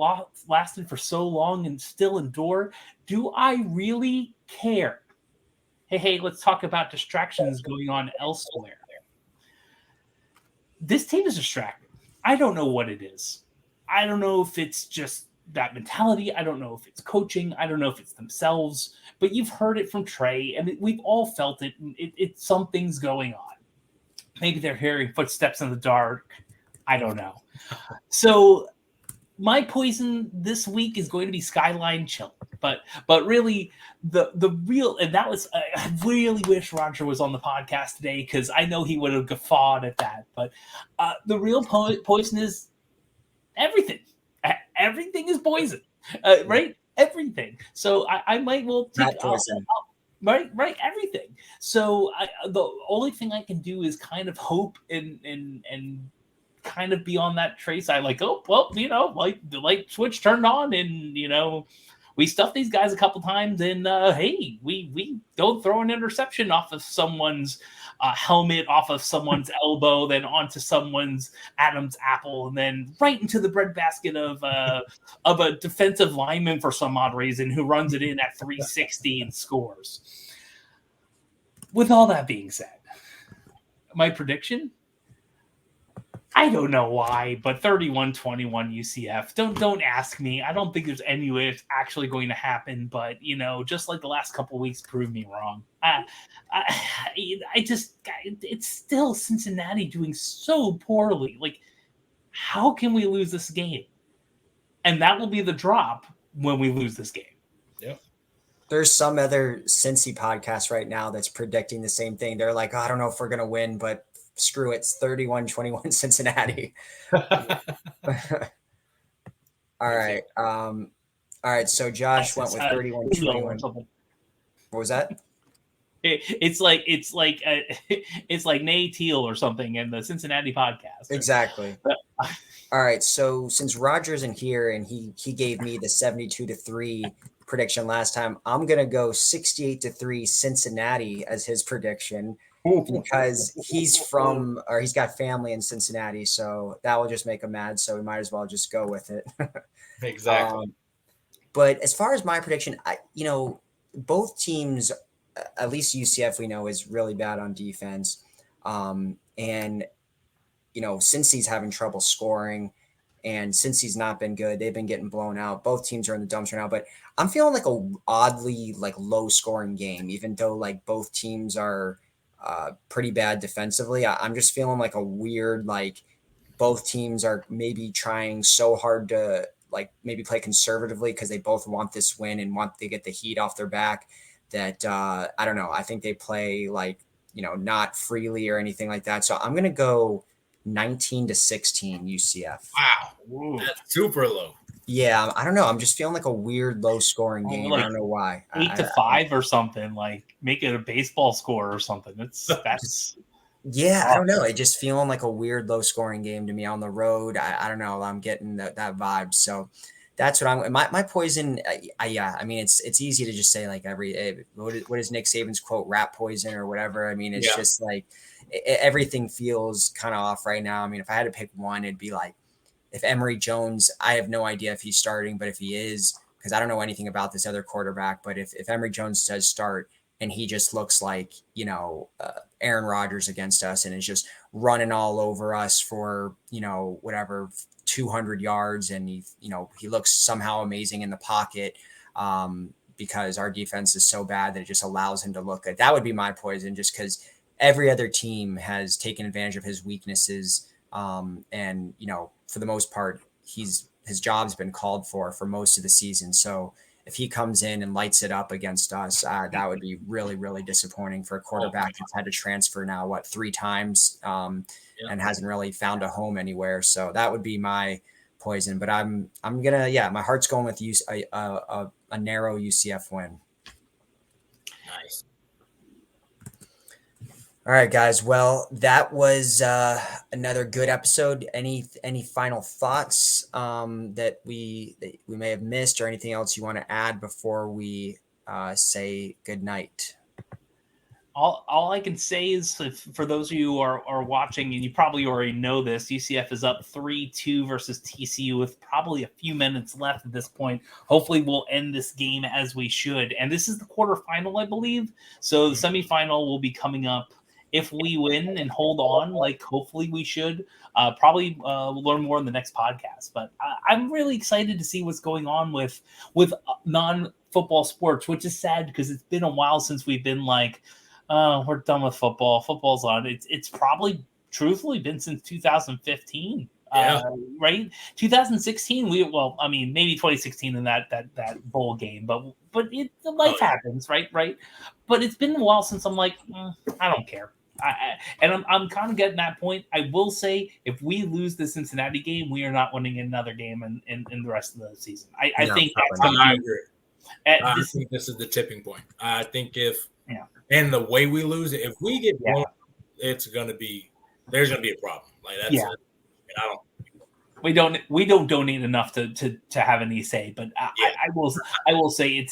lasted for so long and still endure? Do I really care? Hey, let's talk about distractions going on elsewhere. This team is distracted. I don't know what it is. I don't know if it's just that mentality. I don't know if it's coaching. I don't know if it's themselves. But you've heard it from Trey, and we've all felt it. It's something's going on. Maybe they're hearing footsteps in the dark. I don't know. So my poison this week is going to be Skyline Chili. But really, the real, and that was, I really wish Roger was on the podcast today because I know he would have guffawed at that. But the real poison is everything. Everything is poison, right? Everything. So I might take poison. Right, everything. So the only thing I can do is kind of hope and kind of be on that trace. I like, oh well, like the light switch turned on, and we stuffed these guys a couple times, and hey, we don't throw an interception off of someone's helmet, off of someone's elbow, then onto someone's Adam's apple, and then right into the breadbasket of a defensive lineman for some odd reason who runs it in at 360 and scores. With all that being said, my prediction, I don't know why, but 31-21 UCF. Don't ask me. I don't think there's any way it's actually going to happen, but just like the last couple of weeks proved me wrong. It's still Cincinnati doing so poorly. Like, how can we lose this game? And that will be the drop when we lose this game. Yep. There's some other Cincy podcast right now that's predicting the same thing. They're like, I don't know if we're going to win, but screw it. It's 31-21 Cincinnati. All right. All right. So Josh went with 31-21. What was that? It's like Nay Teal or something in the Cincinnati podcast. Exactly. All right. So since Roger's in here and he gave me the 72-3 prediction last time, I'm gonna go 68-3 Cincinnati as his prediction because he's got family in Cincinnati, so that will just make him mad. So we might as well just go with it. Exactly. But as far as my prediction, both teams, at least UCF, we know is really bad on defense, and since he's having trouble scoring. And since he's not been good, they've been getting blown out. Both teams are in the dumpster now, but I'm feeling like a oddly low scoring game, even though both teams are pretty bad defensively. I'm just feeling like a weird, both teams are maybe trying so hard to maybe play conservatively because they both want this win and want to get the heat off their back that I don't know. I think they play not freely or anything like that. So I'm going to go 19-16 UCF. Wow. That's super low. Yeah, I don't know. I'm just feeling like a weird low scoring game. I don't know why. 8-5 or something. Make it a baseball score or something. That's yeah, I don't know. It just feeling like a weird low scoring game to me on the road. I don't know. I'm getting that vibe. So that's what I'm. My poison. I mean, it's easy to just say what is Nick Saban's quote? Rat poison or whatever. I mean, it's just everything feels kind of off right now. I mean, if I had to pick one, it'd be if Emory Jones, I have no idea if he's starting, but if he is, because I don't know anything about this other quarterback, but if Emory Jones does start and he just looks like, Aaron Rodgers against us and is just running all over us for, whatever, 200 yards. And he looks somehow amazing in the pocket because our defense is so bad that it just allows him to look good. That would be my poison just because every other team has taken advantage of his weaknesses. And, for the most part, his job's been called for most of the season. So if he comes in and lights it up against us, that would be really, really disappointing for a quarterback that's had to transfer now, 3 times and hasn't really found a home anywhere. So that would be my poison. But I'm gonna, my heart's going with a narrow UCF win. Nice. All right, guys. Well, that was another good episode. Any final thoughts that we may have missed, or anything else you want to add before we say good night? All I can say is, for those of you who are watching, and you probably already know this, UCF is up 3-2 versus TCU with probably a few minutes left at this point. Hopefully we'll end this game as we should. And this is the quarterfinal, I believe. So the semifinal will be coming up. If we win and hold on, hopefully we should, probably we'll learn more in the next podcast. But I'm really excited to see what's going on with non-football sports, which is sad because it's been a while since we've been we're done with football. Football's on. It's probably truthfully been since 2015. Yeah. Right? 2016, maybe 2016 in that bowl game, but life happens, right? But it's been a while since I'm like, I don't care. I'm kind of getting that point. I will say, if we lose the Cincinnati game, we are not winning another game in the rest of the season. I think that's going to be. I agree. I think this is the tipping point. I think and the way we lose it, if we get blown, there's going to be a problem. Like that's it. And I don't. We don't donate enough to have any say, but I will say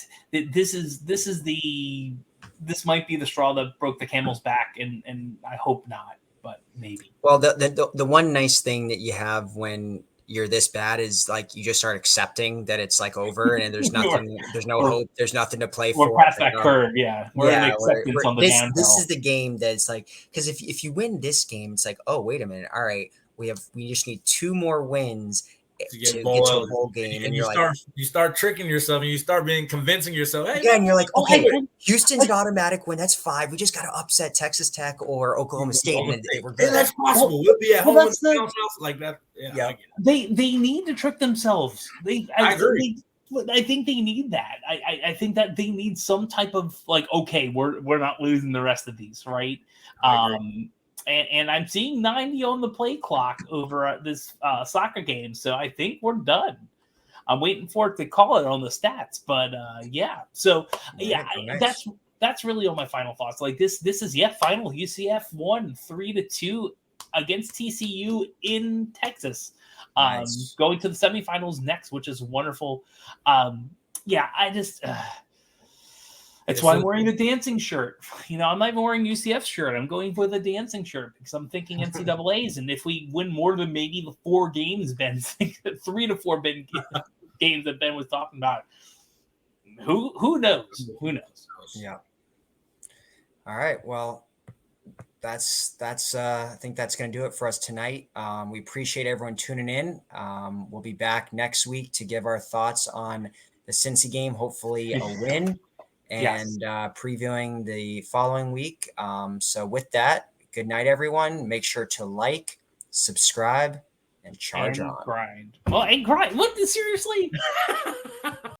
this might be the straw that broke the camel's back, and I hope not, but maybe. Well, the one nice thing that you have when you're this bad is like you just start accepting that it's like over and there's nothing, there's no hope, there's nothing to play for. We're past that curve, We're in acceptance on the downhill. This is the game that's like, because if you win this game, it's like, oh, wait a minute, all right, we just need 2 more wins to get to a bowl game, and you start tricking yourself, and you start convincing yourself. Hey, and you're like, okay, Houston's an automatic win. That's 5. We just got to upset Texas Tech or Oklahoma State, and we're good. Hey, that's possible. We'll be at home like that. Yeah. They need to trick themselves. I agree. I think they need that. I think that they need some type of like, okay, we're not losing the rest of these, right? And I'm seeing 90 on the play clock over this soccer game, so I think we're done. I'm waiting for it to call it on the stats, but So nice. That's really all my final thoughts. Like this is final. UCF won 3-2 against TCU in Texas. Nice. Going to the semifinals next, which is wonderful. I just. That's why I'm wearing the dancing shirt. I'm not even wearing UCF shirt. I'm going for the dancing shirt because I'm thinking NCAAs. And if we win more than maybe the 4 games, Ben, 3 to 4 games that Ben was talking about, who knows? Who knows? Yeah. All right. Well, that's I think that's going to do it for us tonight. We appreciate everyone tuning in. We'll be back next week to give our thoughts on the Cincy game. Hopefully a win. And previewing the following week. So with that, good night, everyone. Make sure to like, subscribe, and charge on. Grind. Well, and grind. What? Seriously?